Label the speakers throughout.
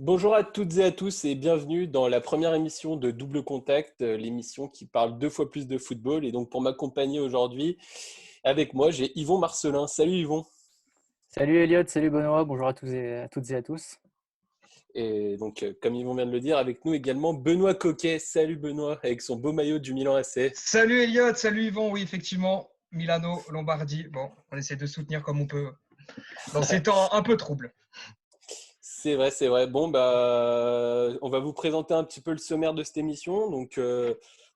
Speaker 1: Bonjour à toutes et à tous et bienvenue dans la première émission de Double Contact, l'émission qui parle 2 fois plus de football. Et donc pour m'accompagner aujourd'hui, avec moi, j'ai Yvon Marcelin. Salut Yvon.
Speaker 2: Salut Elliot, salut Benoît, bonjour à toutes et à tous.
Speaker 1: Et donc comme Yvon vient de le dire, avec nous également Benoît Coquet. Salut Benoît, avec son beau maillot du Milan AC.
Speaker 3: Salut Elliot, salut Yvon, oui effectivement, Milano, Lombardie, bon, on essaie de soutenir comme on peut dans ces temps un peu troubles.
Speaker 1: C'est vrai, c'est vrai. Bon, bah, on va vous présenter un petit peu le sommaire de cette émission. Donc,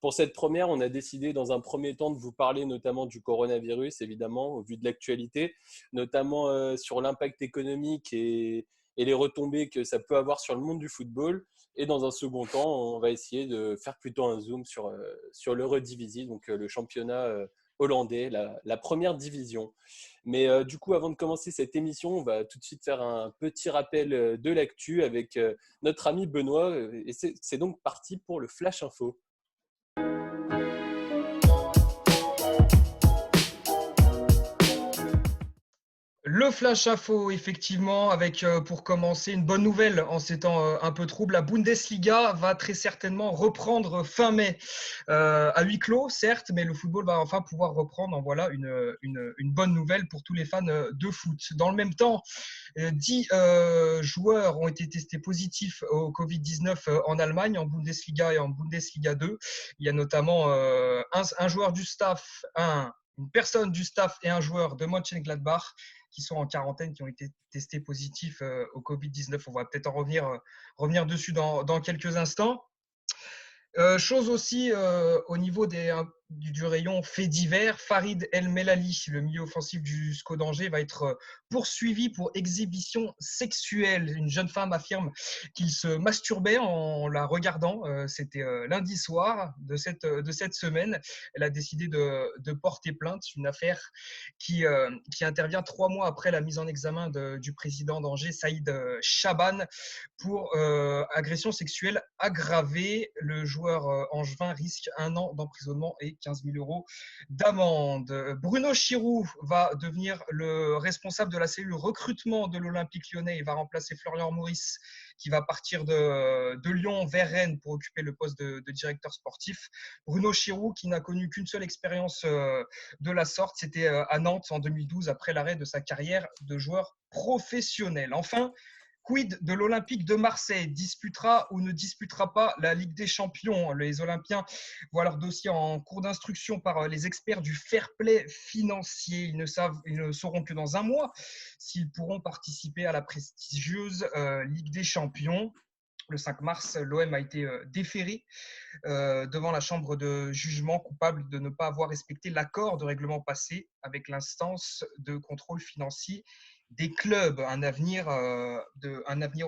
Speaker 1: pour cette première, on a décidé dans un premier temps de vous parler notamment du coronavirus, évidemment, au vu de l'actualité, notamment sur l'impact économique et les retombées que ça peut avoir sur le monde du football. Et dans un second temps, on va essayer de faire plutôt un zoom sur l'Eredivisie, donc le championnat hollandais, la première division. Mais du coup, avant de commencer cette émission, on va tout de suite faire un petit rappel de l'actu avec notre ami Benoît. Et c'est donc parti pour le Flash Info.
Speaker 3: Le flash info, effectivement, avec pour commencer une bonne nouvelle en ces temps un peu troubles. La Bundesliga va très certainement reprendre fin mai à huis clos, certes, mais le football va enfin pouvoir reprendre. En voilà une bonne nouvelle pour tous les fans de foot. Dans le même temps, 10 joueurs ont été testés positifs au Covid-19 en Allemagne, en Bundesliga et en Bundesliga 2. Il y a notamment un joueur du staff, une personne du staff et un joueur de Mönchengladbach qui sont en quarantaine, qui ont été testés positifs au Covid-19. On va peut-être en revenir dessus dans quelques instants. Chose aussi au niveau du rayon fait divers, Farid El Melali, le milieu offensif du SCO d'Angers, va être poursuivi pour exhibition sexuelle. Une jeune femme affirme qu'il se masturbait en la regardant. C'était lundi soir de cette semaine. Elle a décidé de porter plainte, une affaire qui intervient 3 mois après la mise en examen du président d'Angers, Saïd Chaban, pour agression sexuelle aggravée. Le joueur angevin risque 1 an d'emprisonnement et 15 000 euros d'amende. Bruno Chiroux va devenir le responsable de la cellule recrutement de l'Olympique lyonnais. Il va remplacer Florian Maurice, qui va partir de Lyon vers Rennes pour occuper le poste de directeur sportif. Bruno Chiroux, qui n'a connu qu'une seule expérience de la sorte, c'était à Nantes en 2012, après l'arrêt de sa carrière de joueur professionnel. Enfin, quid de l'Olympique de Marseille? Disputera ou ne disputera pas la Ligue des Champions? Les Olympiens voient leur dossier en cours d'instruction par les experts du fair play financier. Ils ne sauront que dans un mois s'ils pourront participer à la prestigieuse Ligue des Champions. Le 5 mars, l'OM a été déféré devant la chambre de jugement, coupable de ne pas avoir respecté l'accord de règlement passé avec l'instance de contrôle financier des clubs, un avenir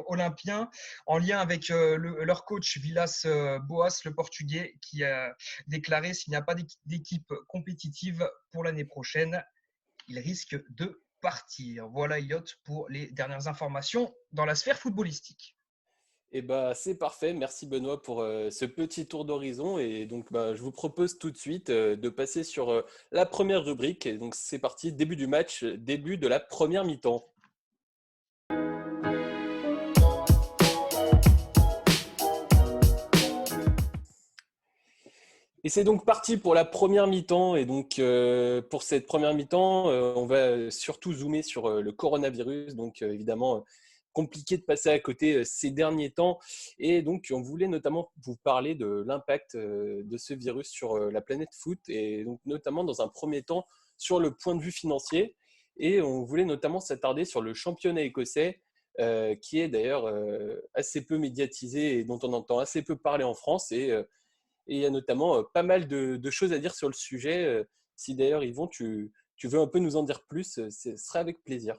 Speaker 3: olympien en lien avec leur coach Villas Boas, le Portugais, qui a déclaré: s'il n'y a pas d'équipe compétitive pour l'année prochaine, il risque de partir. Voilà, Elliot, pour les dernières informations dans la sphère footballistique.
Speaker 1: Et bah, c'est parfait. Merci Benoît pour ce petit tour d'horizon. Et donc, bah, je vous propose tout de suite de passer sur la première rubrique. Et donc, c'est parti. Début du match, début de la première mi-temps. Et c'est donc parti pour la première mi-temps. Et donc, pour cette première mi-temps, on va surtout zoomer sur le coronavirus. Donc, évidemment, compliqué de passer à côté ces derniers temps. Et donc, on voulait notamment vous parler de l'impact de ce virus sur la planète foot. Et donc, notamment, dans un premier temps, sur le point de vue financier. Et on voulait notamment s'attarder sur le championnat écossais, qui est d'ailleurs assez peu médiatisé et dont on entend assez peu parler en France. Et il y a notamment pas mal de choses à dire sur le sujet. Si d'ailleurs, Yvon, tu veux un peu nous en dire plus, ce serait avec plaisir.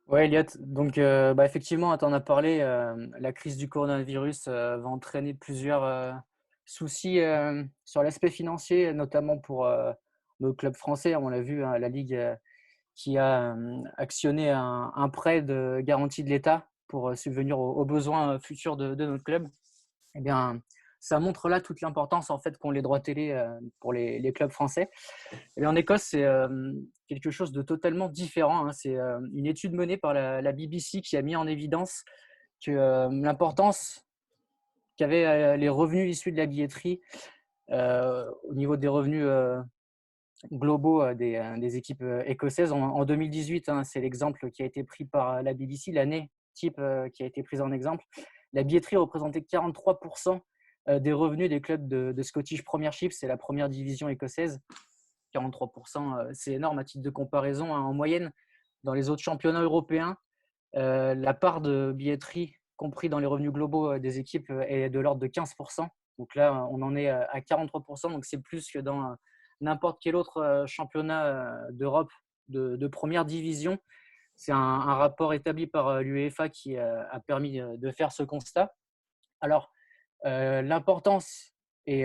Speaker 2: Ouais, Elliot, donc effectivement, tu en as parlé, la crise du coronavirus va entraîner plusieurs soucis sur l'aspect financier, notamment pour nos clubs français. On l'a vu, hein, la Ligue qui a actionné un prêt de garantie de l'État pour subvenir aux besoins futurs de notre club. Eh bien, ça montre là toute l'importance en fait qu'ont les droits télé pour les clubs français. Et en Écosse, c'est quelque chose de totalement différent, hein. C'est une étude menée par la BBC qui a mis en évidence que l'importance qu'avaient les revenus issus de la billetterie au niveau des revenus globaux des équipes écossaises. En 2018, hein, c'est l'exemple qui a été pris par la BBC, l'année type qui a été prise en exemple. La billetterie représentait 43% des revenus des clubs de Scottish Premiership, c'est la première division écossaise. 43%, c'est énorme à titre de comparaison, hein. En moyenne, dans les autres championnats européens, la part de billetterie compris dans les revenus globaux des équipes est de l'ordre de 15%. Donc là, on en est à 43%. Donc c'est plus que dans n'importe quel autre championnat d'Europe de première division. C'est un rapport établi par l'UEFA qui a permis de faire ce constat. Alors, l'importance et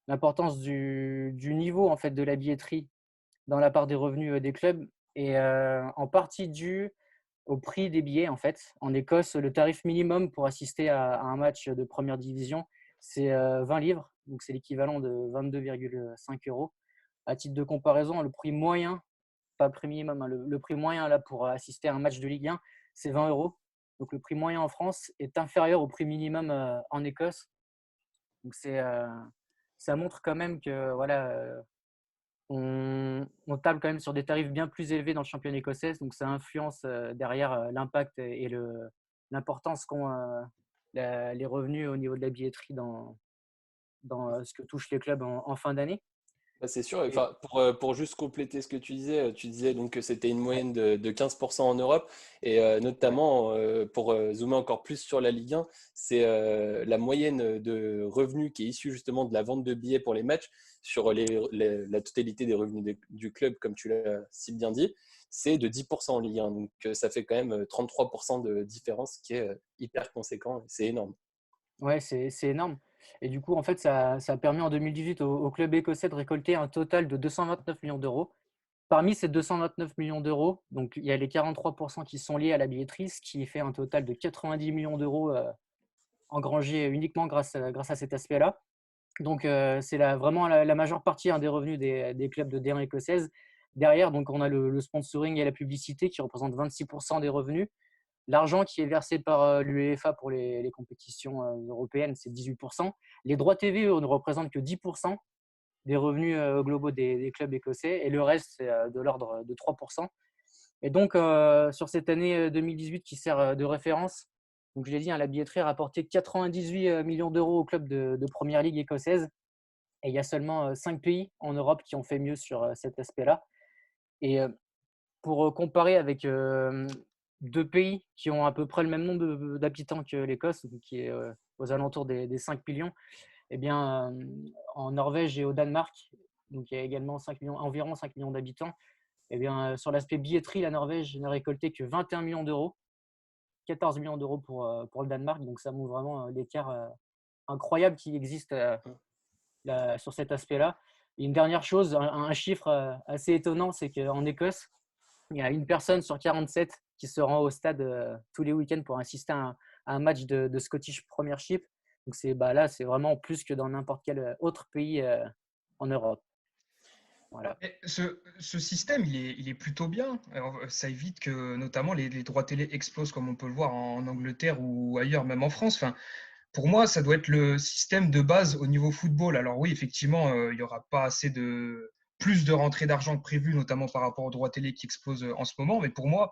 Speaker 2: l'importance du niveau en fait de la billetterie dans la part des revenus des clubs est en partie due au prix des billets. En fait, en Écosse, le tarif minimum pour assister à un match de première division, c'est 20 livres, donc c'est l'équivalent de 22,5 euros. À titre de comparaison, le prix moyen, pas le prix minimum, hein, le prix moyen là pour assister à un match de Ligue 1, c'est 20 euros. Donc le prix moyen en France est inférieur au prix minimum en Écosse. Donc ça montre quand même que voilà, on table quand même sur des tarifs bien plus élevés dans le championnat écossais. Donc ça influence derrière l'impact et l'importance qu'ont les revenus au niveau de la billetterie dans ce que touchent les clubs en fin d'année.
Speaker 1: Bah, c'est sûr.
Speaker 2: Et
Speaker 1: Enfin, pour juste compléter ce que tu disais donc que c'était une moyenne de 15% en Europe et
Speaker 2: ouais,
Speaker 1: notamment pour zoomer encore plus sur la Ligue 1, c'est la moyenne de revenus qui est issue justement de la vente de billets pour les matchs sur la totalité des revenus du club, comme tu l'as si bien dit, c'est de 10% en Ligue 1. Donc ça fait quand même 33% de différence qui est hyper conséquent. C'est énorme.
Speaker 2: ouais, c'est énorme. Et du coup, en fait, ça a permis en 2018 au club écossais de récolter un total de 229 millions d'euros. Parmi ces 229 millions d'euros, donc il y a les 43% qui sont liés à la billetterie, ce qui fait un total de 90 millions d'euros engrangés uniquement grâce à cet aspect-là. Donc c'est vraiment la majeure partie, hein, des revenus des clubs de D1 écossaises. Derrière, donc, on a le sponsoring et la publicité qui représentent 26% des revenus. L'argent qui est versé par l'UEFA pour les compétitions européennes, c'est 18%. Les droits TV, eux, ne représentent que 10% des revenus globaux des clubs écossais, et le reste, c'est de l'ordre de 3%. Et donc, sur cette année 2018 qui sert de référence, donc je l'ai dit, hein, la billetterie a rapporté 98 millions d'euros au club de première ligue écossaise. Et il y a seulement 5 pays en Europe qui ont fait mieux sur cet aspect-là. Et pour comparer avec deux pays qui ont à peu près le même nombre d'habitants que l'Écosse, qui est aux alentours des 5 millions, eh bien, en Norvège et au Danemark, donc il y a également 5 millions, environ 5 millions d'habitants, eh bien, sur l'aspect billetterie, la Norvège n'a récolté que 21 millions d'euros, 14 millions d'euros pour le Danemark. Donc ça montre vraiment l'écart incroyable qui existe sur cet aspect-là. Et une dernière chose, un chiffre assez étonnant, c'est qu'en Écosse, il y a une personne sur 47 qui se rend au stade tous les week-ends pour assister à un match de Scottish Premiership. Donc là, c'est vraiment plus que dans n'importe quel autre pays en Europe. Voilà.
Speaker 3: Et ce système, il est plutôt bien. Alors, ça évite que notamment les droits télé explosent comme on peut le voir en Angleterre ou ailleurs, même en France. Enfin, pour moi, ça doit être le système de base au niveau football. Alors oui, effectivement, il n'y aura pas assez plus de rentrées d'argent que prévu, notamment par rapport aux droits télé qui explosent en ce moment. Mais pour moi,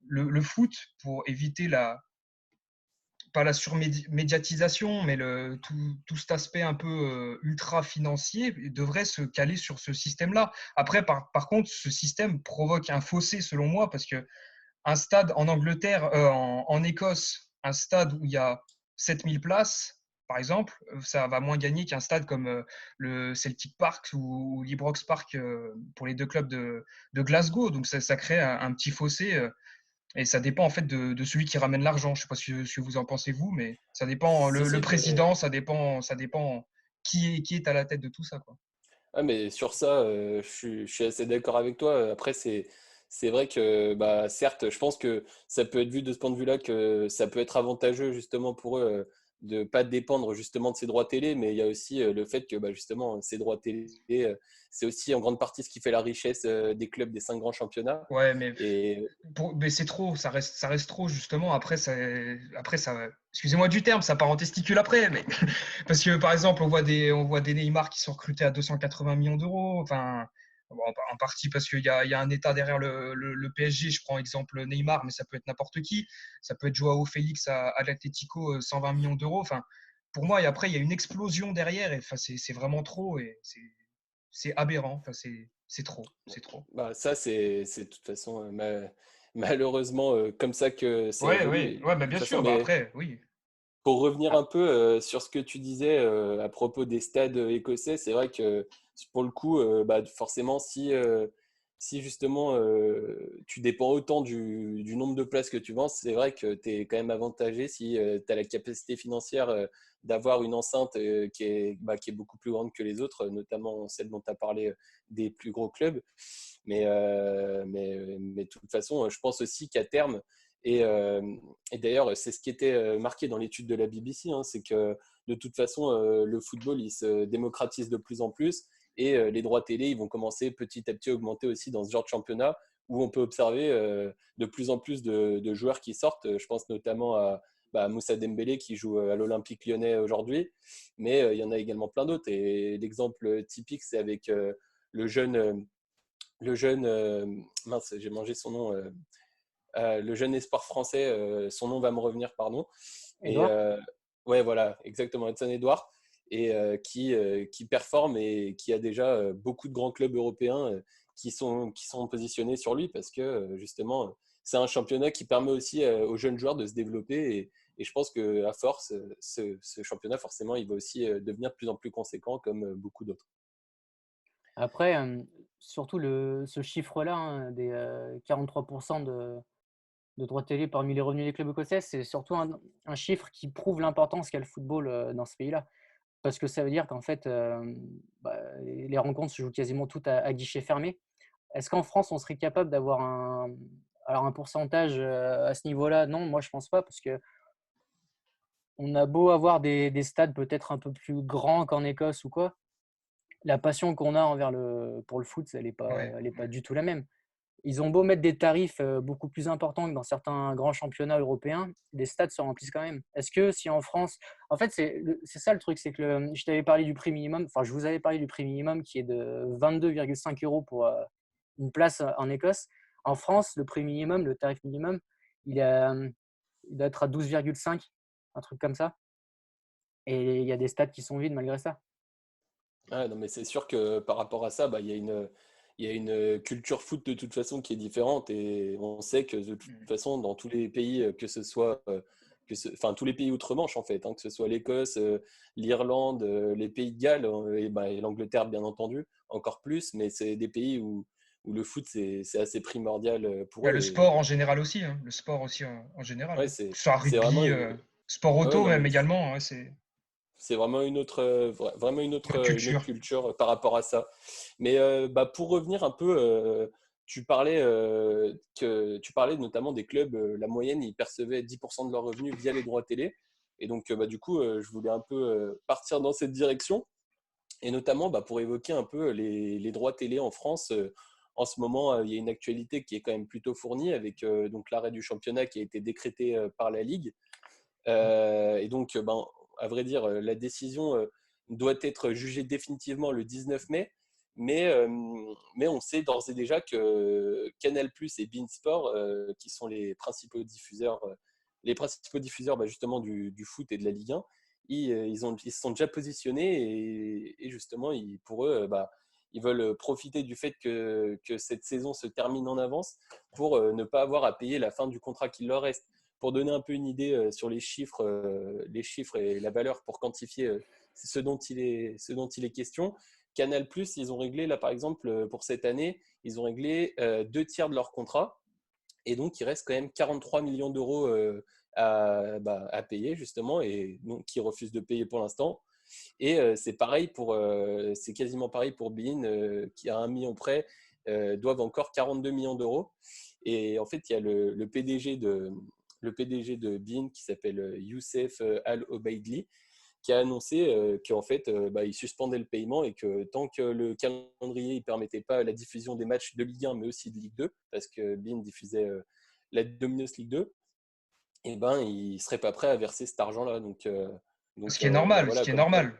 Speaker 3: le foot, pour éviter pas la surmédiatisation, mais tout cet aspect un peu ultra financier devrait se caler sur ce système-là. Après, par contre, ce système provoque un fossé selon moi, parce que un stade en Angleterre, en Écosse, un stade où il y a 7000 places, par exemple, ça va moins gagner qu'un stade comme le Celtic Park ou l'Ibrox Park pour les deux clubs de Glasgow. Donc ça crée un petit fossé. Et ça dépend en fait de celui qui ramène l'argent. Je ne sais pas ce que vous en pensez vous, mais ça dépend.
Speaker 1: Si,
Speaker 3: Le
Speaker 1: si,
Speaker 3: président, ça dépend qui est à la tête de tout ça, quoi.
Speaker 1: ah, mais sur ça, je suis assez d'accord avec toi. Après, c'est vrai que, bah, certes, je pense que ça peut être vu de ce point de vue-là que ça peut être avantageux justement pour eux de pas dépendre justement de ces droits télé, mais il y a aussi le fait que justement ces droits télé, c'est aussi en grande partie ce qui fait la richesse des clubs des 5 grands championnats.
Speaker 3: Ouais, mais,
Speaker 1: Et
Speaker 3: mais c'est trop, ça reste trop justement. Excusez-moi du terme, ça part en testicule après. Mais parce que par exemple, on voit des Neymar qui sont recrutés à 280 millions d'euros. Enfin, bon, en partie parce qu'il y a un état derrière le PSG. Je prends exemple Neymar, mais ça peut être n'importe qui. Ça peut être Joao Félix à l'Atlético, 120 millions d'euros. Enfin, pour moi, et après, il y a une explosion derrière. Et enfin, c'est vraiment trop et c'est aberrant. Enfin, c'est trop, c'est trop.
Speaker 1: ça, c'est de toute façon malheureusement comme ça que ça
Speaker 3: Ouais,
Speaker 1: évolue.
Speaker 3: ouais,
Speaker 1: Et,
Speaker 3: ouais,
Speaker 1: de
Speaker 3: bah
Speaker 1: toute
Speaker 3: bien
Speaker 1: façon,
Speaker 3: sûr. Bah
Speaker 1: mais
Speaker 3: après, oui.
Speaker 1: pour revenir
Speaker 2: Ah,
Speaker 1: un peu sur ce que tu disais à propos des stades écossais, c'est vrai que pour le coup, forcément, si justement tu dépends autant du nombre de places que tu vends, c'est vrai que tu es quand même avantagé si tu as la capacité financière d'avoir une enceinte qui est beaucoup plus grande que les autres, notamment celle dont tu as parlé des plus gros clubs. Mais de toute façon, je pense aussi qu'à terme, et, euh, et d'ailleurs, c'est ce qui était marqué dans l'étude de la BBC, hein, c'est que de toute façon, le football, il se démocratise de plus en plus et les droits télé, ils vont commencer petit à petit à augmenter aussi dans ce genre de championnat où on peut observer de plus en plus de joueurs qui sortent. Je pense notamment à Moussa Dembélé qui joue à l'Olympique Lyonnais aujourd'hui, mais il y en a également plein d'autres. Et l'exemple typique, c'est avec le jeune, mince, j'ai mangé son nom. Le jeune espoir français, son nom va me revenir, pardon. Et
Speaker 2: Edouard?
Speaker 1: ouais, voilà, exactement, Edson Edouard, et qui performe et qui a déjà beaucoup de grands clubs européens qui sont positionnés sur lui parce que justement, c'est un championnat qui permet aussi aux jeunes joueurs de se développer. Et je pense qu'à force, ce championnat, forcément, il va aussi devenir de plus en plus conséquent comme beaucoup d'autres.
Speaker 2: Après, surtout ce chiffre-là, hein, des 43 de droits télé parmi les revenus des clubs écossais, c'est surtout un chiffre qui prouve l'importance qu'a le football dans ce pays-là. Parce que ça veut dire qu'en fait, les rencontres se jouent quasiment toutes à guichet fermé. Est-ce qu'en France, on serait capable d'avoir un pourcentage à ce niveau-là? Non, moi je pense pas, parce que on a beau avoir des stades peut-être un peu plus grands qu'en Écosse ou quoi, la passion qu'on a pour le foot,
Speaker 3: Ouais,
Speaker 2: elle est pas
Speaker 3: ouais.
Speaker 2: du tout la même. Ils ont beau mettre des tarifs beaucoup plus importants que dans certains grands championnats européens, les stades se remplissent quand même. Est-ce que si en France, en fait, c'est ça le truc, c'est que je t'avais parlé du prix minimum, enfin, je vous avais parlé du prix minimum qui est de 22,5 euros pour une place en Écosse. En France, le prix minimum, le tarif minimum, il, est, il doit être à 12,5, un truc comme ça. Et il y a des stades qui sont vides malgré ça.
Speaker 1: Ouais, non, mais c'est sûr que par rapport à ça, il y a une culture foot de toute façon qui est différente et on sait que de toute
Speaker 3: Mm.
Speaker 1: façon, dans tous les pays, que ce soit, enfin tous les pays outre-Manche en fait, hein, que ce soit l'Écosse, l'Irlande, les Pays de Galles et l'Angleterre bien entendu, encore plus, mais c'est des pays où le foot c'est assez primordial pour
Speaker 3: Bah,
Speaker 1: eux.
Speaker 3: le sport en général aussi, hein. Le sport aussi en général,
Speaker 1: Ouais,
Speaker 3: hein. Que ce soit
Speaker 1: c'est vraiment
Speaker 3: rugby, sport
Speaker 1: ouais,
Speaker 3: auto
Speaker 1: non,
Speaker 3: même
Speaker 1: mais
Speaker 3: également, ouais, c'est
Speaker 1: c'est vraiment vraiment
Speaker 3: une autre
Speaker 1: une autre
Speaker 3: culture.
Speaker 1: culture par rapport à ça. Mais pour revenir un peu, tu parlais notamment des clubs, la moyenne, ils percevaient 10% de leurs revenus via les droits télé. Et donc, du coup, je voulais un peu partir dans cette direction. Et notamment pour évoquer un peu les droits télé en France. En ce moment, il y a une actualité qui est quand même plutôt fournie avec donc l'arrêt du championnat qui a été décrété par la Ligue. Et donc, à vrai dire, la décision doit être jugée définitivement le 19 mai, mais, euh, mais on sait d'ores et déjà que Canal+ et beIN Sport, qui sont les principaux diffuseurs justement du foot et de la Ligue 1, ils se sont déjà positionnés et justement, pour eux, ils veulent profiter du fait que cette saison se termine en avance pour ne pas avoir à payer la fin du contrat qu'il leur reste. Pour donner un peu une idée sur les chiffres et la valeur pour quantifier ce dont il est question, Canal+, ils ont réglé, là par exemple, pour cette année, ils ont réglé 2 tiers de leur contrat. Et donc, il reste quand même 43 millions d'euros à payer, justement, et donc qui refusent de payer pour l'instant. Et c'est quasiment pareil pour beIN, qui à 1 million près doivent encore 42 millions d'euros. Et en fait, il y a le PDG le PDG de beIN qui s'appelle Youssef Al-Obaidli, qui a annoncé qu'en fait, il suspendait le paiement et que tant que le calendrier ne permettait pas la diffusion des matchs de Ligue 1, mais aussi de Ligue 2, parce que beIN diffusait la Domino's Ligue 2, et il ne serait pas prêt à verser cet argent-là.
Speaker 3: Ce qui est normal, ce
Speaker 1: voilà,
Speaker 3: qui est
Speaker 1: comme quoi.
Speaker 3: normal.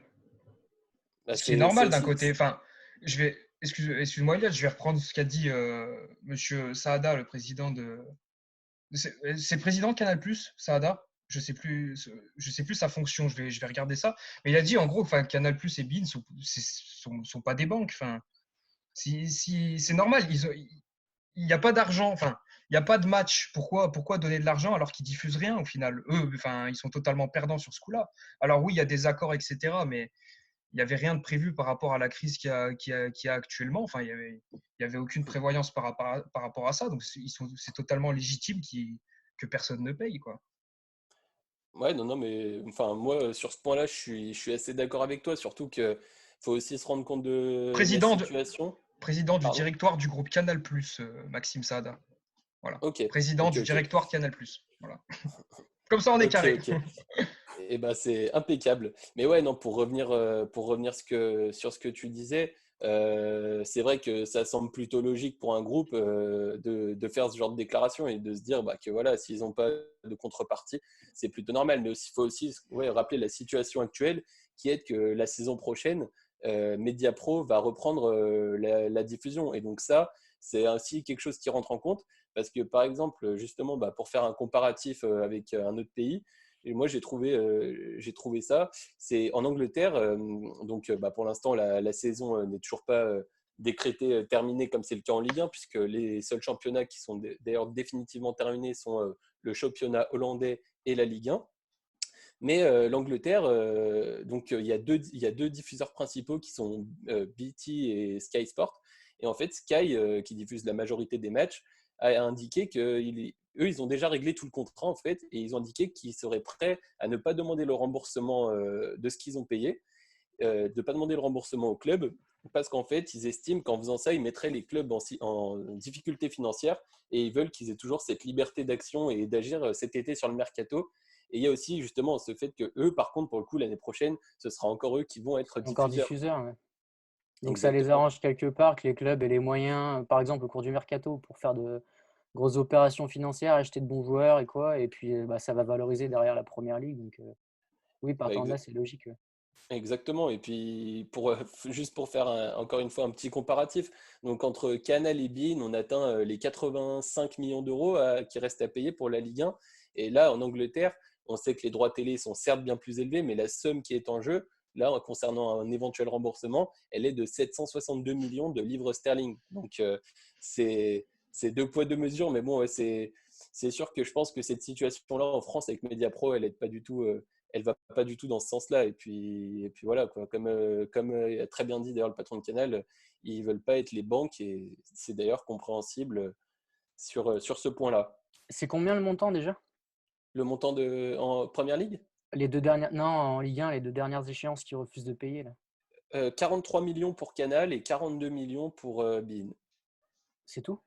Speaker 3: Ce qui est
Speaker 1: C'est
Speaker 3: normal d'un
Speaker 1: aussi.
Speaker 3: côté. Enfin, excuse-moi, Elias, je vais reprendre ce qu'a dit Monsieur Saada, le président de. C'est le président de Canal+, Saada. Je sais plus sa fonction. Je vais regarder ça. Mais il a dit en gros, enfin, Canal+ et beIN sont pas des banques. Enfin, si c'est normal. Il n'y a pas d'argent. Enfin, il n'y a pas de match. Pourquoi donner de l'argent alors qu'ils diffusent rien au final? Eux, enfin, ils sont totalement perdants sur ce coup-là. Alors oui, il y a des accords, etc. Mais il n'y avait rien de prévu par rapport à la crise qu'il y a actuellement. Enfin, il y avait aucune prévoyance par rapport à ça. Donc, c'est totalement légitime que personne ne paye, quoi.
Speaker 1: Ouais, non, mais enfin, moi, sur ce point-là, je suis assez d'accord avec toi, surtout qu'il faut aussi se rendre compte de la
Speaker 3: Président, de,
Speaker 1: situation.
Speaker 3: président du
Speaker 1: Pardon?
Speaker 3: directoire du groupe Canal+, Maxime Saada. Voilà.
Speaker 1: Ok,
Speaker 3: Président
Speaker 1: ok,
Speaker 3: du
Speaker 1: ok.
Speaker 3: directoire Canal+. Voilà. Comme ça, on est
Speaker 1: Ok,
Speaker 3: carré.
Speaker 1: ok. Et ben c'est impeccable. Mais ouais, non, pour revenir sur ce que tu disais, c'est vrai que ça semble plutôt logique pour un groupe de faire ce genre de déclaration et de se dire que voilà, s'ils n'ont pas de contrepartie, c'est plutôt normal. Mais il faut aussi rappeler la situation actuelle qui est que la saison prochaine, Mediapro va reprendre la diffusion. Et donc ça, c'est ainsi quelque chose qui rentre en compte. Parce que par exemple, justement, pour faire un comparatif avec un autre pays, et moi, j'ai trouvé ça. C'est en Angleterre. Pour l'instant, la saison n'est toujours pas décrétée terminée comme c'est le cas en Ligue 1, puisque les seuls championnats qui sont d'ailleurs définitivement terminés sont le championnat hollandais et la Ligue 1. Mais l'Angleterre, il y a deux diffuseurs principaux qui sont BT et Sky Sport. Et en fait, Sky, qui diffuse la majorité des matchs, a indiqué qu'eux, ils ont déjà réglé tout le contrat en fait, et ils ont indiqué qu'ils seraient prêts à ne pas demander le remboursement de ce qu'ils ont payé, de ne pas demander le remboursement au club, parce qu'en fait, ils estiment qu'en faisant ça, ils mettraient les clubs en difficulté financière, et ils veulent qu'ils aient toujours cette liberté d'action et d'agir cet été sur le mercato. Et il y a aussi justement ce fait que eux, par contre, pour le coup, l'année prochaine, ce sera encore eux qui vont être
Speaker 2: Encore
Speaker 1: diffuseurs.
Speaker 2: diffuseur, ouais. Donc ça les
Speaker 1: Exactement.
Speaker 2: arrange quelque part que les clubs aient les moyens, par exemple au cours du mercato, pour faire de grosses opérations financières, acheter de bons joueurs et quoi. Et puis ça va valoriser derrière la première ligue. Donc oui,
Speaker 1: Bah,
Speaker 2: partant de là, c'est logique. Ouais.
Speaker 1: Exactement. Et puis, juste pour faire encore une fois un petit comparatif, donc entre Canal et beIN, on atteint les 85 millions d'euros qui restent à payer pour la Ligue 1. Et là, en Angleterre, on sait que les droits télé sont certes bien plus élevés, mais la somme qui est en jeu, là, concernant un éventuel remboursement, elle est de 762 millions de livres sterling. Donc, c'est deux poids, deux mesures. Mais bon, ouais, c'est sûr que je pense que cette situation-là en France avec Mediapro, elle n'est pas du tout. Elle va pas du tout dans ce sens-là. Et puis voilà, quoi. Comme a très bien dit d'ailleurs le patron de Canal, ils veulent pas être les banques et c'est d'ailleurs compréhensible sur ce point-là.
Speaker 2: C'est combien le montant déjà?
Speaker 1: Le montant en Première Ligue,
Speaker 2: Les deux dernières, non, en Ligue 1, les deux dernières échéances qu'ils refusent de payer là.
Speaker 1: 43 millions pour Canal et 42 millions pour beIN.
Speaker 2: C'est tout?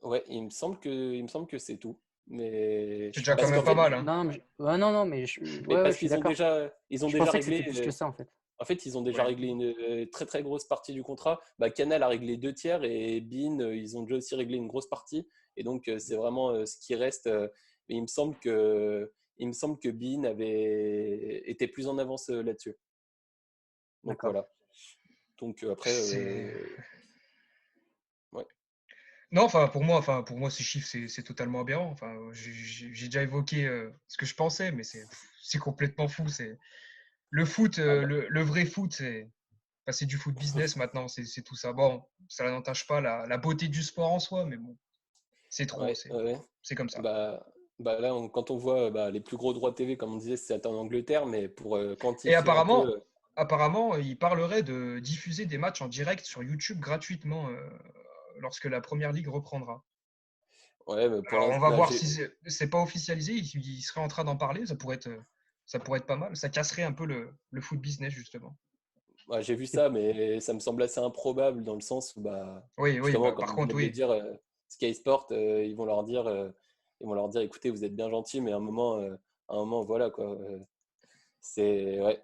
Speaker 1: Ouais, il me semble que c'est tout. Mais
Speaker 3: C'est déjà quand
Speaker 1: parce
Speaker 3: même
Speaker 1: qu'en
Speaker 3: pas
Speaker 1: fait,
Speaker 3: mal, hein.
Speaker 2: Non, ouais, non, mais
Speaker 1: mais
Speaker 2: ouais,
Speaker 1: parce
Speaker 2: je suis
Speaker 1: qu'ils
Speaker 2: d'accord.
Speaker 1: ils ont
Speaker 2: Je
Speaker 1: déjà
Speaker 2: pensais que
Speaker 1: réglé.
Speaker 2: c'était plus que ça en fait.
Speaker 1: En fait, ils ont déjà
Speaker 3: Ouais.
Speaker 1: réglé une très très grosse partie du contrat. Canal a réglé deux tiers et beIN, ils ont déjà aussi réglé une grosse partie. Et donc, c'est vraiment ce qui reste. Mais il me semble que beIN avait été plus en avance là-dessus. Donc
Speaker 2: D'accord.
Speaker 1: voilà. Donc après,
Speaker 3: C'est
Speaker 1: ouais.
Speaker 3: Non, pour moi, ces chiffres, c'est totalement aberrant. Enfin, j'ai déjà évoqué ce que je pensais, mais c'est complètement fou. C'est le foot,
Speaker 1: Ah bah,
Speaker 3: le vrai foot, c'est du foot business maintenant. C'est tout ça. Bon, ça n'entache pas la beauté du sport en soi, mais bon, c'est trop.
Speaker 1: ouais, ouais.
Speaker 3: C'est comme ça.
Speaker 1: Bah, là, quand on voit les plus gros droits TV, comme on disait, c'est en Angleterre, mais pour
Speaker 3: Et
Speaker 1: quantifier un peu.
Speaker 3: apparemment, il parlerait de diffuser des matchs en direct sur YouTube gratuitement lorsque la Première Ligue reprendra.
Speaker 1: Ouais, mais pour
Speaker 3: Alors, on
Speaker 1: l'instant,
Speaker 3: va voir si c'est pas officialisé. Il serait en train d'en parler. Ça pourrait être pas mal. Ça casserait un peu le foot business, justement.
Speaker 1: j'ai vu
Speaker 2: C'est
Speaker 1: ça, mais ça me semble assez improbable dans le sens où,
Speaker 3: Oui, oui.
Speaker 1: justement,
Speaker 3: Bah,
Speaker 1: comme
Speaker 3: par
Speaker 1: on vient
Speaker 3: contre,
Speaker 1: de le
Speaker 3: oui.
Speaker 1: dire, Sky Sport, ils vont leur dire ils vont leur dire, écoutez, vous êtes bien gentils, mais à un moment voilà quoi. C'est ouais,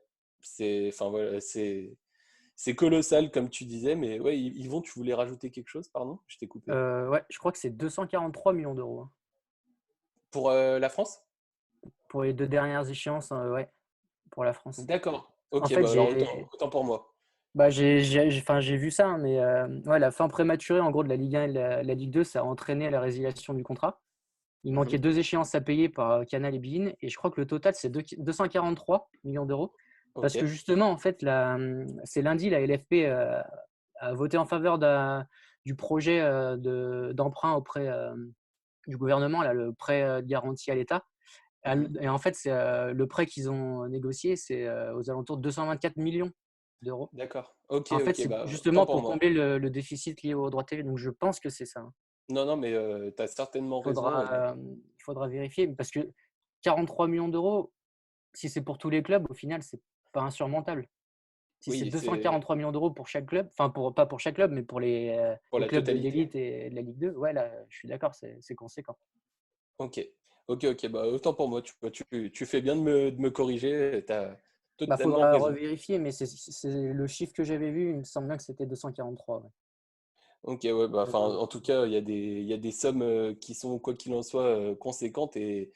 Speaker 1: enfin voilà, c'est colossal comme tu disais, mais ouais, Yvon, tu voulais rajouter quelque chose, pardon, je t'ai coupé.
Speaker 2: Ouais, je crois que c'est 243 millions d'euros hein,
Speaker 1: Pour la France?
Speaker 2: pour les 2 dernières échéances, ouais, pour la France.
Speaker 1: D'accord.
Speaker 2: En
Speaker 1: Ok,
Speaker 2: fait,
Speaker 1: bah alors autant pour moi.
Speaker 2: enfin, j'ai vu ça, hein, mais ouais, la fin prématurée en gros de la Ligue 1 et de la Ligue 2, ça a entraîné la résiliation du contrat. Il manquait
Speaker 1: Mhm.
Speaker 2: 2 échéances à payer par Canal et beIN et je crois que le total, c'est 243 millions d'euros.
Speaker 1: Ok.
Speaker 2: Parce que justement, en fait, c'est lundi, la LFP a voté en faveur du projet d'emprunt auprès du gouvernement, là, le prêt de garantie à l'État.
Speaker 1: Mhm.
Speaker 2: Et en fait, le prêt qu'ils ont négocié, c'est aux alentours de 224 millions d'euros.
Speaker 1: D'accord. Ok,
Speaker 2: En fait,
Speaker 1: ok,
Speaker 2: c'est
Speaker 1: bah autant
Speaker 2: justement
Speaker 1: pour
Speaker 2: pour
Speaker 1: moi.
Speaker 2: combler le déficit lié aux droits télé. Donc, je pense que c'est ça, hein.
Speaker 1: Non, non, mais tu as certainement raison.
Speaker 2: Il faudra vérifier parce que 43 millions d'euros, si c'est pour tous les clubs, au final, c'est pas insurmontable. Si c'est
Speaker 1: Oui,
Speaker 2: 243 millions d'euros pour chaque club, enfin pas pour chaque club, mais pour
Speaker 1: pour
Speaker 2: les
Speaker 1: la
Speaker 2: clubs de
Speaker 1: totalité.
Speaker 2: l'élite et de la Ligue 2, ouais, là, je suis d'accord, c'est conséquent.
Speaker 1: Ok, ok, ok, bah autant pour moi. Tu fais bien de me corriger. Tu as
Speaker 2: Bah,
Speaker 1: totalement
Speaker 2: faudra
Speaker 1: raison.
Speaker 2: revérifier, mais c'est le chiffre que j'avais vu, il me semble bien que c'était 243. Ouais.
Speaker 1: Ok, ouais, bah, enfin,
Speaker 2: Euh,
Speaker 1: en tout cas, il y a des sommes qui sont, quoi qu'il en soit, conséquentes et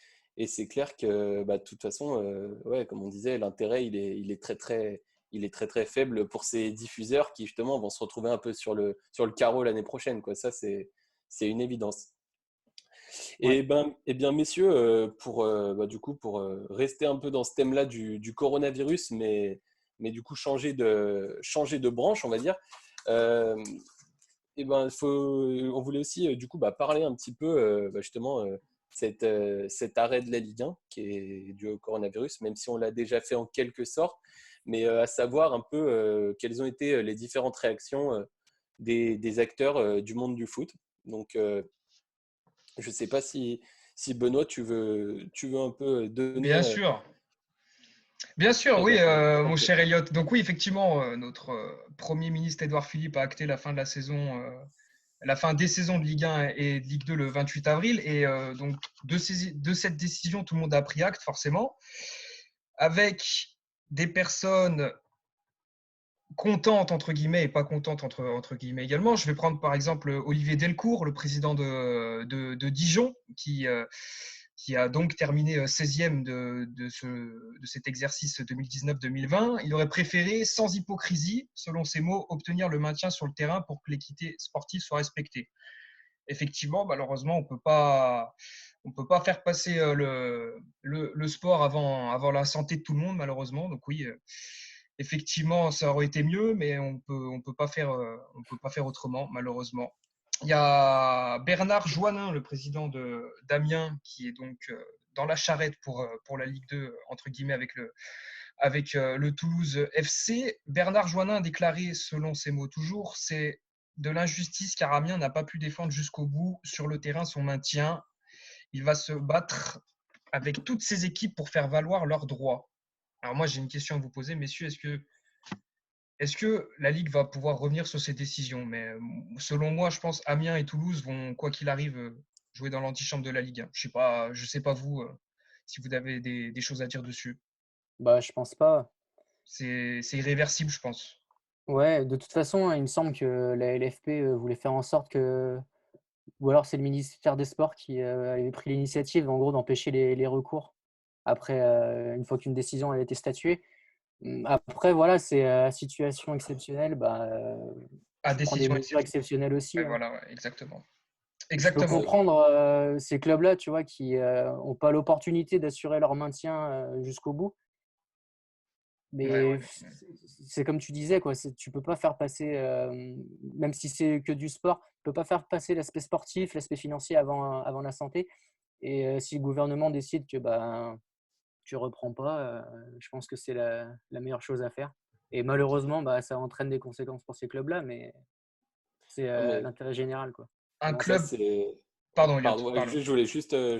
Speaker 1: c'est clair que, bah, de toute façon, ouais, comme on disait, l'intérêt, il est très, très faible pour ces diffuseurs qui, justement, vont se retrouver un peu sur le carreau l'année prochaine, quoi. Ça, c'est une évidence.
Speaker 2: ouais.
Speaker 1: Et bien, messieurs, bah, du coup, pour rester un peu dans ce thème-là du coronavirus, mais du coup, changer de branche, on va dire. euh, et ben, on voulait aussi du coup parler un petit peu bah, justement cet arrêt de la Ligue 1 qui est dû au coronavirus, même si on l'a déjà fait en quelque sorte, mais à savoir un peu quelles ont été les différentes réactions des acteurs du monde du foot. Donc, je ne sais pas si Benoît, tu veux un peu donner
Speaker 3: Bien sûr. Bien sûr,
Speaker 1: ton
Speaker 3: oui,
Speaker 1: avis.
Speaker 3: mon
Speaker 1: Ok.
Speaker 3: cher Elliot. Donc oui, effectivement, notre Premier ministre Édouard Philippe a acté la fin de la saison, la fin des saisons de Ligue 1 et de Ligue 2 le 28 avril. Et donc de cette décision, tout le monde a pris acte, forcément, avec des personnes contente entre guillemets et pas contente entre guillemets également. Je vais prendre par exemple Olivier Delcourt, le président de Dijon, qui a donc terminé 16e de cet exercice 2019-2020. Il aurait préféré, sans hypocrisie, selon ses mots, obtenir le maintien sur le terrain pour que l'équité sportive soit respectée. Effectivement, malheureusement, on peut pas faire passer le sport avant la santé de tout le monde, malheureusement. Donc oui, effectivement, ça aurait été mieux, mais on peut pas faire autrement, malheureusement. Il y a Bernard Joannin, le président d'Amiens, qui est donc dans la charrette pour la Ligue 2, entre guillemets, avec le Toulouse FC. Bernard Joannin a déclaré, selon ses mots toujours, c'est de l'injustice car Amiens n'a pas pu défendre jusqu'au bout sur le terrain son maintien. Il va se battre avec toutes ses équipes pour faire valoir leurs droits. Alors moi, j'ai une question à vous poser, messieurs. Est-ce que la Ligue va pouvoir revenir sur ses décisions? Mais selon moi, je pense Amiens et Toulouse vont, quoi qu'il arrive, jouer dans l'antichambre de la Ligue 1. Je sais pas vous, si vous avez des choses à dire dessus.
Speaker 2: Bah, je pense pas.
Speaker 3: C'est irréversible, je pense.
Speaker 2: Ouais, de toute façon, il me semble que la LFP voulait faire en sorte que, ou alors c'est le ministère des Sports qui avait pris l'initiative, en gros, d'empêcher les recours après, une fois qu'une décision a été statuée. Après, voilà, c'est situation exceptionnelle, bah,
Speaker 3: À
Speaker 2: tu prends des
Speaker 3: décision
Speaker 2: mesures
Speaker 3: exceptionnelle.
Speaker 2: exceptionnelles
Speaker 3: Ouais,
Speaker 2: aussi, hein.
Speaker 3: voilà, ouais, exactement.
Speaker 2: Je peux
Speaker 3: Exactement.
Speaker 2: comprendre ces clubs-là, tu vois, qui n'ont pas l'opportunité d'assurer leur maintien jusqu'au bout.
Speaker 3: Ouais,
Speaker 2: Mais c'est comme tu disais, quoi, tu peux pas faire passer, même si c'est que du sport, tu peux pas faire passer l'aspect sportif, l'aspect financier avant la santé. Et si le gouvernement décide que bah, tu reprends pas, je pense que c'est la meilleure chose à faire. Et malheureusement, bah, ça entraîne des conséquences pour ces clubs-là, mais c'est
Speaker 1: Non, mais
Speaker 2: l'intérêt général, quoi.
Speaker 3: un
Speaker 2: Avant
Speaker 1: ça,
Speaker 2: tout.
Speaker 3: club.
Speaker 1: c'est.
Speaker 3: Pardon, Elliot,
Speaker 1: Pardon, ouais,
Speaker 3: pardon.
Speaker 1: je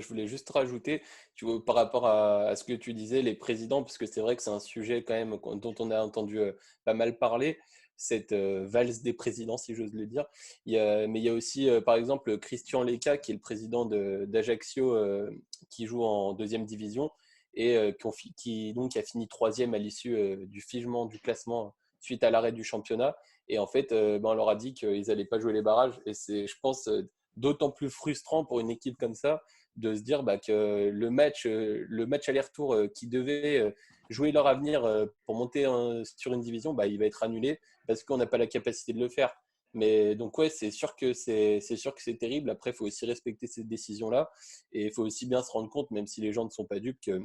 Speaker 1: voulais juste rajouter, tu vois, par rapport à ce que tu disais, les présidents, parce que c'est vrai que c'est un sujet quand même dont on a entendu pas mal parler. cette valse des présidents, si j'ose le dire. Mais il y a aussi, par exemple, Christian Leca, qui est le président d'Ajaccio, qui joue en deuxième division et qui donc a fini troisième à l'issue du figement du classement suite à l'arrêt du championnat. Et en fait, on leur a dit qu'ils n'allaient pas jouer les barrages. Et c'est, je pense, d'autant plus frustrant pour une équipe comme ça de se dire que le match aller-retour qui devait jouer leur avenir pour monter sur une division, il va être annulé parce qu'on n'a pas la capacité de le faire. Mais donc ouais, c'est sûr que c'est terrible. Après, il faut aussi respecter cette décision-là et il faut aussi bien se rendre compte, même si les gens ne sont pas dupes, que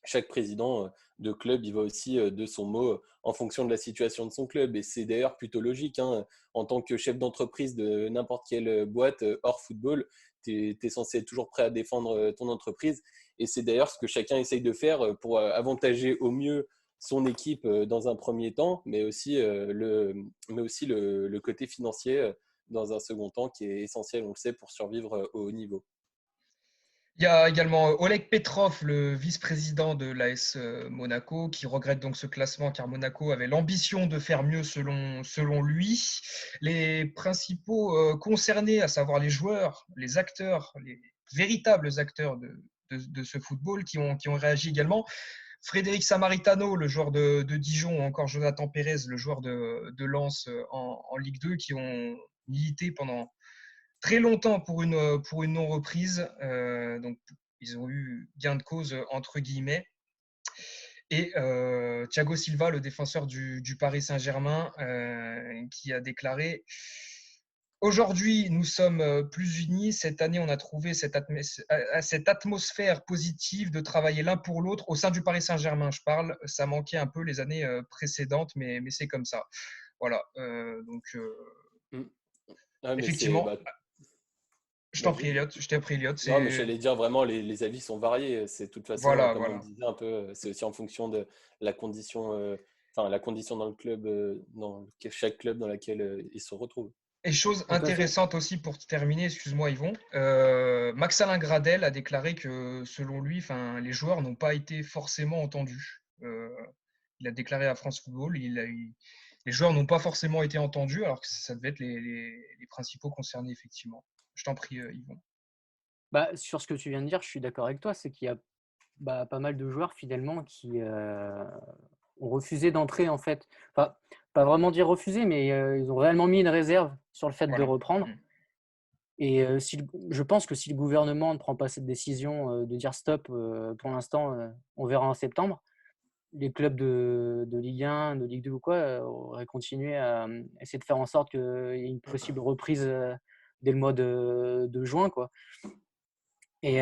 Speaker 1: chaque président de club, il va aussi de son mot en fonction de la situation de son club. Et c'est d'ailleurs plutôt logique. En tant que chef d'entreprise de n'importe quelle boîte hors football, tu es censé être toujours prêt à défendre ton entreprise. Et c'est d'ailleurs ce que chacun essaye de faire pour avantager au mieux son équipe dans un premier temps, mais aussi le côté financier dans un second temps qui est essentiel, on le sait, pour survivre au haut niveau.
Speaker 3: Il y a également Oleg Petrov, le vice-président de l'AS Monaco, qui regrette donc ce classement car Monaco avait l'ambition de faire mieux selon lui. Les principaux concernés, à savoir les joueurs, les acteurs, les véritables acteurs de ce football qui ont réagi également. Frédéric Samaritano, le joueur de Dijon, ou encore Jonathan Pérez, le joueur de Lens en Ligue 2, qui ont milité pendant très longtemps pour une non-reprise. Donc, ils ont eu gain de cause, entre guillemets. Et Thiago Silva, le défenseur du Paris Saint-Germain, qui a déclaré « Aujourd'hui, nous sommes plus unis. Cette année, on a trouvé cette atmosphère positive de travailler l'un pour l'autre au sein du Paris Saint-Germain. » Je parle, ça manquait un peu les années précédentes, mais c'est comme ça. Voilà. Effectivement. Je t'en prie, Elliot. Je t'ai pris, Elliot.
Speaker 1: Non, mais j'allais dire vraiment, les avis sont variés. C'est de toute façon,
Speaker 3: Voilà,
Speaker 1: comme on
Speaker 3: voilà.
Speaker 1: disait un peu, c'est aussi en fonction de la condition, la condition dans le club, dans chaque club dans lequel il se retrouve.
Speaker 3: Et chose
Speaker 2: Tout à fait.
Speaker 3: intéressante aussi pour terminer, excuse-moi Yvon, Max-Alain Gradel a déclaré que selon lui, les joueurs n'ont pas été forcément entendus. Il a déclaré à France Football, les joueurs n'ont pas forcément été entendus alors que ça devait être les principaux concernés effectivement. Je t'en prie Yvon.
Speaker 2: Sur ce que tu viens de dire, je suis d'accord avec toi, c'est qu'il y a pas mal de joueurs finalement qui ont refusé d'entrer en fait. Enfin, pas vraiment dire refuser, mais ils ont réellement mis une réserve sur le fait de
Speaker 3: Voilà.
Speaker 2: reprendre. Et je pense que si le gouvernement ne prend pas cette décision de dire stop, pour l'instant, on verra en septembre, les clubs de Ligue 1, de Ligue 2 ou quoi, auraient continué à essayer de faire en sorte qu'il y ait une possible reprise dès le mois de juin, quoi. Et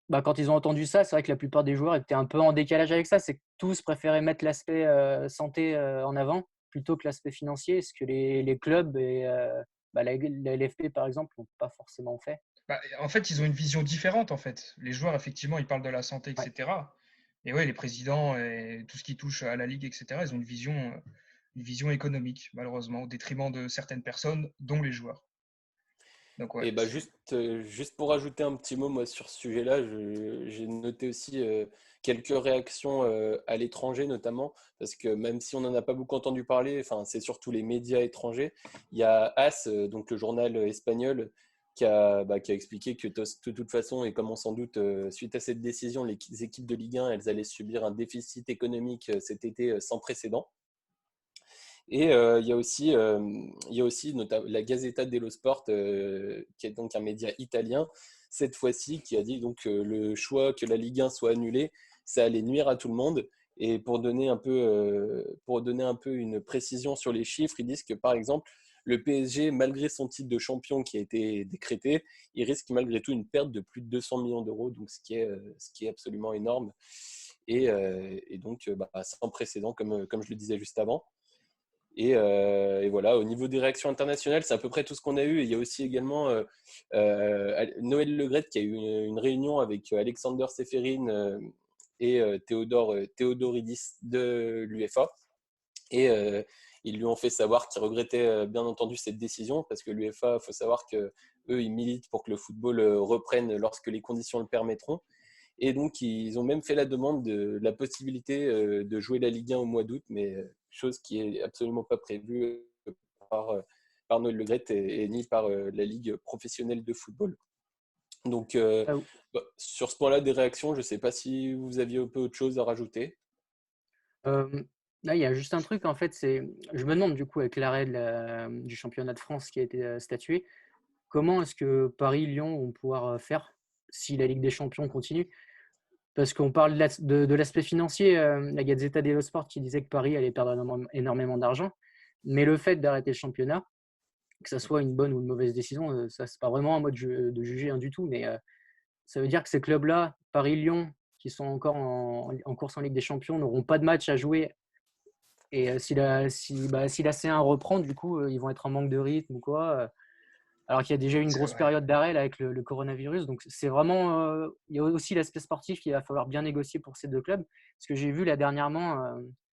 Speaker 2: quand ils ont entendu ça, c'est vrai que la plupart des joueurs étaient un peu en décalage avec ça. C'est que tous préféraient mettre l'aspect santé en avant plutôt que l'aspect financier, ce que les clubs et la LFP, par exemple, n'ont pas forcément fait.
Speaker 3: En fait, ils ont une vision différente. En fait, les joueurs, effectivement, ils parlent de la santé, etc.
Speaker 2: Ouais.
Speaker 3: Et ouais, les présidents et tout ce qui touche à la ligue, etc. Ils ont une vision économique, malheureusement, au détriment de certaines personnes, dont les joueurs. Donc ouais.
Speaker 1: Et juste pour ajouter un petit mot moi, sur ce sujet-là, j'ai noté aussi quelques réactions à l'étranger notamment, parce que même si on n'en a pas beaucoup entendu parler, c'est surtout les médias étrangers. Il y a AS, donc le journal espagnol, qui a expliqué que de toute façon, et comme on s'en doute, suite à cette décision, les équipes de Ligue 1, elles allaient subir un déficit économique cet été sans précédent. Et il y a aussi la Gazzetta dello Sport, qui est donc un média italien, cette fois-ci, qui a dit donc le choix que la Ligue 1 soit annulée, ça allait nuire à tout le monde. Et pour donner un peu une précision sur les chiffres, ils disent que par exemple, le PSG, malgré son titre de champion qui a été décrété, il risque malgré tout une perte de plus de 200 millions d'euros, donc ce qui est absolument énorme. Et donc, sans précédent, comme je le disais juste avant. Et voilà, au niveau des réactions internationales, c'est à peu près tout ce qu'on a eu. Et il y a aussi également Noël Le Graët qui a eu une réunion avec Alexander Seferin et Theodoridis de l'UEFA. Et ils lui ont fait savoir qu'ils regrettaient bien entendu cette décision parce que l'UEFA, il faut savoir qu'eux, ils militent pour que le football reprenne lorsque les conditions le permettront. Et donc, ils ont même fait la demande de la possibilité de jouer la Ligue 1 au mois d'août, mais chose qui est absolument pas prévue par, par Noël Le Graët et ni par la Ligue professionnelle de football. Donc,
Speaker 2: Ah,
Speaker 1: sur ce point-là, des réactions, je ne sais pas si vous aviez un peu autre chose à rajouter.
Speaker 2: Là, il y a juste un truc, en fait, je me demande du coup, avec l'arrêt du championnat de France qui a été statué, comment est-ce que Paris, Lyon vont pouvoir faire si la Ligue des Champions continue? Parce qu'on parle de l'aspect financier, la Gazzetta dello Sport qui disait que Paris allait perdre énormément d'argent, mais le fait d'arrêter le championnat, que ça soit une bonne ou une mauvaise décision, ça c'est pas vraiment en mode de juger du tout, mais ça veut dire que ces clubs-là, Paris, Lyon, qui sont encore en course en Ligue des Champions, n'auront pas de match à jouer. Et si la C1 reprend, du coup, ils vont être en manque de rythme ou quoi. Alors qu'il y a déjà eu une
Speaker 3: C'est
Speaker 2: grosse
Speaker 3: vrai.
Speaker 2: période d'arrêt là, avec le coronavirus. Donc, c'est vraiment. Il y a aussi l'aspect sportif qu'il va falloir bien négocier pour ces deux clubs. Parce que j'ai vu là dernièrement,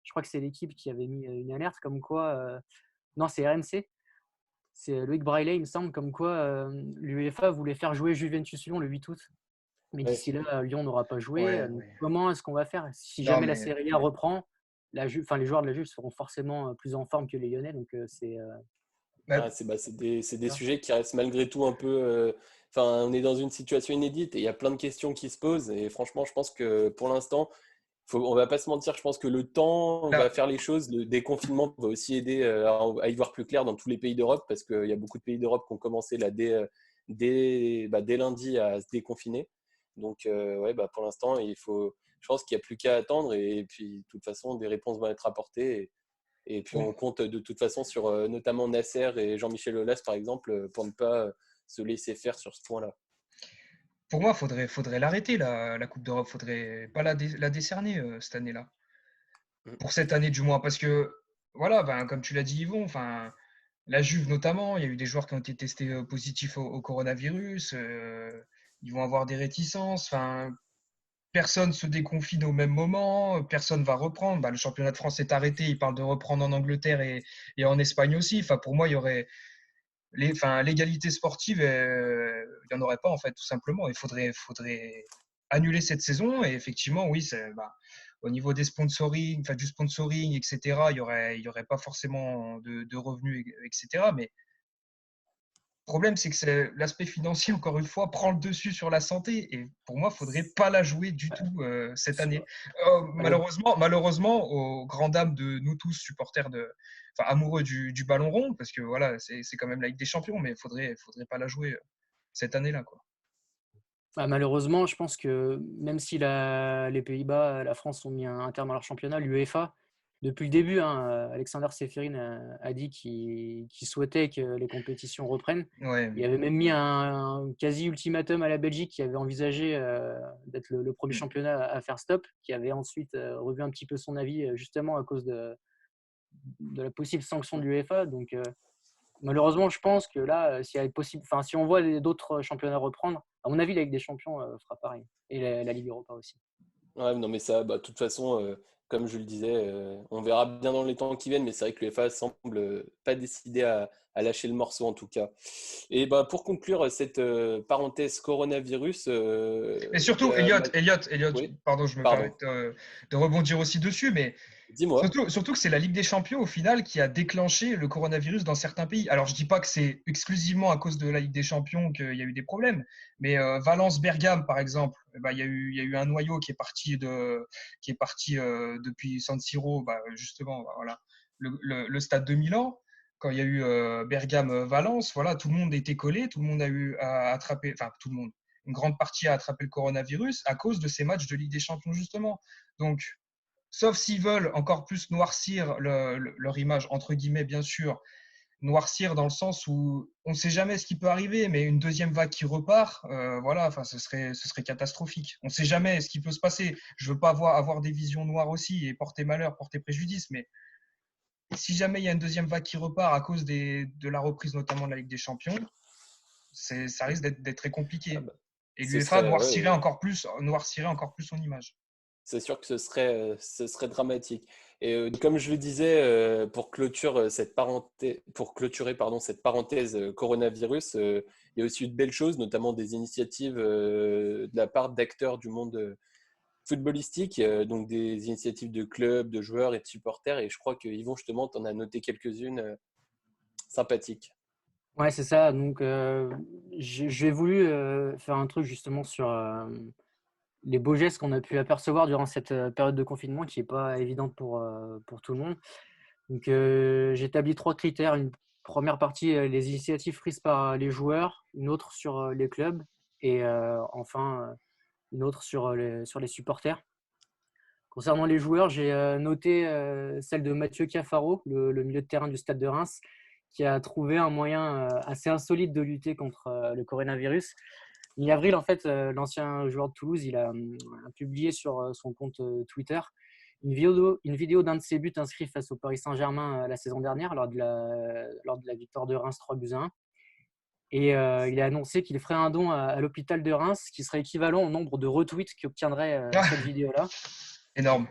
Speaker 2: je crois que c'est l'équipe qui avait mis une alerte comme quoi. Non, c'est RMC. C'est Loïc Braillet, il me semble, comme quoi l'UEFA voulait faire jouer Juventus Lyon le 8 août. Mais
Speaker 1: Ouais.
Speaker 2: d'ici là, Lyon n'aura pas joué.
Speaker 3: Ouais,
Speaker 2: Donc,
Speaker 3: ouais.
Speaker 2: comment est-ce qu'on va faire? Si
Speaker 3: Non,
Speaker 2: jamais la
Speaker 3: mais
Speaker 2: Serie A reprend, les joueurs de la Juve seront forcément plus en forme que les Lyonnais. Donc,
Speaker 3: bah,
Speaker 1: Ah, c'est des sujets qui restent malgré tout un peu. Enfin, on est dans une situation inédite et il y a plein de questions qui se posent. Et franchement, je pense que pour l'instant, on va pas se mentir, je pense que le temps va
Speaker 3: là,
Speaker 1: faire les choses. Le déconfinement va aussi aider à y voir plus clair dans tous les pays d'Europe parce qu'il y a beaucoup de pays d'Europe qui ont commencé là, dès lundi à se déconfiner. Donc, ouais, bah, pour l'instant, je pense qu'il n'y a plus qu'à attendre et puis de toute façon, des réponses vont être apportées. Et puis
Speaker 3: pour,
Speaker 1: on compte de toute façon sur notamment Nasser et Jean-Michel Aulas, par exemple, pour ne pas se laisser faire sur ce point-là.
Speaker 3: pour moi, faudrait l'arrêter, la Coupe d'Europe. Faudrait pas la décerner cette année-là. Pour cette année, du moins. Parce que, voilà, ben, comme tu l'as dit, Yvon, enfin, la Juve notamment, il y a eu des joueurs qui ont été testés positifs au coronavirus. Ils vont avoir des réticences. Enfin, personne se déconfine au même moment. Personne va reprendre. Bah, le championnat de France est arrêté. Ils parlent de reprendre en Angleterre et en Espagne aussi. Enfin, pour moi, il y aurait l'égalité sportive, il n'y en aurait pas en fait, tout simplement. Faudrait annuler cette saison. Et effectivement, oui, bah, au niveau des sponsoring, enfin, du sponsoring, etc., il y aurait pas forcément de revenus, etc. Mais le problème, c'est que l'aspect financier, encore une fois, prend le dessus sur la santé. Et pour moi, il ne faudrait pas la jouer du tout cette année.
Speaker 2: sur, le-
Speaker 3: Malheureusement, aux grandes dames de nous tous, supporters enfin, amoureux du ballon rond, parce que voilà, c'est quand même la Ligue des Champions, mais faudrait pas la jouer cette année-là, quoi.
Speaker 2: malheureusement, je pense que même si les Pays-Bas, la France ont mis un terme à leur championnat, l'UEFA, depuis le début, hein, Alexander Seferin a dit qu'il souhaitait que les compétitions reprennent.
Speaker 3: Ouais,
Speaker 2: Il
Speaker 3: mais
Speaker 2: avait même mis un quasi-ultimatum à la Belgique qui avait envisagé d'être le premier
Speaker 3: hmm.
Speaker 2: championnat à faire stop, qui avait ensuite revu un petit peu son avis justement à cause de la possible sanction de l'UEFA. Donc, malheureusement, je pense que là, si on voit d'autres championnats reprendre, à mon avis, la Ligue des Champions fera pareil. Et la Ligue Europa aussi.
Speaker 1: Ouais, non, mais ça, bah, de toute façon, comme je le disais, on verra bien dans les temps qui viennent, mais c'est vrai que l'UEFA semble pas décidé à lâcher le morceau en tout cas. Et bah, pour conclure cette parenthèse coronavirus,
Speaker 3: Et
Speaker 1: il y
Speaker 3: surtout,
Speaker 1: a
Speaker 3: Elliot,
Speaker 1: Oui,
Speaker 3: pardon, je me permets
Speaker 1: pardon,
Speaker 3: de rebondir aussi dessus, mais
Speaker 1: dis-moi.
Speaker 3: surtout que c'est la Ligue des Champions au final qui a déclenché le coronavirus dans certains pays. Alors je dis pas que c'est exclusivement à cause de la Ligue des Champions qu'il y a eu des problèmes, mais Valence-Bergame par exemple, bah, il y a eu un noyau qui est parti depuis San Siro, bah, justement, bah, voilà, le stade de Milan. Quand il y a eu Bergame-Valence, voilà, tout le monde était collé, tout le monde a eu à attraper, enfin tout le monde, une grande partie a attrapé le coronavirus à cause de ces matchs de Ligue des Champions justement. Donc sauf s'ils veulent encore plus noircir leur image, entre guillemets, bien sûr, noircir dans le sens où on ne sait jamais ce qui peut arriver, mais une deuxième vague qui repart, voilà, enfin, ce serait catastrophique. On ne sait jamais ce qui peut se passer. Je ne veux pas avoir des visions noires aussi et porter malheur, porter préjudice, mais si jamais il y a une deuxième vague qui repart à cause de la reprise notamment de la Ligue des Champions, ça risque d'être très
Speaker 1: Ah
Speaker 3: compliqué.
Speaker 1: bah,
Speaker 3: Et
Speaker 1: ce
Speaker 3: l'UEFA
Speaker 1: serait, ouais,
Speaker 3: noircirait encore plus son image.
Speaker 1: c'est sûr que ce serait dramatique. Et comme je le disais, pour clôturer cette parenthèse coronavirus, il y a aussi eu de belles choses, notamment des initiatives de la part d'acteurs du monde footballistique, donc des initiatives de clubs, de joueurs et de supporters. Et je crois que Yvon, justement, tu en as noté quelques-unes sympathiques.
Speaker 2: Ouais, c'est ça. Donc, j'ai voulu faire un truc justement sur les beaux gestes qu'on a pu apercevoir durant cette période de confinement qui n'est pas évidente pour tout le monde. Donc, j'ai établi 3 critères. Une première partie, les initiatives prises par les joueurs, une autre sur les clubs et enfin une autre sur les supporters. Concernant les joueurs, j'ai noté celle de Mathieu Cafaro, le milieu de terrain du Stade de Reims, qui a trouvé un moyen assez insolite de lutter contre le coronavirus. Mi-avril, en fait, l'ancien joueur de Toulouse, il a publié sur son compte Twitter une vidéo d'un de ses buts inscrits face au Paris Saint-Germain la saison dernière, lors de la victoire de Reims 3-1. Et il a annoncé qu'il ferait un don à l'hôpital de Reims, qui serait équivalent au nombre de retweets qu'obtiendrait cette vidéo-là.
Speaker 3: Énorme.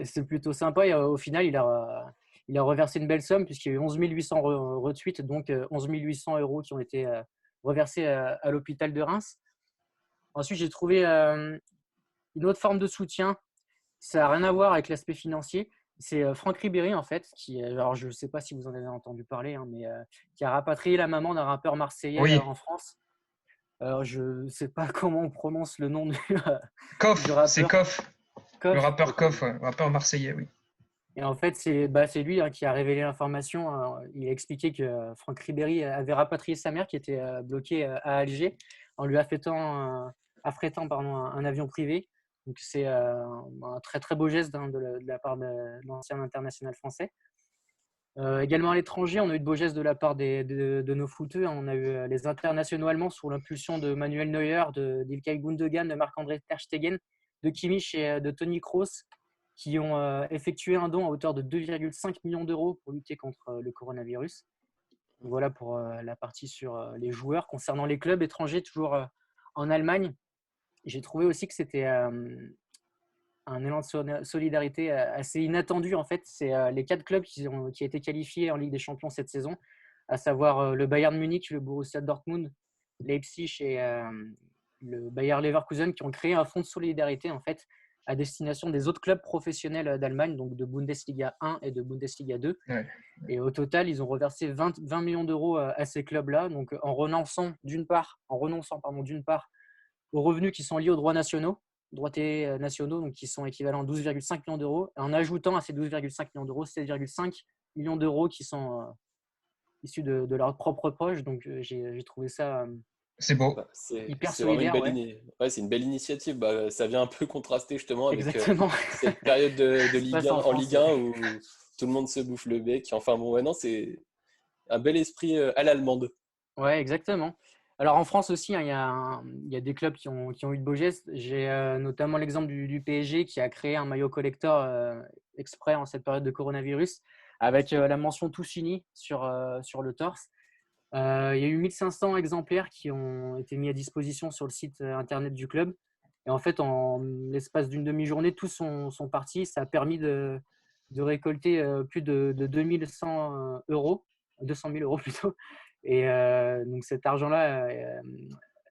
Speaker 2: C'est plutôt sympa. Et au final, il a reversé une belle somme, puisqu'il y a eu 11 800 retweets, donc 11 800 € qui ont été reversés à l'hôpital de Reims. Ensuite, j'ai trouvé une autre forme de soutien. Ça n'a rien à voir avec l'aspect financier. C'est Franck Ribéry, en fait, alors je ne sais pas si vous en avez entendu parler, hein, mais qui a rapatrié la maman d'un rappeur marseillais en France. Alors, je ne sais pas comment on prononce le nom du
Speaker 3: rappeur. C'est Koff.
Speaker 2: Koff.
Speaker 3: Le rappeur Koff, ouais, rappeur marseillais, oui.
Speaker 2: Et en fait, c'est lui qui a révélé l'information. Il a expliqué que Franck Ribéry avait rapatrié sa mère qui était bloquée à Alger en lui affrétant un avion privé. Donc, c'est un très, très beau geste de la part de l'ancien international français. Également à l'étranger, on a eu de beaux gestes de la part de nos footeux. On a eu les internationaux allemands sous l'impulsion de Manuel Neuer, d'Ilkay Gundogan, de Marc-André Ter Stegen, de Kimmich et de Toni Kroos, qui ont effectué un don à hauteur de 2,5 millions d'euros pour lutter contre le coronavirus. Donc voilà pour la partie sur les joueurs. Concernant les clubs étrangers, toujours en Allemagne, j'ai trouvé aussi que c'était un élan de solidarité assez inattendu. En fait, c'est les 4 clubs qui ont été qualifiés en Ligue des Champions cette saison, à savoir le Bayern Munich, le Borussia Dortmund, Leipzig et le Bayer Leverkusen, qui ont créé un fonds de solidarité en fait à destination des autres clubs professionnels d'Allemagne, donc de Bundesliga 1 et de Bundesliga 2. Ouais. Et au total, ils ont reversé 20 millions d'euros à ces clubs-là, donc en renonçant d'une part aux revenus qui sont liés aux droits nationaux, donc qui sont équivalents à 12,5 millions d'euros, et en ajoutant à ces 12,5 millions d'euros 7,5 millions d'euros qui sont issus de leurs propres proches. Donc j'ai trouvé ça
Speaker 3: c'est beau.
Speaker 2: Hyper solidaire.
Speaker 1: C'est une belle initiative. Ça vient un peu contraster justement avec cette période de Ligue 1, en Ligue 1 où tout le monde se bouffe le bec. Enfin bon, ouais, non, c'est un bel esprit à l'allemande.
Speaker 2: Ouais, exactement. Alors en France aussi, il y a des clubs qui ont eu de beaux gestes. J'ai notamment l'exemple du PSG qui a créé un maillot collector exprès en cette période de coronavirus avec la mention Tous Unis sur le torse. Il y a eu 1500 exemplaires qui ont été mis à disposition sur le site internet du club. Et en fait, en l'espace d'une demi-journée, tous sont partis. Ça a permis de récolter plus de 2100 €, 200 000 € plutôt. Et donc cet argent-là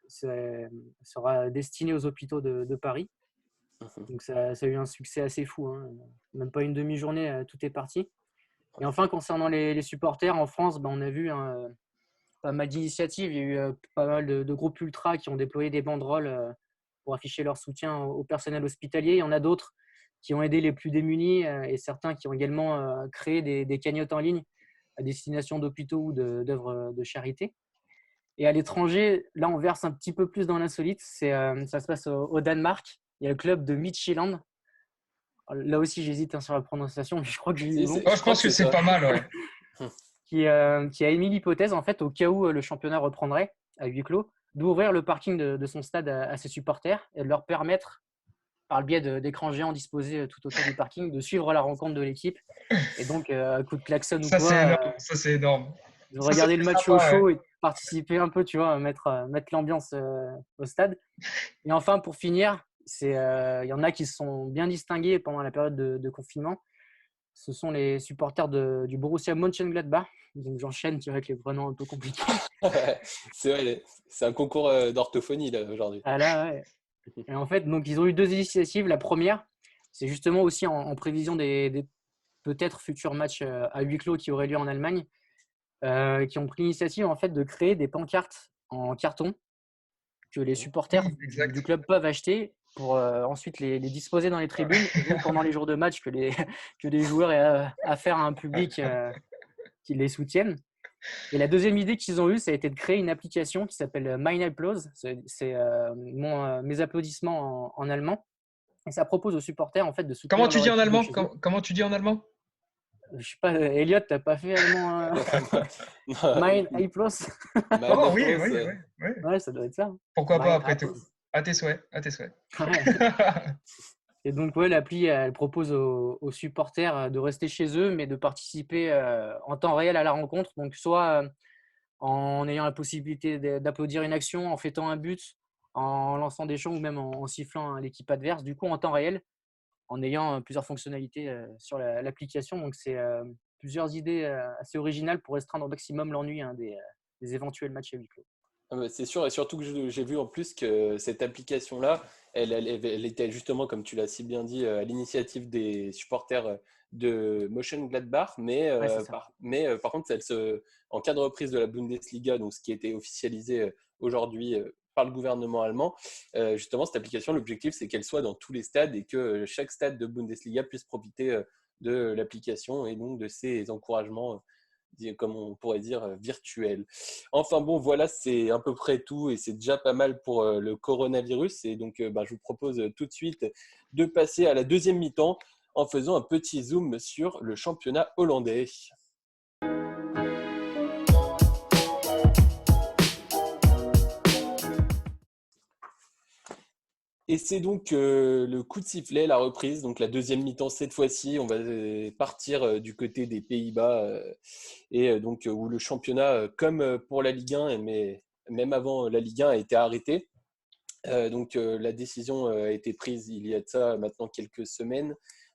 Speaker 2: sera destiné aux hôpitaux de Paris. Donc ça a eu un succès assez fou, hein. Même pas une demi-journée, tout est parti. Et enfin, concernant les supporters, en France, on a vu pas mal d'initiatives. Il y a eu pas mal de groupes ultras qui ont déployé des banderoles pour afficher leur soutien au personnel hospitalier. Il y en a d'autres qui ont aidé les plus démunis et certains qui ont également créé des cagnottes en ligne à destination d'hôpitaux ou d'œuvres de charité. Et à l'étranger, là, on verse un petit peu plus dans l'insolite. Ça se passe au Danemark. Il y a le club de Midtjylland. Là aussi, j'hésite sur la prononciation, mais je crois que j'ai eu bon.
Speaker 3: Je pense que c'est pas mal, ouais.
Speaker 2: Qui a émis l'hypothèse, en fait, au cas où le championnat reprendrait à huis clos, d'ouvrir le parking de son stade à ses supporters et de leur permettre, par le biais d'écrans géants disposés tout autour du parking, de suivre la rencontre de l'équipe. Et donc, à coup de klaxon ou quoi.
Speaker 3: Ça, c'est énorme.
Speaker 2: De regarder le match au chaud et de participer un peu, tu vois, mettre l'ambiance au stade. Et enfin, pour finir, il y en a qui se sont bien distingués pendant la période de confinement. Ce sont les supporters du Borussia Mönchengladbach. Donc j'enchaîne avec les prénoms un peu compliqués.
Speaker 1: C'est vrai, c'est un concours d'orthophonie là aujourd'hui.
Speaker 2: Ah là, ouais. Et en fait, donc ils ont eu 2 initiatives. La première, c'est justement aussi en prévision des peut-être futurs matchs à huis clos qui auraient lieu en Allemagne, qui ont pris l'initiative en fait de créer des pancartes en carton que les supporters
Speaker 3: Oui, exact.
Speaker 2: du club peuvent acheter pour ensuite les disposer dans les tribunes et donc pendant les jours de match que les joueurs aient affaire à un public qui les soutienne. Et la deuxième idée qu'ils ont eue, ça a été de créer une application qui s'appelle Mein Applaus. C'est mes applaudissements en allemand. Et ça propose aux supporters en fait de soutenir
Speaker 3: Comment tu
Speaker 2: leur
Speaker 3: dis en
Speaker 2: équipe de
Speaker 3: allemand?
Speaker 2: chez eux.
Speaker 3: Comment tu dis en allemand?
Speaker 2: Je sais pas, Elliot, t'as pas fait allemand Mein Applaus?
Speaker 1: Mein
Speaker 3: Oh oui,
Speaker 1: Applaus,
Speaker 3: oui, oui, oui.
Speaker 2: Ouais, ça doit être ça.
Speaker 3: Pourquoi pas
Speaker 2: Mein
Speaker 3: après tout?
Speaker 2: Applaus.
Speaker 3: À tes souhaits, à tes souhaits.
Speaker 2: Ouais. Et donc, ouais, l'appli, elle propose aux supporters de rester chez eux, mais de participer en temps réel à la rencontre. Donc, soit en ayant la possibilité d'applaudir une action, en fêtant un but, en lançant des chants ou même en sifflant l'équipe adverse, du coup, en temps réel, en ayant plusieurs fonctionnalités sur l'application. Donc, c'est plusieurs idées assez originales pour restreindre au maximum l'ennui des éventuels matchs à huis clos.
Speaker 1: Ah bah, c'est sûr, et surtout que j'ai vu en plus que cette application-là, elle était justement, comme tu l'as si bien dit, à l'initiative des supporters de Mönchengladbach,
Speaker 2: Ouais, c'est ça.
Speaker 1: par contre, en cas de reprise de la Bundesliga, donc ce qui a été officialisé aujourd'hui par le gouvernement allemand, justement, cette application, l'objectif, c'est qu'elle soit dans tous les stades et que chaque stade de Bundesliga puisse profiter de l'application et donc de ses encouragements comme on pourrait dire, virtuel. Enfin bon, voilà, c'est à peu près tout et c'est déjà pas mal pour le coronavirus. Et donc, je vous propose tout de suite de passer à la deuxième mi-temps en faisant un petit zoom sur le championnat hollandais. Et c'est donc le coup de sifflet, la reprise, donc la deuxième mi-temps cette fois-ci. On va partir du côté des Pays-Bas donc où le championnat, comme pour la Ligue 1, mais même avant la Ligue 1, a été arrêté. Donc la décision a été prise il y a de ça maintenant quelques semaines.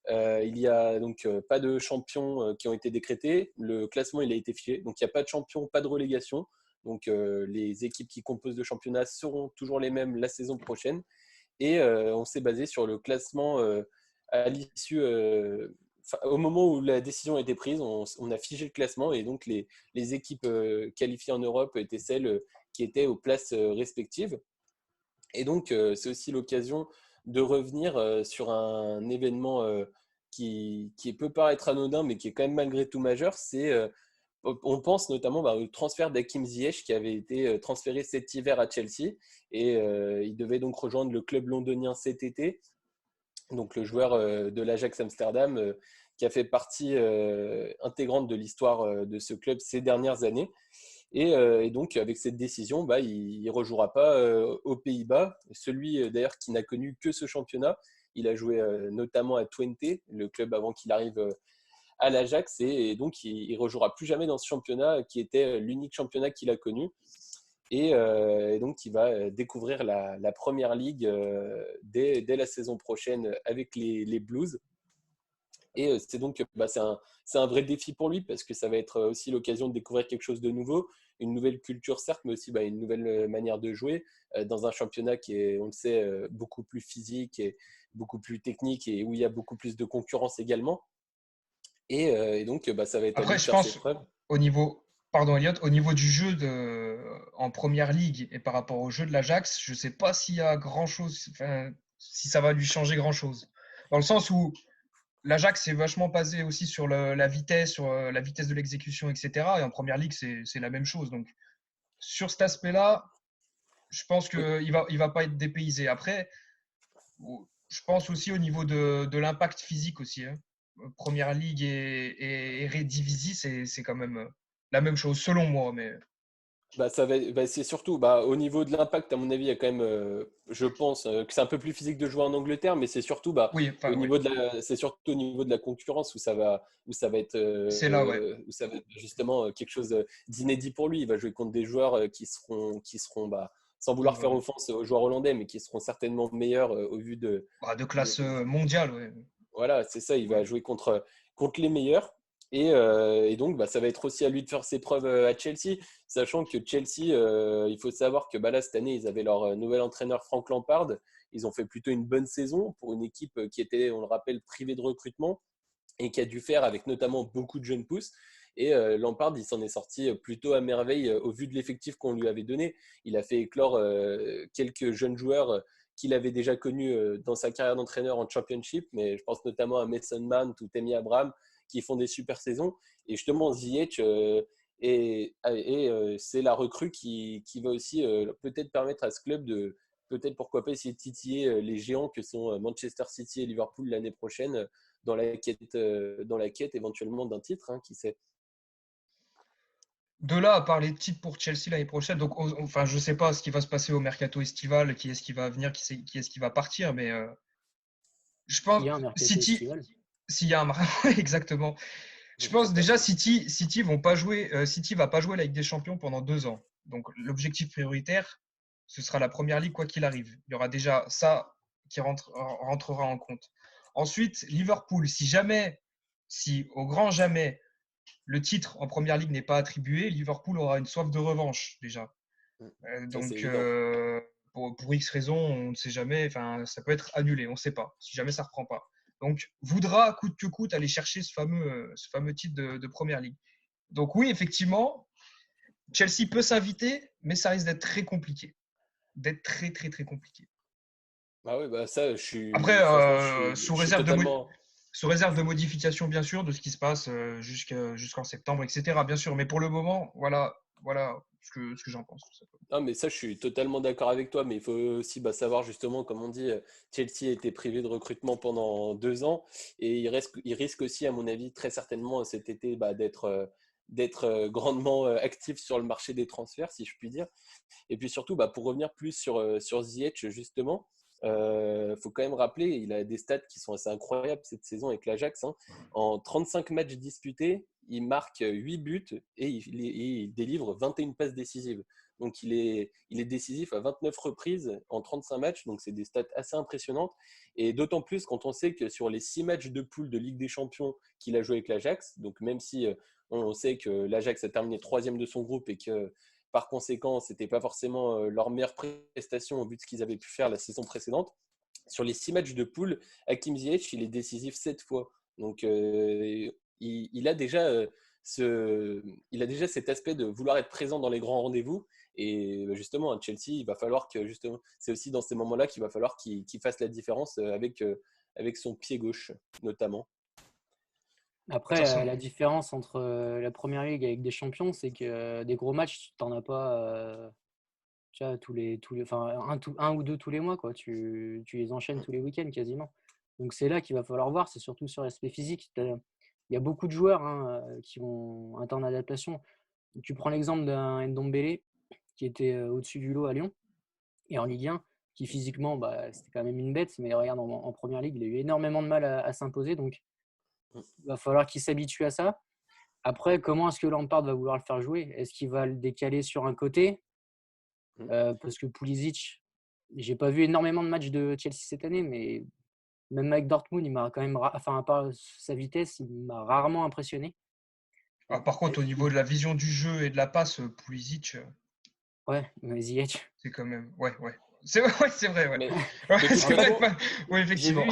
Speaker 1: Il n'y a donc pas de champions qui ont été décrétés. Le classement il a été fiché. Donc il n'y a pas de champion, pas de relégation. Donc les équipes qui composent le championnat seront toujours les mêmes la saison prochaine. Et on s'est basé sur le classement à l'issue. Au moment où la décision a été prise, on a figé le classement et donc les équipes qualifiées en Europe étaient celles qui étaient aux places respectives. Et donc, c'est aussi l'occasion de revenir sur un événement qui peut paraître anodin, mais qui est quand même malgré tout majeur. On pense notamment au transfert d'Hakim Ziyech qui avait été transféré cet hiver à Chelsea et il devait donc rejoindre le club londonien cet été. Donc le joueur de l'Ajax Amsterdam qui a fait partie intégrante de l'histoire de ce club ces dernières années. Et donc avec cette décision, il ne rejouera pas aux Pays-Bas. Celui d'ailleurs qui n'a connu que ce championnat, il a joué notamment à Twente, le club avant qu'il arrive à l'Ajax, et donc il ne rejouera plus jamais dans ce championnat qui était l'unique championnat qu'il a connu. Et donc il va découvrir la Première Ligue dès la saison prochaine avec les Blues. Et c'est donc c'est un vrai défi pour lui parce que ça va être aussi l'occasion de découvrir quelque chose de nouveau, une nouvelle culture certes, mais aussi une nouvelle manière de jouer dans un championnat qui est, on le sait, beaucoup plus physique et beaucoup plus technique et où il y a beaucoup plus de concurrence également. Et donc ça va être à lui
Speaker 3: Après,
Speaker 1: de
Speaker 3: je
Speaker 1: faire ses
Speaker 3: pense
Speaker 1: preuves.
Speaker 3: au niveau, pardon Elliot, au niveau du jeu en première ligue et par rapport au jeu de l'Ajax, je ne sais pas s'il y a grand-chose, enfin, si ça va lui changer grand-chose. Dans le sens où l'Ajax est vachement basé aussi sur la vitesse, sur la vitesse de l'exécution, etc. Et en première ligue, c'est la même chose. Donc, sur cet aspect-là, je pense
Speaker 1: Oui.
Speaker 3: qu'il il va pas être dépaysé. Après, je pense aussi au niveau de l'impact physique aussi. Hein. Première Ligue et Eredivisie, c'est quand même la même chose, selon moi. Mais
Speaker 1: C'est surtout au niveau de l'impact, à mon avis, il y a quand même, je pense, que c'est un peu plus physique de jouer en Angleterre, mais c'est surtout,
Speaker 3: oui, enfin, oui,
Speaker 1: c'est surtout au niveau de la concurrence où
Speaker 3: c'est là, ouais.
Speaker 1: ça va être justement quelque chose d'inédit pour lui. Il va jouer contre des joueurs qui seront sans vouloir faire offense aux joueurs hollandais, mais qui seront certainement meilleurs au vu
Speaker 3: de classe mondiale. Ouais.
Speaker 1: Voilà, c'est ça, il va jouer contre les meilleurs. Et donc, ça va être aussi à lui de faire ses preuves à Chelsea, sachant que Chelsea, il faut savoir que là, cette année, ils avaient leur nouvel entraîneur Frank Lampard. Ils ont fait plutôt une bonne saison pour une équipe qui était, on le rappelle, privée de recrutement et qui a dû faire avec notamment beaucoup de jeunes pousses. Et Lampard, il s'en est sorti plutôt à merveille au vu de l'effectif qu'on lui avait donné. Il a fait éclore quelques jeunes joueurs qu'il avait déjà connus dans sa carrière d'entraîneur en Championship, mais je pense notamment à Mason Mount ou Tammy Abraham qui font des super saisons. Et justement, Ziyech, c'est la recrue qui va aussi peut-être permettre à ce club de, peut-être pourquoi pas essayer de titiller les géants que sont Manchester City et Liverpool l'année prochaine dans la quête éventuellement d'un titre, hein, qui sait.
Speaker 3: De là à parler de titre pour Chelsea l'année prochaine, donc enfin je sais pas ce qui va se passer au mercato estival, qui est-ce qui va venir, qui est-ce qui va partir, mais je pense
Speaker 2: Il y a un mercato
Speaker 3: City,
Speaker 2: estival.
Speaker 3: s'il y a un exactement. Je pense déjà City vont pas jouer, City va pas jouer la Ligue des Champions pendant 2 ans. Donc l'objectif prioritaire, ce sera la Première Ligue quoi qu'il arrive. Il y aura déjà ça qui rentrera en compte. Ensuite, Liverpool, si au grand jamais le titre en Première Ligue n'est pas attribué, Liverpool aura une soif de revanche déjà. Donc pour X raisons, on ne sait jamais. Enfin, ça peut être annulé, on ne sait pas. Si jamais ça ne reprend pas. Donc voudra coûte que coûte aller chercher ce fameux titre de Première Ligue. Donc oui, effectivement, Chelsea peut s'inviter, mais ça risque d'être très compliqué, d'être très très très compliqué.
Speaker 1: Ah oui, ça,
Speaker 3: Après,
Speaker 1: je suis totalement.
Speaker 3: sous réserve de modification, bien sûr, de ce qui se passe jusqu'en septembre, etc. Bien sûr, mais pour le moment, voilà ce que j'en pense.
Speaker 1: Non, mais ça, je suis totalement d'accord avec toi. Mais il faut aussi savoir justement, comme on dit, Chelsea a été privé de recrutement pendant 2 ans et il risque aussi, à mon avis, très certainement cet été d'être grandement actif sur le marché des transferts, si je puis dire. Et puis surtout, pour revenir plus sur Ziyech, justement, faut quand même rappeler, il a des stats qui sont assez incroyables cette saison avec l'Ajax, hein. En 35 matchs disputés, il marque 8 buts et il délivre 21 passes décisives. Donc il est décisif à 29 reprises en 35 matchs, donc c'est des stats assez impressionnantes. Et d'autant plus quand on sait que sur les 6 matchs de poule de Ligue des Champions qu'il a joué avec l'Ajax, donc même si on sait que l'Ajax a terminé 3e de son groupe et que par conséquent, ce n'était pas forcément leur meilleure prestation au vu de ce qu'ils avaient pu faire la saison précédente. Sur les 6 matchs de poule, Hakim Ziyech, il est décisif 7 fois. Donc, il a déjà cet aspect de vouloir être présent dans les grands rendez-vous. Et justement, à Chelsea, il va falloir que, justement, c'est aussi dans ces moments-là qu'il va falloir qu'il fasse la différence avec son pied gauche, notamment.
Speaker 2: Après, la différence entre la Première Ligue avec des champions, c'est que des gros matchs, tu n'en as pas enfin, un ou deux tous les mois, quoi. Tu les enchaînes tous les week-ends quasiment. Donc c'est là qu'il va falloir voir, c'est surtout sur l'aspect physique. Il y a beaucoup de joueurs, hein, qui vont être en adaptation. Tu prends l'exemple d'un Ndombele qui était au-dessus du lot à Lyon et en Ligue 1, qui physiquement, c'était quand même une bête, mais regarde, en Première Ligue, il a eu énormément de mal à s'imposer. Donc il va falloir qu'il s'habitue à ça. Après, comment est-ce que Lampard va vouloir le faire jouer? Est-ce qu'il va le décaler sur un côté? Parce que Pulisic, j'ai pas vu énormément de matchs de Chelsea cette année, mais même avec Dortmund, il m'a quand même, à part sa vitesse, il m'a rarement impressionné.
Speaker 3: Par contre, au niveau de la vision du jeu et de la passe, Pulisic,
Speaker 2: Ouais, mais Ziyech.
Speaker 3: c'est quand même. Ouais. C'est vrai, ouais.
Speaker 1: Mais
Speaker 3: C'est vrai que... Oui, effectivement.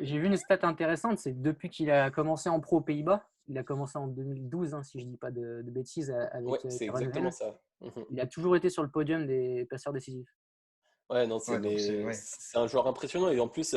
Speaker 2: J'ai vu une stat intéressante, c'est que depuis qu'il a commencé en pro aux Pays-Bas, il a commencé en 2012, hein, si je ne dis pas de bêtises, avec
Speaker 1: ouais, c'est exactement ça.
Speaker 2: Il a toujours été sur le podium des passeurs décisifs.
Speaker 1: Ouais, non, c'est un joueur impressionnant et en plus,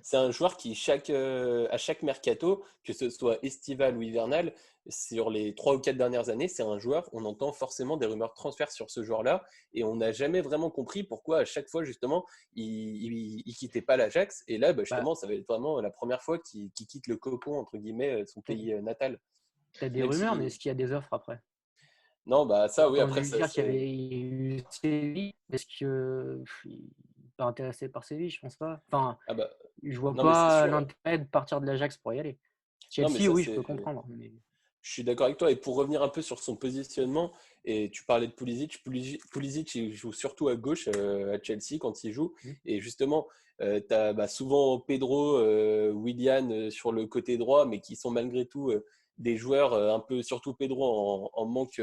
Speaker 1: c'est un joueur qui, à chaque mercato, que ce soit estival ou hivernal, sur les 3 ou 4 dernières années, c'est un joueur, on entend forcément des rumeurs de transfert sur ce joueur-là et on n'a jamais vraiment compris pourquoi à chaque fois, justement, il quittait pas l'Ajax. Et là, justement, ça va être vraiment la première fois qu'il quitte le cocon, entre guillemets, de son pays natal.
Speaker 2: Tu as des rumeurs, mais est-ce qu'il y a des offres après?
Speaker 1: Non, ça, oui,
Speaker 2: Quand
Speaker 1: après,
Speaker 2: on
Speaker 1: ça.
Speaker 2: dire qu'il y avait eu Séville, est-ce qu'il n'est pas intéressé par Séville? Je pense pas. Enfin, je vois
Speaker 1: non, mais c'est
Speaker 2: pas
Speaker 1: sûr.
Speaker 2: l'intérêt de partir de l'Ajax pour y aller.
Speaker 1: Non, mais
Speaker 2: Chelsea,
Speaker 1: ça,
Speaker 2: oui, je peux comprendre. Mais...
Speaker 1: Je suis d'accord avec toi. Et pour revenir un peu sur son positionnement, et tu parlais de Pulisic. Pulisic, il joue surtout à gauche à Chelsea quand il joue.
Speaker 2: Mm.
Speaker 1: Et justement, tu as souvent Pedro, Willian sur le côté droit, mais qui sont malgré tout des joueurs, un peu, surtout Pedro, en manque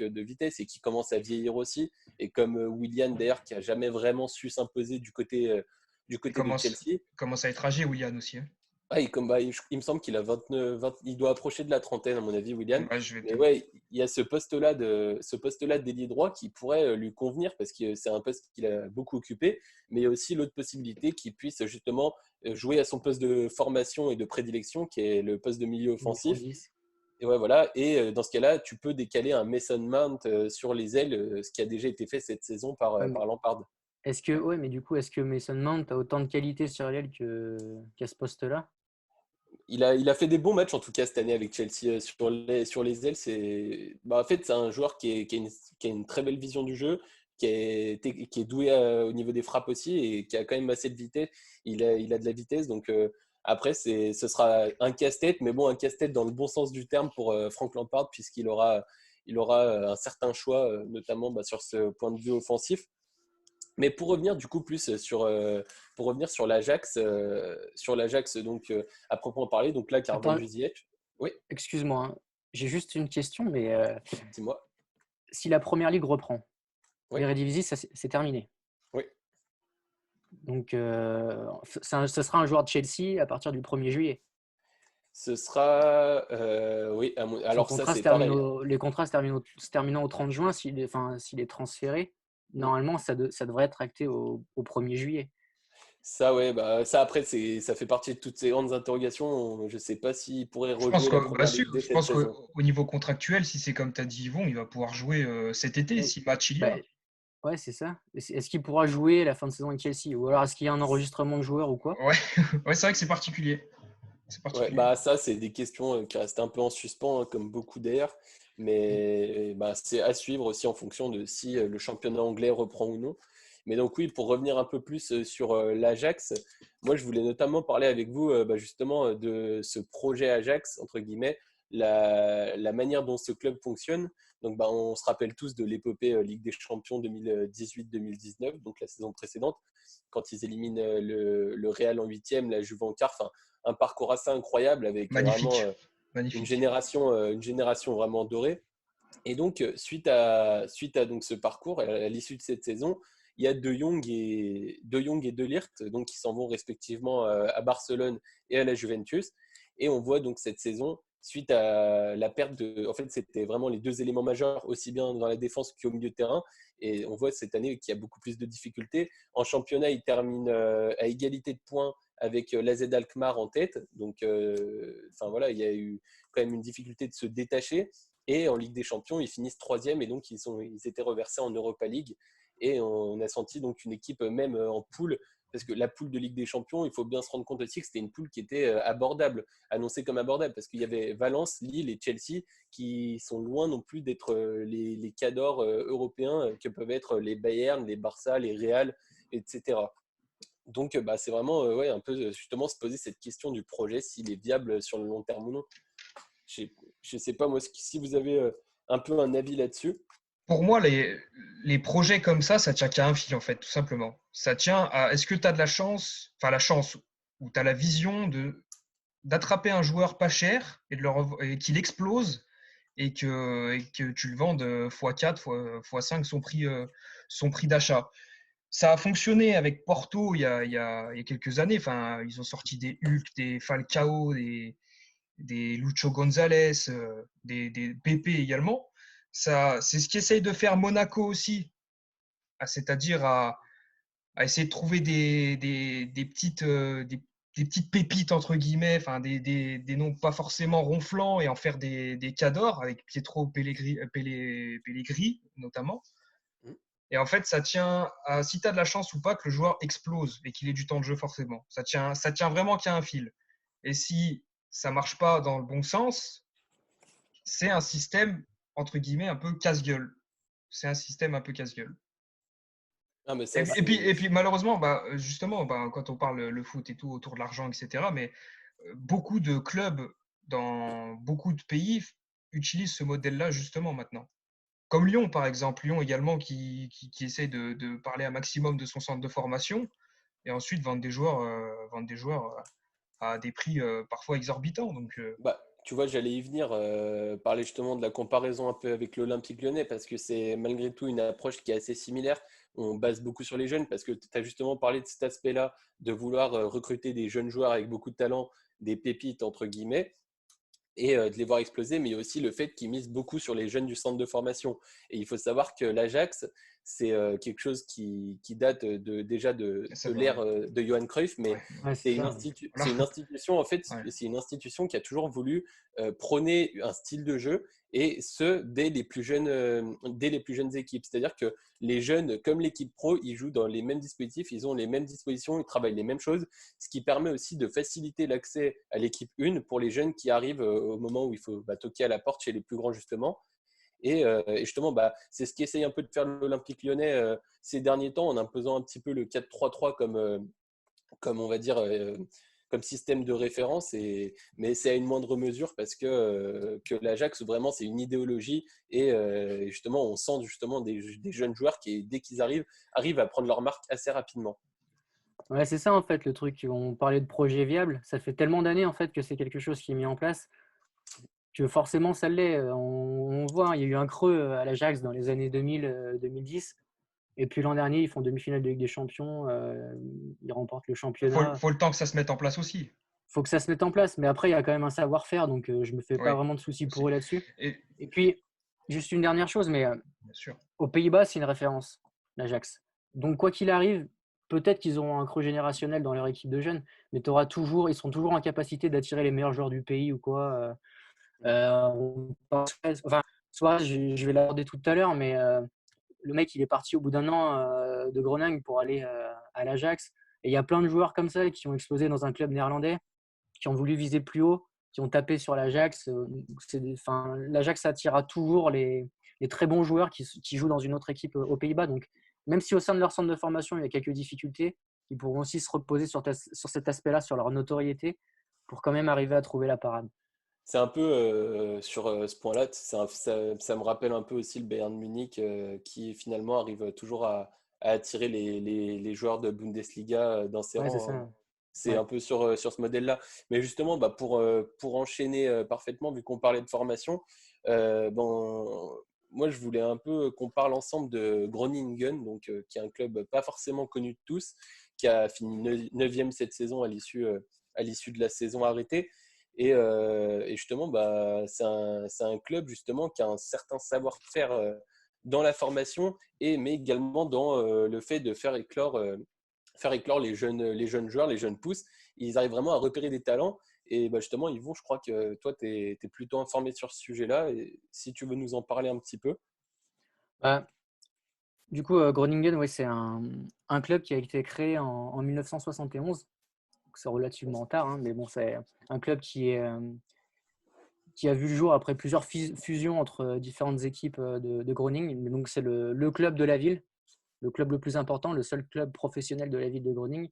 Speaker 1: de vitesse et qui commencent à vieillir aussi. Et comme Willian, d'ailleurs, qui a jamais vraiment su s'imposer du
Speaker 3: Il
Speaker 1: côté de
Speaker 3: commence,
Speaker 1: Chelsea.
Speaker 3: il commence à être âgé, Willian aussi. Hein.
Speaker 1: Ah, il me semble qu'il a 29, il doit approcher de la trentaine, à mon avis, William.
Speaker 3: Ouais, je vais
Speaker 1: Mais
Speaker 3: te...
Speaker 1: ouais, il y a ce poste-là d'ailier droit qui pourrait lui convenir parce que c'est un poste qu'il a beaucoup occupé. Mais il y a aussi l'autre possibilité qu'il puisse justement jouer à son poste de formation et de prédilection, qui est le poste de milieu
Speaker 2: Numéro
Speaker 1: offensif.
Speaker 2: 10.
Speaker 1: Et ouais, voilà. Et dans ce cas-là, tu peux décaler un Mason Mount sur les ailes, ce qui a déjà été fait cette saison
Speaker 2: Ouais,
Speaker 1: par Lampard.
Speaker 2: ouais, mais du coup, est-ce que Mason Mount a autant de qualité sur l'aile qu'à ce poste-là?
Speaker 1: Il a fait des bons matchs en tout cas cette année avec Chelsea sur les ailes. En fait, c'est un joueur qui a une très belle vision du jeu, qui est doué au niveau des frappes aussi et qui a quand même assez de vitesse. Il a de la vitesse. Donc après, ce sera un casse-tête, mais bon, un casse-tête dans le bon sens du terme pour Frank Lampard, il aura un certain choix, notamment sur ce point de vue offensif. Mais pour revenir du coup plus pour revenir sur l'Ajax donc à proprement parler, donc là qui a
Speaker 2: Attends,
Speaker 1: revendu Ziyech. Oui,
Speaker 2: excuse-moi, hein. J'ai juste une question, mais
Speaker 1: dis-moi.
Speaker 2: si la première ligue reprend,
Speaker 1: Oui,
Speaker 2: l'Eredivisie, c'est terminé.
Speaker 1: oui.
Speaker 2: Donc, ce sera un joueur de Chelsea à partir du 1er juillet.
Speaker 1: Ce sera oui.
Speaker 2: Son
Speaker 1: Alors ça
Speaker 2: contrat
Speaker 1: c'est pareil.
Speaker 2: les contrats se terminant au 30 juin, s'il est transféré, normalement, ça devrait être acté au 1er juillet.
Speaker 1: Ça ouais, ça après ça fait partie de toutes ces grandes interrogations. Je sais pas s'il pourrait
Speaker 3: Je pense
Speaker 1: rejouer
Speaker 3: que,
Speaker 1: la
Speaker 3: bah,
Speaker 1: première
Speaker 3: sûr,
Speaker 1: ligue dès
Speaker 3: je
Speaker 1: cette
Speaker 3: pense
Speaker 1: saison.
Speaker 3: qu'au niveau contractuel, si c'est comme tu as dit Yvon, il va pouvoir jouer cet été,
Speaker 2: Oui.
Speaker 3: si match il y
Speaker 2: Bah,
Speaker 3: a.
Speaker 2: ouais, c'est ça. Est-ce qu'il pourra jouer à la fin de saison avec Chelsea? Ou alors est-ce qu'il y a un enregistrement de joueur ou quoi?
Speaker 3: Ouais, ouais, c'est vrai que c'est particulier. C'est
Speaker 1: Ouais,
Speaker 3: particulier.
Speaker 1: ça, c'est des questions qui restent un peu en suspens, hein, comme beaucoup d'ailleurs. Mais c'est à suivre aussi en fonction de si le championnat anglais reprend ou non. Mais donc oui, pour revenir un peu plus sur l'Ajax, moi je voulais notamment parler avec vous justement de ce projet Ajax, entre guillemets, la manière dont ce club fonctionne. Donc on se rappelle tous de l'épopée Ligue des Champions 2018-2019, donc la saison précédente, quand ils éliminent le Real en huitième, la Juve en quart. Enfin, un parcours assez incroyable avec vraiment
Speaker 3: Magnifique. Magnifique.
Speaker 1: une génération vraiment dorée. Et donc, suite à donc, ce parcours, à l'issue de cette saison, il y a De Jong et De Ligt donc, qui s'en vont respectivement à Barcelone et à la Juventus. Et on voit donc cette saison, suite à la perte de. En fait, c'était vraiment les deux éléments majeurs, aussi bien dans la défense qu'au milieu de terrain. Et on voit cette année qu'il y a beaucoup plus de difficultés. En championnat, il termine à égalité de points avec l'AZ Alkmaar en tête. Donc, voilà, il y a eu quand même une difficulté de se détacher. Et en Ligue des Champions, ils finissent troisième et donc ils étaient reversés en Europa League. Et on a senti donc une équipe même en poule, parce que la poule de Ligue des Champions, il faut bien se rendre compte aussi que c'était une poule qui était abordable, annoncée comme abordable, parce qu'il y avait Valence, Lille et Chelsea qui sont loin non plus d'être les cadors européens que peuvent être les Bayern, les Barça, les Real, etc. Donc c'est vraiment un peu justement se poser cette question du projet, s'il est viable sur le long terme ou non. Je ne sais pas, moi, si vous avez un peu un avis là-dessus.
Speaker 3: Pour moi, les projets comme ça tient qu'à un fil, en fait, tout simplement. Ça tient à est-ce que tu as de la chance, ou tu as la vision d'attraper un joueur pas cher et qu'il explose et que tu le vendes x4, x5 son prix d'achat. Ça a fonctionné avec Porto il y a quelques années. Enfin, ils ont sorti des Hulk, des Falcao, des Lucho González, des Pepe également. Ça, c'est ce qu'essaye de faire Monaco aussi, c'est-à-dire à essayer de trouver des petites pépites, entre guillemets, enfin, des noms pas forcément ronflants et en faire des cadors, avec Pietro Pellegrini notamment. Et en fait, ça tient à si tu as de la chance ou pas que le joueur explose et qu'il ait du temps de jeu forcément. Ça tient vraiment qu'il y a un fil. Et si ça marche pas dans le bon sens, c'est un système, entre guillemets, un peu casse-gueule. C'est un système un peu casse-gueule.
Speaker 1: Ah, mais
Speaker 3: Et,
Speaker 1: ça,
Speaker 3: et puis malheureusement, justement, quand on parle le foot et tout autour de l'argent, etc., mais beaucoup de clubs dans beaucoup de pays utilisent ce modèle-là justement maintenant. Comme Lyon, par exemple. Lyon également qui essaie de parler un maximum de son centre de formation et ensuite vendre des joueurs à des prix parfois exorbitants. Donc,
Speaker 1: Bah, tu vois, j'allais y venir, parler justement de la comparaison un peu avec l'Olympique Lyonnais, parce que c'est malgré tout une approche qui est assez similaire. On base beaucoup sur les jeunes, parce que tu as justement parlé de cet aspect-là, de vouloir recruter des jeunes joueurs avec beaucoup de talent, des pépites, entre guillemets, et de les voir exploser, mais il y a aussi le fait qu'ils misent beaucoup sur les jeunes du centre de formation. Et il faut savoir que l'Ajax, c'est quelque chose qui date déjà
Speaker 3: ça
Speaker 1: de
Speaker 3: va,
Speaker 1: l'ère de Johan Cruyff, mais
Speaker 3: ouais,
Speaker 2: Ouais, c'est ça.
Speaker 3: voilà.
Speaker 1: c'est une institution, en fait,
Speaker 3: Ouais.
Speaker 1: c'est une institution qui a toujours voulu prôner un style de jeu, et ce, dès les plus jeunes équipes. C'est-à-dire que les jeunes, comme l'équipe pro, ils jouent dans les mêmes dispositifs, ils ont les mêmes dispositions, ils travaillent les mêmes choses, ce qui permet aussi de faciliter l'accès à l'équipe 1 pour les jeunes qui arrivent au moment où il faut toquer à la porte chez les plus grands, justement. Et justement, c'est ce qu'essaye un peu de faire l'Olympique lyonnais ces derniers temps, en imposant un petit peu le 4-3-3 comme on va dire, comme système de référence. Mais c'est à une moindre mesure, parce que l'Ajax, vraiment, c'est une idéologie. Et justement, on sent justement des jeunes joueurs qui, dès qu'ils arrivent à prendre leur marque assez rapidement.
Speaker 2: Ouais, c'est ça en fait le truc. On parlait de projet viable. Ça fait tellement d'années en fait que c'est quelque chose qui est mis en place que forcément ça l'est. On voit, hein, il y a eu un creux à l'Ajax dans les années 2000, 2010. Et puis l'an dernier, ils font demi-finale de Ligue des Champions. Ils remportent le championnat.
Speaker 3: Faut le temps que ça se mette en place aussi.
Speaker 2: Faut que ça se mette en place. Mais après, il y a quand même un savoir-faire. Donc je me fais pas
Speaker 3: Oui,
Speaker 2: vraiment de soucis
Speaker 3: aussi.
Speaker 2: pour eux là-dessus.
Speaker 3: Et
Speaker 2: Et puis, juste une dernière chose, mais
Speaker 3: bien sûr.
Speaker 2: aux Pays-Bas, c'est une référence, l'Ajax. Donc, quoi qu'il arrive, peut-être qu'ils auront un creux générationnel dans leur équipe de jeunes, mais ils seront toujours en capacité d'attirer les meilleurs joueurs du pays ou quoi. Enfin, soit je vais l'aborder tout à l'heure, mais le mec, il est parti au bout d'un an de Groningen pour aller à l'Ajax. Et il y a plein de joueurs comme ça qui ont explosé dans un club néerlandais, qui ont voulu viser plus haut, qui ont tapé sur l'Ajax. L'Ajax attirera toujours les très bons joueurs qui jouent dans une autre équipe aux Pays-Bas. Donc, même si au sein de leur centre de formation, il y a quelques difficultés, ils pourront aussi se reposer sur cet aspect-là, sur leur notoriété, pour quand même arriver à trouver la parade.
Speaker 1: C'est un peu sur ce point-là, ça me rappelle un peu aussi le Bayern Munich qui finalement arrive toujours à attirer les joueurs de Bundesliga dans ses
Speaker 2: Ouais, c'est
Speaker 1: rangs, hein.
Speaker 2: ça.
Speaker 1: C'est
Speaker 2: Ouais.
Speaker 1: un peu sur ce modèle-là. Mais justement, pour enchaîner parfaitement, vu qu'on parlait de formation, bon, moi je voulais un peu qu'on parle ensemble de Groningen, donc, qui est un club pas forcément connu de tous, qui a fini 9e cette saison à l'issue de la saison arrêtée. Et justement, c'est un club justement qui a un certain savoir-faire dans la formation, mais également dans le fait de faire éclore les jeunes joueurs, les jeunes pousses. Ils arrivent vraiment à repérer des talents. Et justement, Yvon, je crois que toi, tu es plutôt informé sur ce sujet-là. Et si tu veux nous en parler un petit peu.
Speaker 2: Bah, du coup, Groningen, ouais, c'est un club qui a été créé en 1971. Donc c'est relativement tard, hein, mais bon, c'est un club qui a vu le jour après plusieurs fusions entre différentes équipes de Groningen. Donc c'est le club de la ville, le club le plus important, le seul club professionnel de la ville de Groningen.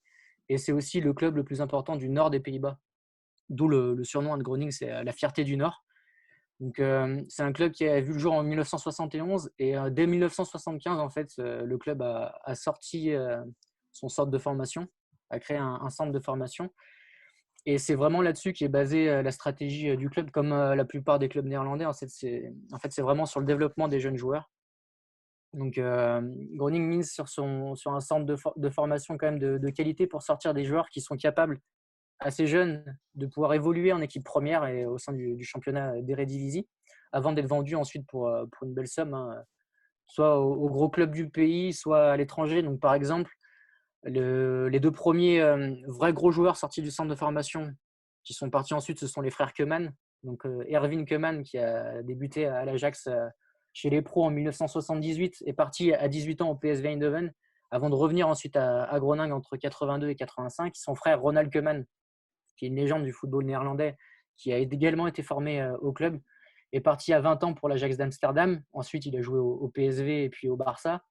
Speaker 2: Et c'est aussi le club le plus important du nord des Pays-Bas. D'où le surnom de Groningen, c'est la fierté du Nord. Donc c'est un club qui a vu le jour en 1971 et dès 1975, en fait, le club a sorti son centre de formation, a créé un centre de formation. Et c'est vraiment là-dessus qu'est basée la stratégie du club, comme la plupart des clubs néerlandais. En fait, c'est vraiment sur le développement des jeunes joueurs. Donc, Groningen mise sur un centre de formation quand même de qualité pour sortir des joueurs qui sont capables, assez jeunes, de pouvoir évoluer en équipe première et au sein du championnat d'Eredivisie, avant d'être vendus ensuite pour une belle somme, hein, soit au gros club du pays, soit à l'étranger. Donc, par exemple, les deux premiers vrais gros joueurs sortis du centre de formation qui sont partis ensuite, ce sont les frères Koeman. Donc Erwin Koeman, qui a débuté à l'Ajax chez les pros en 1978, est parti à 18 ans au PSV Eindhoven avant de revenir ensuite à Groningen entre 82 et 85. Son frère Ronald Koeman, qui est une légende du football néerlandais, qui a également été formé au club, est parti à 20 ans pour l'Ajax d'Amsterdam. Ensuite, il a joué au PSV et puis au Barça.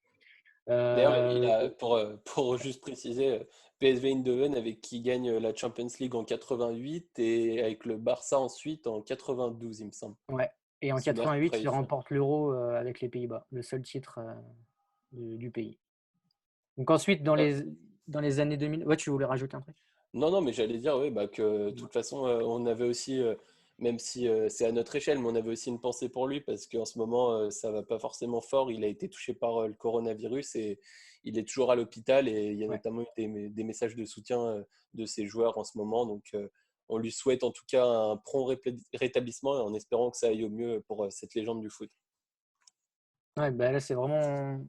Speaker 1: D'ailleurs,
Speaker 2: Euh,
Speaker 1: pour juste préciser, PSV Eindhoven avec qui gagne la Champions League en 88 et avec le Barça ensuite en 92, il me semble.
Speaker 2: ouais. Et en
Speaker 1: Snyder
Speaker 2: 88, il
Speaker 1: Cruyff.
Speaker 2: remporte l'Euro avec les Pays-Bas, le seul titre du pays. Donc ensuite, dans
Speaker 1: Ouais.
Speaker 2: les années 2000, ouais, tu voulais rajouter un truc?
Speaker 1: Non, non, mais j'allais dire ouais, bah, que de toute façon, on avait aussi, même si c'est à notre échelle, mais on avait aussi une pensée pour lui parce qu'en ce moment, ça va pas forcément fort. Il a été touché par le coronavirus et il est toujours à l'hôpital et il y a
Speaker 2: Ouais.
Speaker 1: notamment eu des messages de soutien de ses joueurs en ce moment. Donc, on lui souhaite en tout cas un prompt rétablissement et en espérant que ça aille au mieux pour cette légende du foot.
Speaker 2: Ouais, bah là, c'est vraiment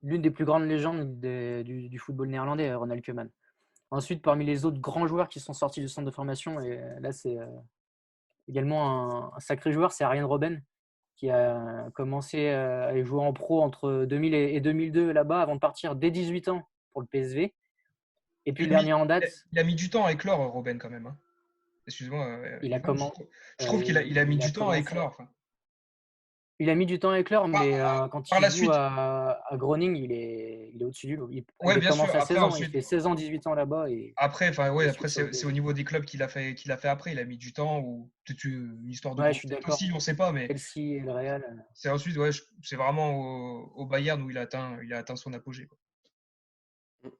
Speaker 2: l'une des plus grandes légendes du football néerlandais, Ronald Koeman. Ensuite, parmi les autres grands joueurs qui sont sortis du centre de formation, et là, c'est également un sacré joueur, c'est Arjen Robben, qui a commencé à jouer en pro entre 2000 et 2002 là-bas, avant de partir dès 18 ans pour le PSV. Et puis,
Speaker 3: Et
Speaker 2: le
Speaker 3: lui,
Speaker 2: dernier en date,
Speaker 3: il a mis du temps à éclore, Robben, quand même. Hein. Excuse-moi,
Speaker 2: il a,
Speaker 3: Yvan,
Speaker 2: comment,
Speaker 3: je trouve qu'il a mis
Speaker 2: il a
Speaker 3: du temps à
Speaker 2: commencé.
Speaker 3: éclore. Enfin,
Speaker 2: Il a mis du temps à éclore,
Speaker 3: par,
Speaker 2: mais quand
Speaker 3: par
Speaker 2: il
Speaker 3: la
Speaker 2: joue
Speaker 3: suite.
Speaker 2: à Groningen, il est au-dessus du lot.
Speaker 3: Ouais,
Speaker 2: Il
Speaker 3: bien
Speaker 2: commence
Speaker 3: sûr.
Speaker 2: à
Speaker 3: Après,
Speaker 2: 16 ans. Il
Speaker 3: ensuite,
Speaker 2: fait 16 ans, 18 ans là-bas et
Speaker 3: après, enfin, ouais, après
Speaker 2: switch au
Speaker 3: c'est au
Speaker 2: PSV.
Speaker 3: niveau des clubs qu'il a fait après. Il a mis du temps ou peut-être une histoire de
Speaker 2: Ouais, je
Speaker 3: groupe,
Speaker 2: suis
Speaker 3: peut-être
Speaker 2: d'accord.
Speaker 3: aussi, on sait pas, mais
Speaker 2: Chelsea et le Real.
Speaker 3: c'est ensuite, ouais, c'est vraiment au Bayern où il a atteint son apogée. Quoi.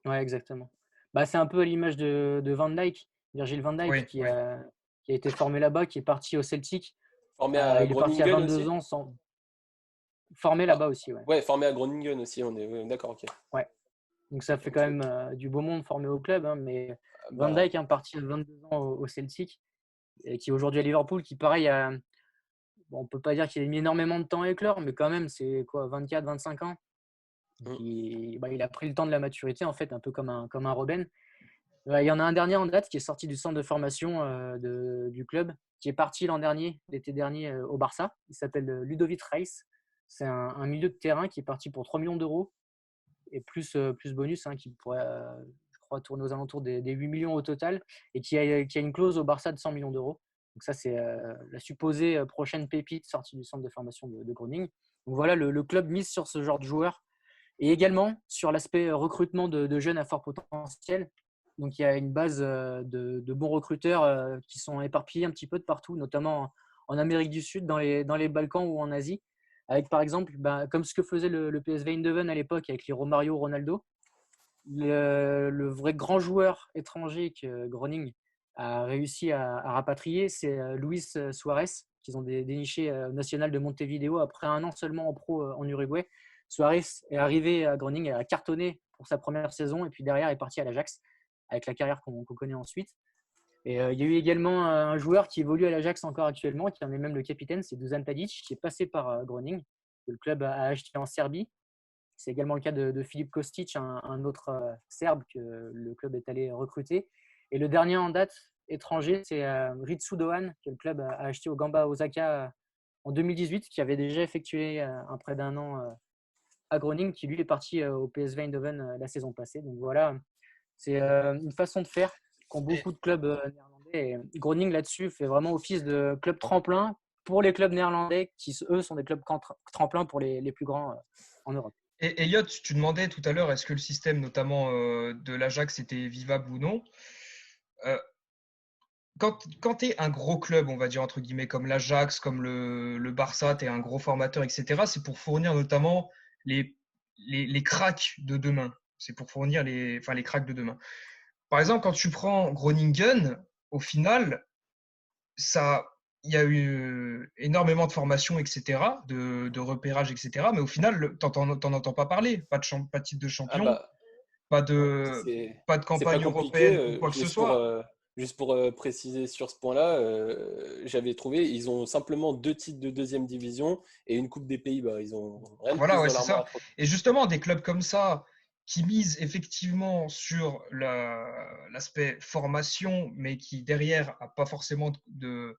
Speaker 2: Ouais, exactement. Bah, c'est un peu à l'image de Van Dijk, Virgil van Dijk,
Speaker 3: Oui, oui.
Speaker 2: qui a été formé là-bas, qui est parti au Celtic.
Speaker 1: Formé à
Speaker 2: Il est parti à
Speaker 1: Groningen
Speaker 2: 22
Speaker 1: aussi?
Speaker 2: ans, formé
Speaker 1: Ah,
Speaker 2: là-bas aussi. Ouais.
Speaker 1: ouais, formé à Groningen aussi, on est ouais, d'accord, ok.
Speaker 2: Ouais. Donc ça fait
Speaker 1: Ok,
Speaker 2: quand même
Speaker 1: ok.
Speaker 2: du beau monde formé au club. Mais
Speaker 1: Ah,
Speaker 2: Van
Speaker 1: bah,
Speaker 2: Dijk, parti à 22 ans au Celtic, et qui est aujourd'hui à Liverpool, qui pareil, bon, on ne peut pas dire qu'il a mis énormément de temps à éclore, mais quand même, c'est quoi, 24-25 ans.
Speaker 1: mm.
Speaker 2: Il a pris le temps de la maturité, en fait, un peu comme un Robben. Il y en a un dernier en date qui est sorti du centre de formation du club, qui est parti l'été dernier, au Barça. Il s'appelle Ludovic Reis. C'est un milieu de terrain qui est parti pour 3 millions d'euros et plus bonus, qui pourrait, je crois, tourner aux alentours des 8 millions au total et qui a une clause au Barça de 100 millions d'euros. Donc ça, c'est la supposée prochaine pépite sortie du centre de formation de Groningen. Donc voilà, le club mise sur ce genre de joueur et également sur l'aspect recrutement de jeunes à fort potentiel. Donc il y a une base de bons recruteurs qui sont éparpillés un petit peu de partout, notamment en Amérique du Sud, dans les Balkans ou en Asie, avec par exemple, comme ce que faisait le PSV Eindhoven à l'époque avec les Romario, Ronaldo, le vrai grand joueur étranger que Groningen a réussi à rapatrier, c'est Luis Suarez, qu'ils ont déniché national de Montevideo après un an seulement en pro en Uruguay. Suarez est arrivé à Groningen, a cartonné pour sa première saison et puis derrière est parti à l'Ajax avec la carrière qu'on connaît ensuite. Et il y a eu également un joueur qui évolue à l'Ajax encore actuellement, qui en est même le capitaine, c'est Dusan Tadic, qui est passé par Groningen, que le club a acheté en Serbie. C'est également le cas de Filip Kostic, un autre Serbe que le club est allé recruter. Et le dernier en date étranger, c'est Ritsu Doan, que le club a acheté au Gamba Osaka en 2018, qui avait déjà effectué un prêt d'un an à Groningen, qui lui est parti au PSV Eindhoven la saison passée. Donc voilà, c'est une façon de faire qu'ont
Speaker 3: Et,
Speaker 2: beaucoup de clubs néerlandais. Et Groningen, là-dessus, fait vraiment office de club tremplin pour les clubs néerlandais, qui, eux, sont des clubs tremplins pour les plus grands en Europe.
Speaker 3: et Elliot, tu demandais tout à l'heure, est-ce que le système, notamment de l'Ajax, était vivable ou non. Euh, quand tu es un gros club, on va dire entre guillemets, comme l'Ajax, comme le Barça, tu es un gros formateur, etc., c'est pour fournir notamment les, les cracks de demain. C'est pour fournir les cracks de demain. Par exemple, quand tu prends Groningen, au final, ça, il y a eu énormément de formations, etc., de repérage, etc., mais au final, t'en entends pas parler. Pas de titre de
Speaker 1: Ah
Speaker 3: champion,
Speaker 1: bah,
Speaker 3: pas
Speaker 1: ouais,
Speaker 3: de, pas de
Speaker 1: c'est pas
Speaker 3: campagne
Speaker 1: compliqué.
Speaker 3: européenne ou quoi que ce soit.
Speaker 1: Juste pour préciser sur ce point-là, j'avais trouvé, ils ont simplement 2 titres de deuxième division et une Coupe des Pays-Bas. Ils ont rien de
Speaker 3: Voilà,
Speaker 1: plus
Speaker 3: ouais,
Speaker 1: dans
Speaker 3: c'est ça.
Speaker 1: l'armoire.
Speaker 3: Et justement, des clubs comme ça, qui misent effectivement sur l'aspect formation, mais qui derrière n'a pas forcément de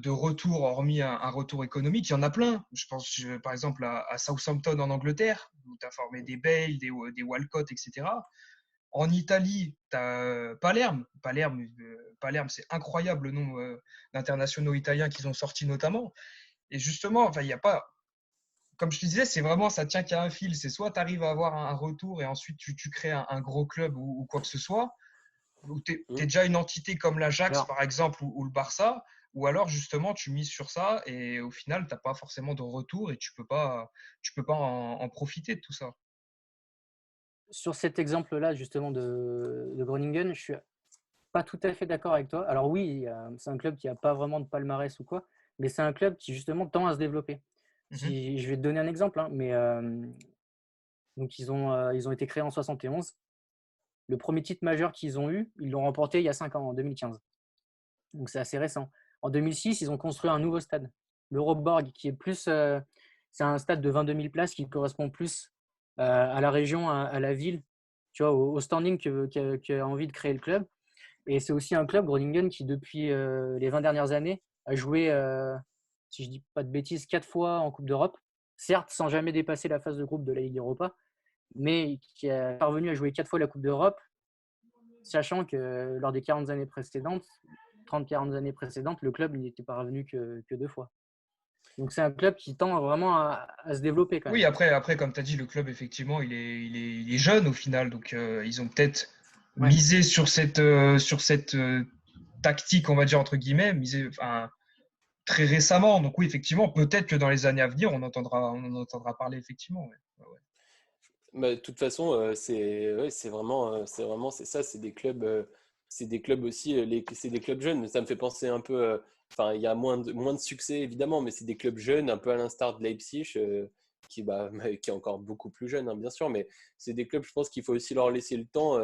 Speaker 3: retour, hormis un retour économique, il y en a plein. Je pense par exemple à Southampton en Angleterre, où tu as formé des Bale, des Walcott, etc. En Italie, tu as Palerme. Palerme, c'est incroyable le nombre d'internationaux italiens qu'ils ont sortis notamment. Et justement, enfin, il n'y a pas, comme je te disais, c'est vraiment, ça tient qu'à un fil. C'est soit tu arrives à avoir un retour et ensuite tu crées un gros club ou quoi que ce soit, ou tu es,
Speaker 1: Hmm.
Speaker 3: déjà une entité comme l'Ajax,
Speaker 2: Alors,
Speaker 3: par exemple, ou le Barça, ou alors justement tu mises sur ça et au final tu n'as pas forcément de retour et tu peux pas en profiter de tout ça.
Speaker 2: Sur cet exemple-là, justement, de Groningen, je suis pas tout à fait d'accord avec toi. Alors oui, c'est un club qui a pas vraiment de palmarès ou quoi, mais c'est un club qui justement tend à se développer.
Speaker 3: Mhm.
Speaker 2: Si je vais te donner un exemple, hein, mais donc ils ont été créés en 71. Le premier titre majeur qu'ils ont eu, ils l'ont remporté il y a 5 ans, en 2015. Donc c'est assez récent. En 2006, ils ont construit un nouveau stade, l'Euroborg, qui est plus, c'est un stade de 22 000 places qui correspond plus à la région, à la ville, tu vois, au standing qu'a envie de créer le club. Et c'est aussi un club, Groningen, qui depuis les 20 dernières années a joué, si je dis pas de bêtises, 4 fois en Coupe d'Europe. Certes, sans jamais dépasser la phase de groupe de la Ligue Europa, mais qui est parvenu à jouer 4 fois la Coupe d'Europe, sachant que lors des 40 années précédentes, 30-40 années précédentes, le club n'était pas revenu que 2 fois. Donc c'est un club qui tend vraiment à se développer quand
Speaker 3: Oui,
Speaker 2: même.
Speaker 3: après, comme tu as dit, le club, effectivement, il est jeune au final. Donc, ils ont peut-être
Speaker 2: Ouais.
Speaker 3: misé sur cette tactique, on va dire, entre guillemets, enfin, très récemment. Donc, oui, effectivement, peut-être que dans les années à venir, on en entendra parler, effectivement. Ouais. Ouais, ouais.
Speaker 1: Bah, de toute façon, c'est ça, c'est des clubs aussi, c'est des clubs jeunes. Ça me fait penser un peu, enfin, il y a moins de succès évidemment, mais c'est des clubs jeunes, un peu à l'instar de Leipzig, qui est encore beaucoup plus jeune, hein, bien sûr, mais c'est des clubs, je pense qu'il faut aussi leur laisser le temps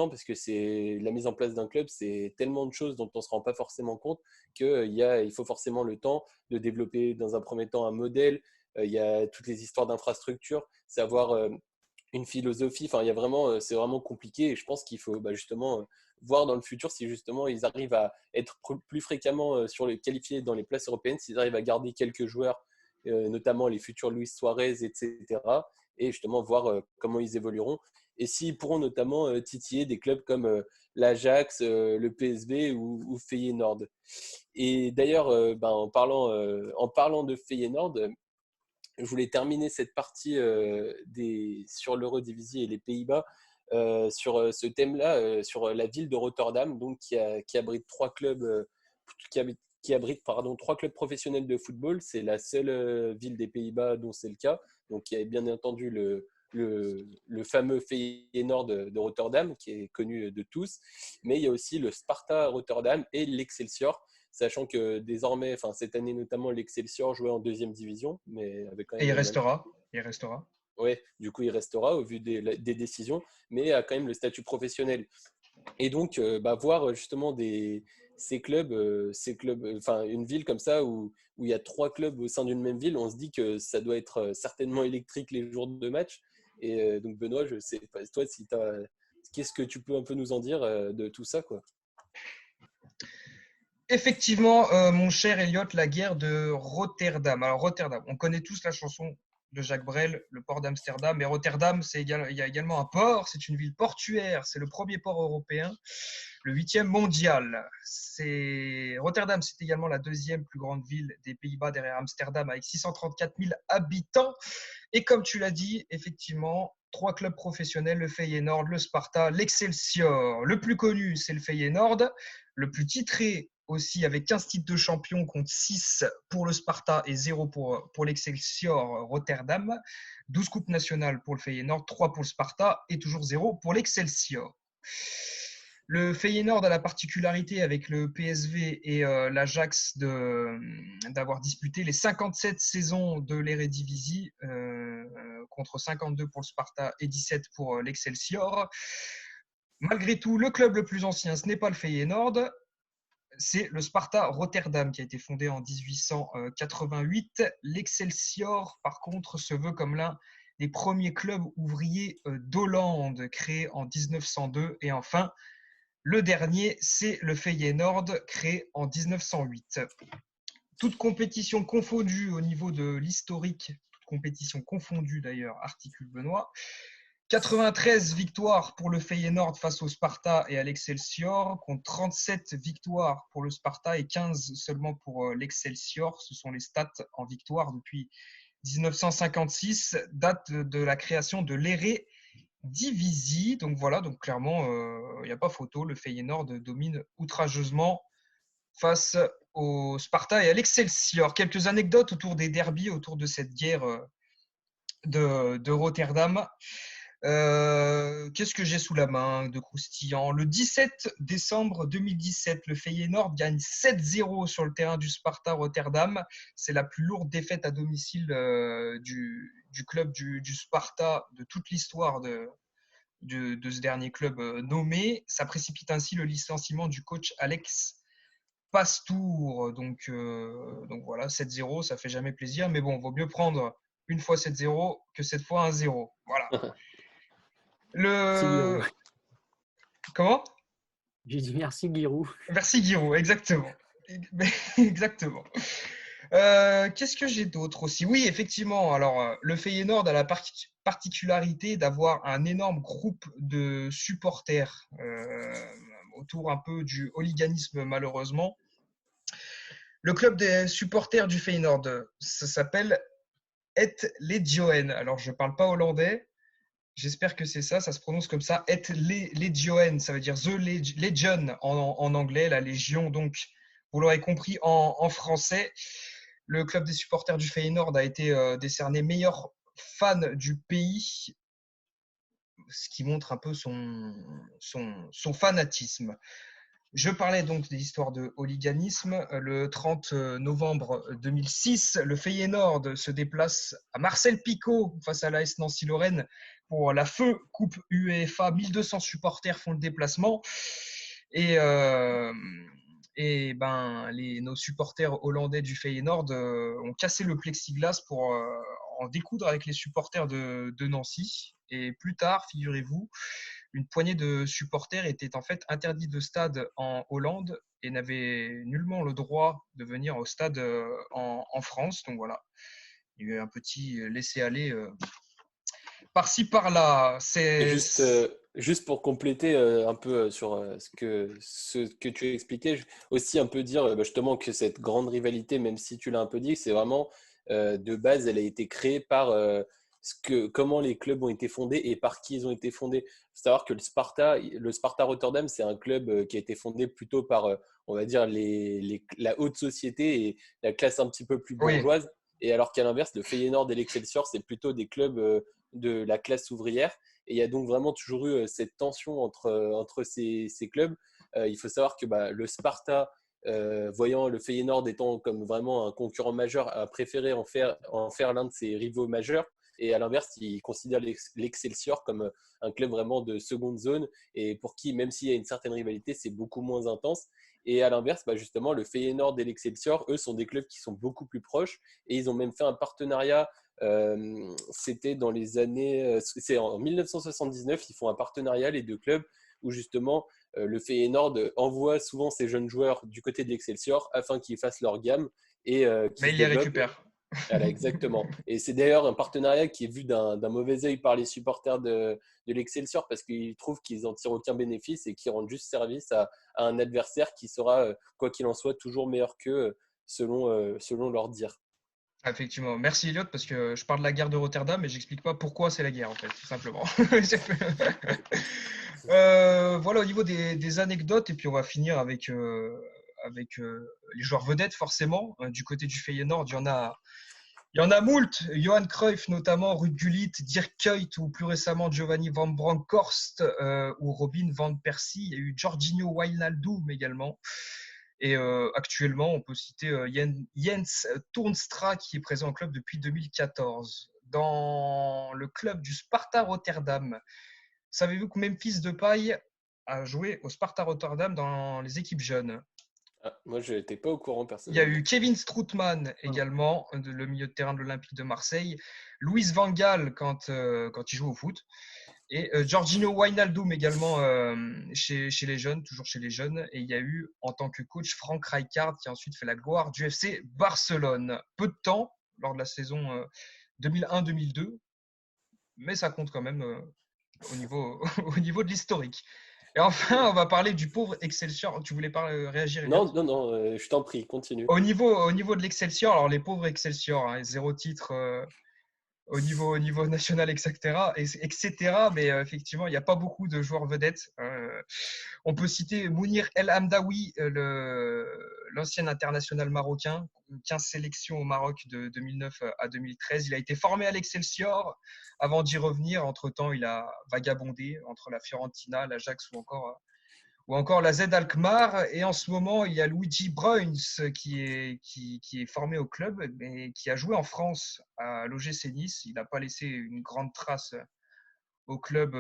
Speaker 1: parce que c'est la mise en place d'un club, c'est tellement de choses dont on ne se rend pas forcément compte il faut forcément le temps de développer dans un premier temps un modèle. Il y a toutes les histoires d'infrastructures, c'est avoir une philosophie. Enfin, il y a vraiment, c'est vraiment compliqué et je pense qu'il faut justement voir dans le futur si justement ils arrivent à être plus fréquemment qualifiés dans les places européennes, s'ils arrivent à garder quelques joueurs, notamment les futurs Luis Suarez, etc. Et justement voir comment ils évolueront. Et s'ils pourront notamment titiller des clubs comme l'Ajax, le PSV ou Feyenoord. Et d'ailleurs, en parlant de Feyenoord, je voulais terminer cette partie sur l'Eredivisie et les Pays-Bas sur ce thème-là, sur la ville de Rotterdam, donc qui abrite trois clubs professionnels de football. C'est la seule ville des Pays-Bas dont c'est le cas. Donc il y a bien entendu le fameux Feyenoord de Rotterdam, qui est connu de tous, mais il y a aussi le Sparta Rotterdam et l'Excelsior, sachant que désormais, enfin cette année notamment, l'Excelsior jouait en deuxième division, mais avec quand
Speaker 3: Et
Speaker 1: même
Speaker 3: il
Speaker 1: mal.
Speaker 3: restera. Il restera.
Speaker 1: Ouais, du coup il restera au vu des décisions, mais a quand même le statut professionnel. Et donc voir justement ces clubs, enfin une ville comme ça où il y a trois clubs au sein d'une même ville, on se dit que ça doit être certainement électrique les jours de match. Et donc Benoît, je sais pas toi si qu'est-ce que tu peux un peu nous en dire de tout ça, quoi.
Speaker 3: Effectivement, mon cher Elliot, la guerre de Rotterdam. Alors, Rotterdam, on connaît tous la chanson de Jacques Brel, le port d'Amsterdam. Mais Rotterdam, il y a également un port, c'est une ville portuaire, c'est le premier port européen, le 8e mondial. Rotterdam, c'est également la deuxième plus grande ville des Pays-Bas derrière Amsterdam avec 634 000 habitants. Et comme tu l'as dit, effectivement, trois clubs professionnels, le Feyenoord, le Sparta, l'Excelsior. Le plus connu, c'est le Feyenoord. Le plus titré aussi, avec 15 titres de champion, compte 6 pour le Sparta et 0 pour l'Excelsior Rotterdam. 12 coupes nationales pour le Feyenoord, 3 pour le Sparta et toujours 0 pour l'Excelsior. Le Feyenoord a la particularité avec le PSV et l'Ajax d'avoir disputé les 57 saisons de l'Eredivisie contre 52 pour le Sparta et 17 pour l'Excelsior. Malgré tout, le club le plus ancien, ce n'est pas le Feyenoord, c'est le Sparta Rotterdam qui a été fondé en 1888. L'Excelsior, par contre, se veut comme l'un des premiers clubs ouvriers d'Hollande, créé en 1902. Et enfin, le dernier, c'est le Feyenoord, créé en 1908. Toute compétition confondue au niveau de l'historique, toute compétition confondue d'ailleurs, articule Benoît. 93 victoires pour le Feyenoord face au Sparta et à l'Excelsior, contre 37 victoires pour le Sparta et 15 seulement pour l'Excelsior. Ce sont les stats en victoire depuis 1956, date de la création de l'Eredivisie. Donc voilà, donc clairement, il n'y a pas photo. Le Feyenoord domine outrageusement face au Sparta et à l'Excelsior. Quelques anecdotes autour des derbies, autour de cette guerre de Rotterdam. Qu'est-ce que j'ai sous la main de croustillant? Le 17 décembre 2017, le Feyenoord gagne 7-0 sur le terrain du Sparta Rotterdam. C'est la plus lourde défaite à domicile du club du Sparta de toute l'histoire de ce dernier club nommé. Ça précipite ainsi le licenciement du coach Alex Pastour. Donc voilà, 7-0, ça fait jamais plaisir. Mais bon, vaut mieux prendre une fois 7-0 que 7 fois 1-0. Voilà.
Speaker 2: Merci, Giroud.
Speaker 3: Comment?
Speaker 2: J'ai dit merci, Giroud.
Speaker 3: Merci, Giroud, exactement. Exactement. Qu'est-ce que j'ai d'autre aussi? Oui, effectivement. Alors, le Feyenoord a la particularité d'avoir un énorme groupe de supporters autour un peu du hooliganisme, malheureusement. Le club des supporters du Feyenoord, ça s'appelle Het Legioen. Alors, je ne parle pas hollandais. J'espère que c'est ça, ça se prononce comme ça. Het Legioen, ça veut dire The Legion en anglais, la Légion. Donc, vous l'aurez compris en français. Le club des supporters du Feyenoord a été décerné meilleur fan du pays, ce qui montre un peu son fanatisme. Je parlais donc des histoires de hooliganisme. Le 30 novembre 2006, le Feyenoord se déplace à Marcel-Picot face à l'AS Nancy-Lorraine pour la Feu Coupe UEFA. 1200 supporters font le déplacement. Et nos supporters hollandais du Feyenoord ont cassé le plexiglas pour en découdre avec les supporters de Nancy. Et plus tard, figurez-vous, une poignée de supporters était en fait interdite de stade en Hollande et n'avait nullement le droit de venir au stade en France. Donc voilà, il y a eu un petit laisser-aller par-ci par-là.
Speaker 1: Juste pour compléter un peu sur ce que tu as expliqué, aussi un peu dire justement que cette grande rivalité, même si tu l'as un peu dit, c'est vraiment de base, elle a été créée par comment les clubs ont été fondés et par qui ils ont été fondés. Il faut savoir que le Sparta Rotterdam, c'est un club qui a été fondé plutôt par, on va dire, la haute société et la classe un petit peu plus bourgeoise. Oui. Et alors qu'à l'inverse, le Feyenoord et l'Excelsior, c'est plutôt des clubs de la classe ouvrière. Et il y a donc vraiment toujours eu cette tension entre ces clubs. Il faut savoir que le Sparta, voyant le Feyenoord étant comme vraiment un concurrent majeur, a préféré en faire l'un de ses rivaux majeurs. Et à l'inverse, il considère l'Excelsior comme un club vraiment de seconde zone et pour qui, même s'il y a une certaine rivalité, c'est beaucoup moins intense. Et à l'inverse, justement, le Feyenoord et l'Excelsior, eux, sont des clubs qui sont beaucoup plus proches et ils ont même fait un partenariat. C'était dans les années, c'est en 1979, ils font un partenariat les deux clubs où justement le Feyenoord envoie souvent ses jeunes joueurs du côté de l'Excelsior afin qu'ils fassent leur gamme et
Speaker 3: mais ils les récupèrent.
Speaker 1: Voilà, exactement. Et c'est d'ailleurs un partenariat qui est vu d'un mauvais œil par les supporters de l'Excelsior parce qu'ils trouvent qu'ils n'en tirent aucun bénéfice et qu'ils rendent juste service à un adversaire qui sera, quoi qu'il en soit, toujours meilleur qu'eux selon leur dire.
Speaker 3: Effectivement. Merci Elliot parce que je parle de la guerre de Rotterdam mais j'explique pas pourquoi c'est la guerre en fait, tout simplement. Voilà au niveau des anecdotes et puis on va finir avec les joueurs vedettes forcément. Du côté du Feyenoord, il y en a moult. Johan Cruyff notamment, Ruud Gullit, Dirk Kuyt ou plus récemment Giovanni Van Bronckhorst ou Robin van Persie. Il y a eu Jorginho Wijnaldum également. Et actuellement, on peut citer Jens Toornstra qui est présent au club depuis 2014. Dans le club du Sparta Rotterdam, savez-vous que Memphis Depay a joué au Sparta Rotterdam dans les équipes jeunes?
Speaker 1: Moi, je n'étais pas au courant
Speaker 3: Il
Speaker 1: personnellement.
Speaker 3: y a eu Kevin Strootman également, le milieu de terrain de l'Olympique de Marseille. Louis van Gaal quand il joue au foot. Et Jorginho Wijnaldum également chez les jeunes, toujours chez les jeunes. Et il y a eu en tant que coach Frank Rijkaard qui a ensuite fait la gloire du FC Barcelone. Peu de temps lors de la saison 2001-2002, mais ça compte quand même au niveau de l'historique. Et enfin, on va parler du pauvre Excelsior. Tu voulais pas réagir?
Speaker 1: Non, je t'en prie, continue.
Speaker 3: Au niveau de l'Excelsior, alors les pauvres Excelsior, 0 titre au niveau national, etc. etc. Mais effectivement, il n'y a pas beaucoup de joueurs vedettes. On peut citer Mounir El Hamdaoui, l'ancien international marocain, 15 sélections au Maroc de 2009 à 2013. Il a été formé à l'Excelsior avant d'y revenir. Entre-temps, il a vagabondé entre la Fiorentina, l'Ajax ou encore la Z Alkmaar. Et en ce moment, il y a Luigi Bruins qui est formé au club, mais qui a joué en France à l'OGC Nice. Il n'a pas laissé une grande trace au club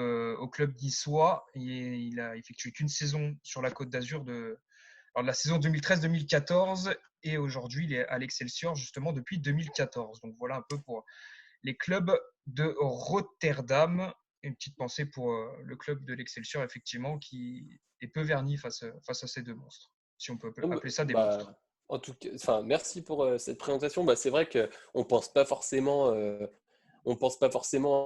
Speaker 3: niçois. Il a effectué qu'une saison sur la Côte d'Azur de la saison 2013-2014. Et aujourd'hui, il est à l'Excelsior justement depuis 2014. Donc voilà un peu pour les clubs de Rotterdam. Une petite pensée pour le club de l'Excelsior, effectivement, qui est peu verni face à ces deux monstres, si on peut appeler ça des monstres.
Speaker 1: En tout cas, enfin, merci pour cette présentation. C'est vrai qu'on pense pas forcément,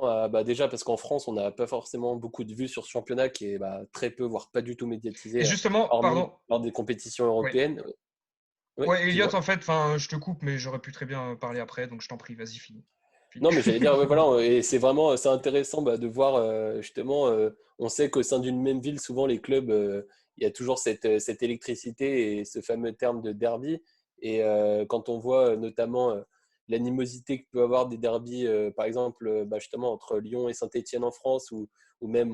Speaker 1: à, déjà parce qu'en France, on n'a pas forcément beaucoup de vues sur ce championnat qui est très peu, voire pas du tout médiatisé,
Speaker 3: Et justement,
Speaker 1: hormis
Speaker 3: pardon.
Speaker 1: lors des compétitions européennes.
Speaker 3: Oui, Elliot, en fait, je te coupe, mais j'aurais pu très bien parler après, donc je t'en prie, vas-y, finis.
Speaker 1: Non, mais j'allais dire, voilà, et c'est intéressant de voir justement, on sait qu'au sein d'une même ville, souvent les clubs, il y a toujours cette électricité et ce fameux terme de derby. Et quand on voit notamment l'animosité que peut avoir des derbys, par exemple, justement entre Lyon et Saint-Étienne en France, ou même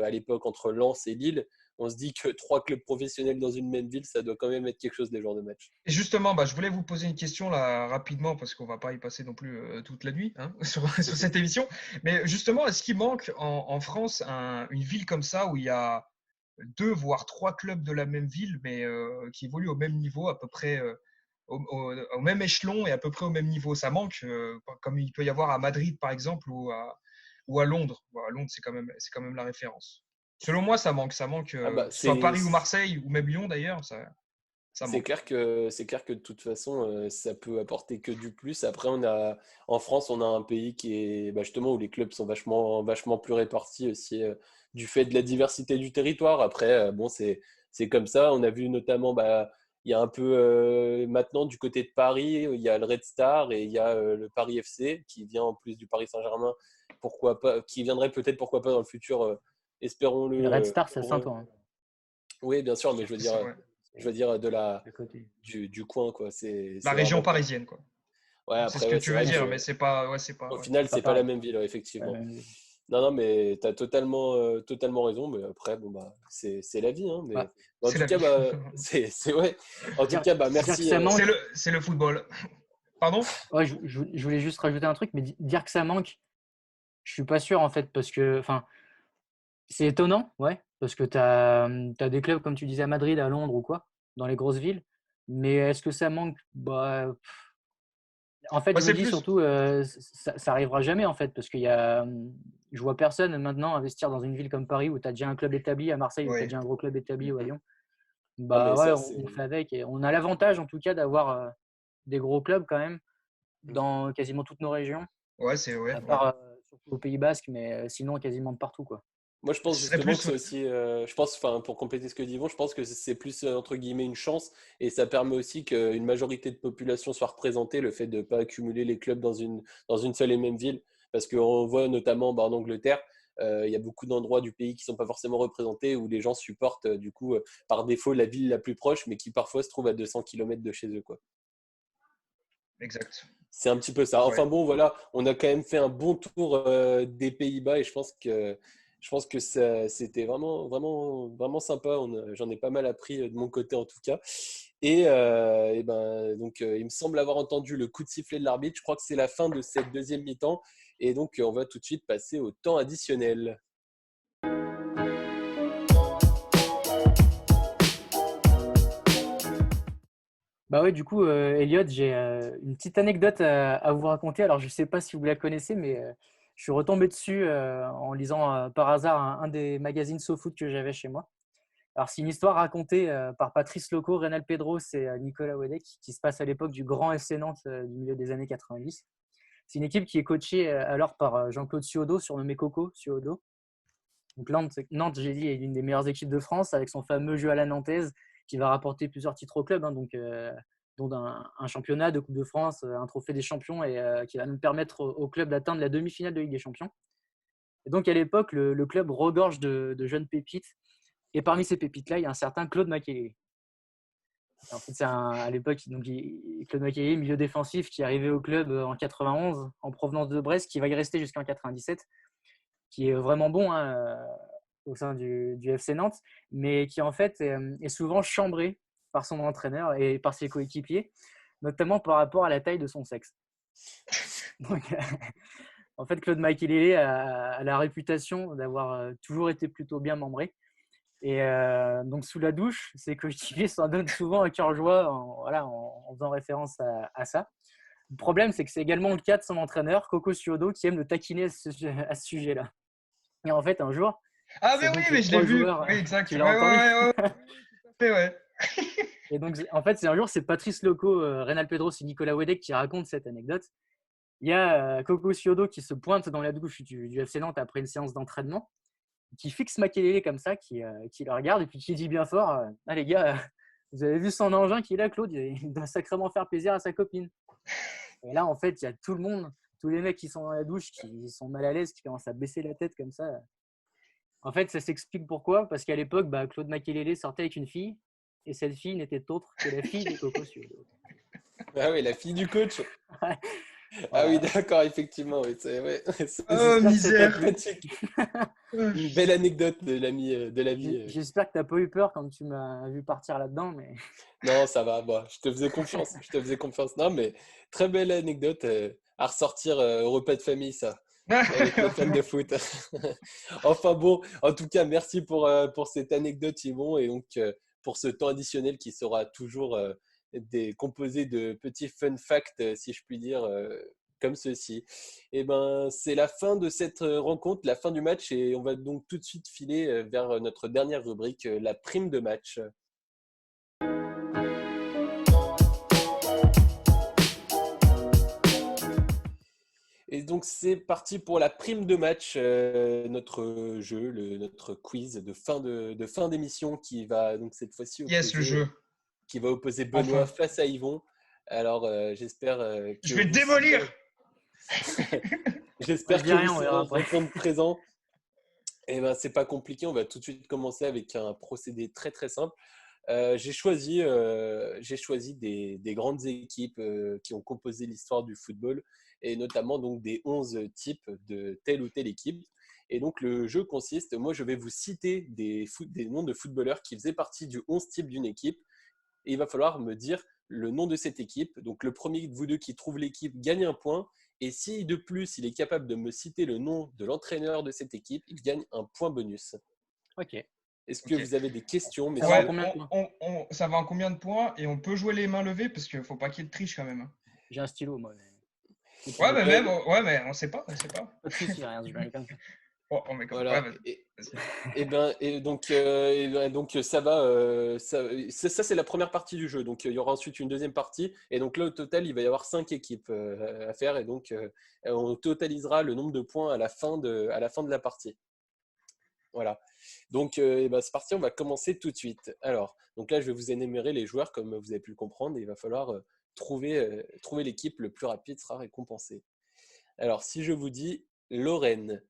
Speaker 1: à l'époque entre Lens et Lille, on se dit que 3 clubs professionnels dans une même ville, ça doit quand même être quelque chose des genres de match.
Speaker 3: Et justement, je voulais vous poser une question là rapidement parce qu'on va pas y passer non plus toute la nuit sur cette émission. Mais justement, est-ce qu'il manque en France une ville comme ça où il y a 2 voire 3 clubs de la même ville, mais qui évoluent au même niveau, à peu près au même échelon et à peu près au même niveau? Ça manque, comme il peut y avoir à Madrid par exemple ou à Londres. Bon, à Londres, c'est quand même la référence. Selon moi, ça manque, que ce soit Paris ou Marseille ou même Lyon d'ailleurs, ça
Speaker 1: C'est
Speaker 3: manque.
Speaker 1: clair que de toute façon, ça peut apporter que du plus. Après, en France, on a un pays qui est justement où les clubs sont vachement, vachement plus répartis aussi du fait de la diversité du territoire. Après, bon, c'est comme ça. On a vu notamment, il y a un peu maintenant du côté de Paris, il y a le Red Star et il y a le Paris FC qui vient en plus du Paris Saint-Germain. Pourquoi pas, qui viendrait peut-être, pourquoi pas dans le futur, espérons-le.
Speaker 2: Le Red Star, c'est Saint-Ouen. Hein.
Speaker 1: Oui, bien sûr, mais je veux dire.
Speaker 3: Ouais.
Speaker 1: Je veux dire
Speaker 2: À côté.
Speaker 1: du coin, quoi. C'est
Speaker 3: La région
Speaker 1: vraiment
Speaker 3: parisienne, quoi.
Speaker 1: Ouais,
Speaker 3: C'est
Speaker 1: après,
Speaker 3: ce que tu
Speaker 1: c'est
Speaker 3: veux
Speaker 1: vrai
Speaker 3: dire,
Speaker 1: que
Speaker 3: mais c'est pas.
Speaker 1: au final,
Speaker 2: pas
Speaker 1: c'est pas la
Speaker 2: pareil.
Speaker 1: même ville,
Speaker 2: Pas
Speaker 1: effectivement.
Speaker 2: la même ville.
Speaker 1: Non, non, mais tu as totalement raison. Mais après, c'est la vie. Hein, mais
Speaker 2: Ouais.
Speaker 1: en
Speaker 3: C'est
Speaker 1: tout
Speaker 3: la
Speaker 1: cas,
Speaker 3: vie.
Speaker 1: c'est ouais. En tout cas,
Speaker 2: Dire que
Speaker 1: merci.
Speaker 2: ça manque.
Speaker 3: C'est le football. Pardon?
Speaker 2: Ouais, je voulais juste rajouter un truc, mais dire que ça manque, je suis pas sûr en fait, parce que, enfin, c'est étonnant, ouais, parce que tu as des clubs, comme tu disais, à Madrid, à Londres ou quoi, dans les grosses villes. Mais est-ce que ça manque? En fait, je me
Speaker 3: C'est
Speaker 2: dis
Speaker 3: plus.
Speaker 2: surtout, ça arrivera jamais en fait, parce qu'il y a, je vois personne maintenant investir dans une ville comme Paris où tu as déjà un club établi, à Marseille où tu as
Speaker 3: Ouais.
Speaker 2: déjà un gros club établi, ou à Lyon.
Speaker 1: Non, mais
Speaker 2: Ouais,
Speaker 1: ça,
Speaker 2: on fait avec et on a l'avantage en tout cas d'avoir des gros clubs quand même dans quasiment toutes nos régions,
Speaker 3: Ouais, c'est. Ouais,
Speaker 2: à
Speaker 3: ouais.
Speaker 2: part surtout au Pays Basque, mais sinon quasiment de partout quoi.
Speaker 1: Moi, je pense
Speaker 3: Ce serait
Speaker 1: justement que
Speaker 3: plus.
Speaker 1: c'est aussi, je pense, enfin, pour compléter ce que dit Yvon, je pense que c'est plus entre guillemets une chance et ça permet aussi qu'une majorité de population soit représentée, le fait de ne pas accumuler les clubs dans une seule et même ville. Parce qu'on voit notamment en Angleterre, il y a beaucoup d'endroits du pays qui ne sont pas forcément représentés où les gens supportent du coup par défaut la ville la plus proche, mais qui parfois se trouve à 200 km de chez eux, quoi.
Speaker 3: Exact.
Speaker 1: C'est un petit peu ça.
Speaker 3: Ouais.
Speaker 1: Enfin bon, voilà, on a quand même fait un bon tour des Pays-Bas et je pense que c'était vraiment, vraiment, vraiment sympa. J'en ai pas mal appris de mon côté en tout cas. Et donc, il me semble avoir entendu le coup de sifflet de l'arbitre. Je crois que c'est la fin de cette deuxième mi-temps. Et donc, on va tout de suite passer au temps additionnel.
Speaker 2: Bah ouais, du coup, Elliot, j'ai une petite anecdote à vous raconter. Alors, je sais pas si vous la connaissez, mais je suis retombé dessus en lisant par hasard un des magazines SoFoot que j'avais chez moi. Alors, c'est une histoire racontée par Patrice Loco, Reynal Pedros et Nicolas Wedek, qui se passe à l'époque du grand FC Nantes du milieu des années 90. C'est une équipe qui est coachée alors par Jean-Claude Suodo, surnommé Coco Suodo. Donc Nantes, j'ai dit, est l'une des meilleures équipes de France avec son fameux jeu à la nantaise qui va rapporter plusieurs titres au club. Hein, donc dont un championnat de Coupe de France, un trophée des champions et qui va nous permettre au club d'atteindre la demi-finale de Ligue des Champions. Et donc à l'époque, le club regorge de jeunes pépites. Et parmi ces pépites-là, il y a un certain Claude Makélélé. En fait, à l'époque, donc, Claude Makélélé, milieu défensif, qui est arrivé au club en 91 en provenance de Brest, qui va y rester jusqu'en 97, qui est vraiment bon au sein du FC Nantes, mais qui en fait est souvent chambré par son entraîneur et par ses coéquipiers, notamment par rapport à la taille de son sexe. Donc, en fait, Claude Makélélé a la réputation d'avoir toujours été plutôt bien membré. Et donc, sous la douche, ses coéquipiers s'en donnent souvent à cœur joie en faisant référence à ça. Le problème, c'est que c'est également le cas de son entraîneur, Coco Ciodo, qui aime le taquiner à ce sujet-là. Et en fait, un jour,
Speaker 3: Ah, mais oui, mais je l'ai vu. Oui, exact.
Speaker 2: Tu l'as entendu.
Speaker 3: Ouais.
Speaker 2: Et donc, en fait, c'est Patrice Loco, Reynal Pedros et Nicolas Wedek qui racontent cette anecdote. Il y a Coco Ciodo qui se pointe dans la douche du FC Nantes après une séance d'entraînement, qui fixe Makélélé comme ça, qui le regarde et puis qui dit bien fort ah les gars, vous avez vu son engin qui est là, Claude, il doit sacrément faire plaisir à sa copine. Et là, en fait, il y a tout le monde, tous les mecs qui sont dans la douche, qui sont mal à l'aise, qui commencent à baisser la tête comme ça. En fait, ça s'explique pourquoi, parce qu'à l'époque, Claude Makélélé sortait avec une fille, et cette fille n'était autre que la fille de Coco Ciodo.
Speaker 1: Ah oui, la fille du coach.
Speaker 2: Ouais.
Speaker 1: Ah oui, d'accord, effectivement. Oui,
Speaker 3: Oh, misère.
Speaker 1: Une belle anecdote de l'ami.
Speaker 2: J'espère que tu n'as pas eu peur quand tu m'as vu partir là-dedans. Mais...
Speaker 1: Non, ça va. Bon, je te faisais confiance. Non, mais très belle anecdote à ressortir au repas de famille, ça. Avec les fans de foot. Enfin bon, en tout cas, merci pour cette anecdote, Simon. Et donc, pour ce temps additionnel qui sera toujours composé de petits fun facts, si je puis dire, comme ceci. Et ben, c'est la fin de cette rencontre, la fin du match. Et on va donc tout de suite filer vers notre dernière rubrique, la prime de match. Et donc, c'est parti pour la prime de match, notre jeu, notre quiz de fin d'émission qui va donc cette fois-ci
Speaker 3: le jeu.
Speaker 1: Qui va opposer Benoît face à Yvon. Alors, j'espère que
Speaker 3: je vais démolir.
Speaker 1: J'espère que vous serez répondre présent. Et ben, c'est pas compliqué. On va tout de suite commencer avec un procédé très très simple. J'ai choisi des grandes équipes qui ont composé l'histoire du football et notamment donc des 11 types de telle ou telle équipe. Et donc le jeu consiste, moi je vais vous citer des noms de footballeurs qui faisaient partie du 11 type d'une équipe et il va falloir me dire le nom de cette équipe. Donc le premier de vous deux qui trouve l'équipe gagne un point et si de plus il est capable de me citer le nom de l'entraîneur de cette équipe, il gagne un point bonus.
Speaker 2: Ok.
Speaker 1: Est-ce que vous avez des questions?
Speaker 3: Ça va en combien de points? Et on peut jouer les mains levées parce qu'il ne faut pas qu'il y ait de triche quand même.
Speaker 2: J'ai un stylo, moi.
Speaker 3: Mais on ne sait pas.
Speaker 2: Pas de soucis, rien. Je vais comme ça.
Speaker 1: Voilà. Donc ça va. Ça c'est la première partie du jeu. Donc il y aura ensuite une deuxième partie. Et donc là au total il va y avoir 5 équipes à faire. Et donc on totalisera le nombre de points à la fin de la partie. Voilà. Donc c'est parti. On va commencer tout de suite. Alors donc là je vais vous énumérer les joueurs comme vous avez pu le comprendre. Et il va falloir trouver l'équipe le plus rapide sera récompensé. Alors si je vous dis Lorraine.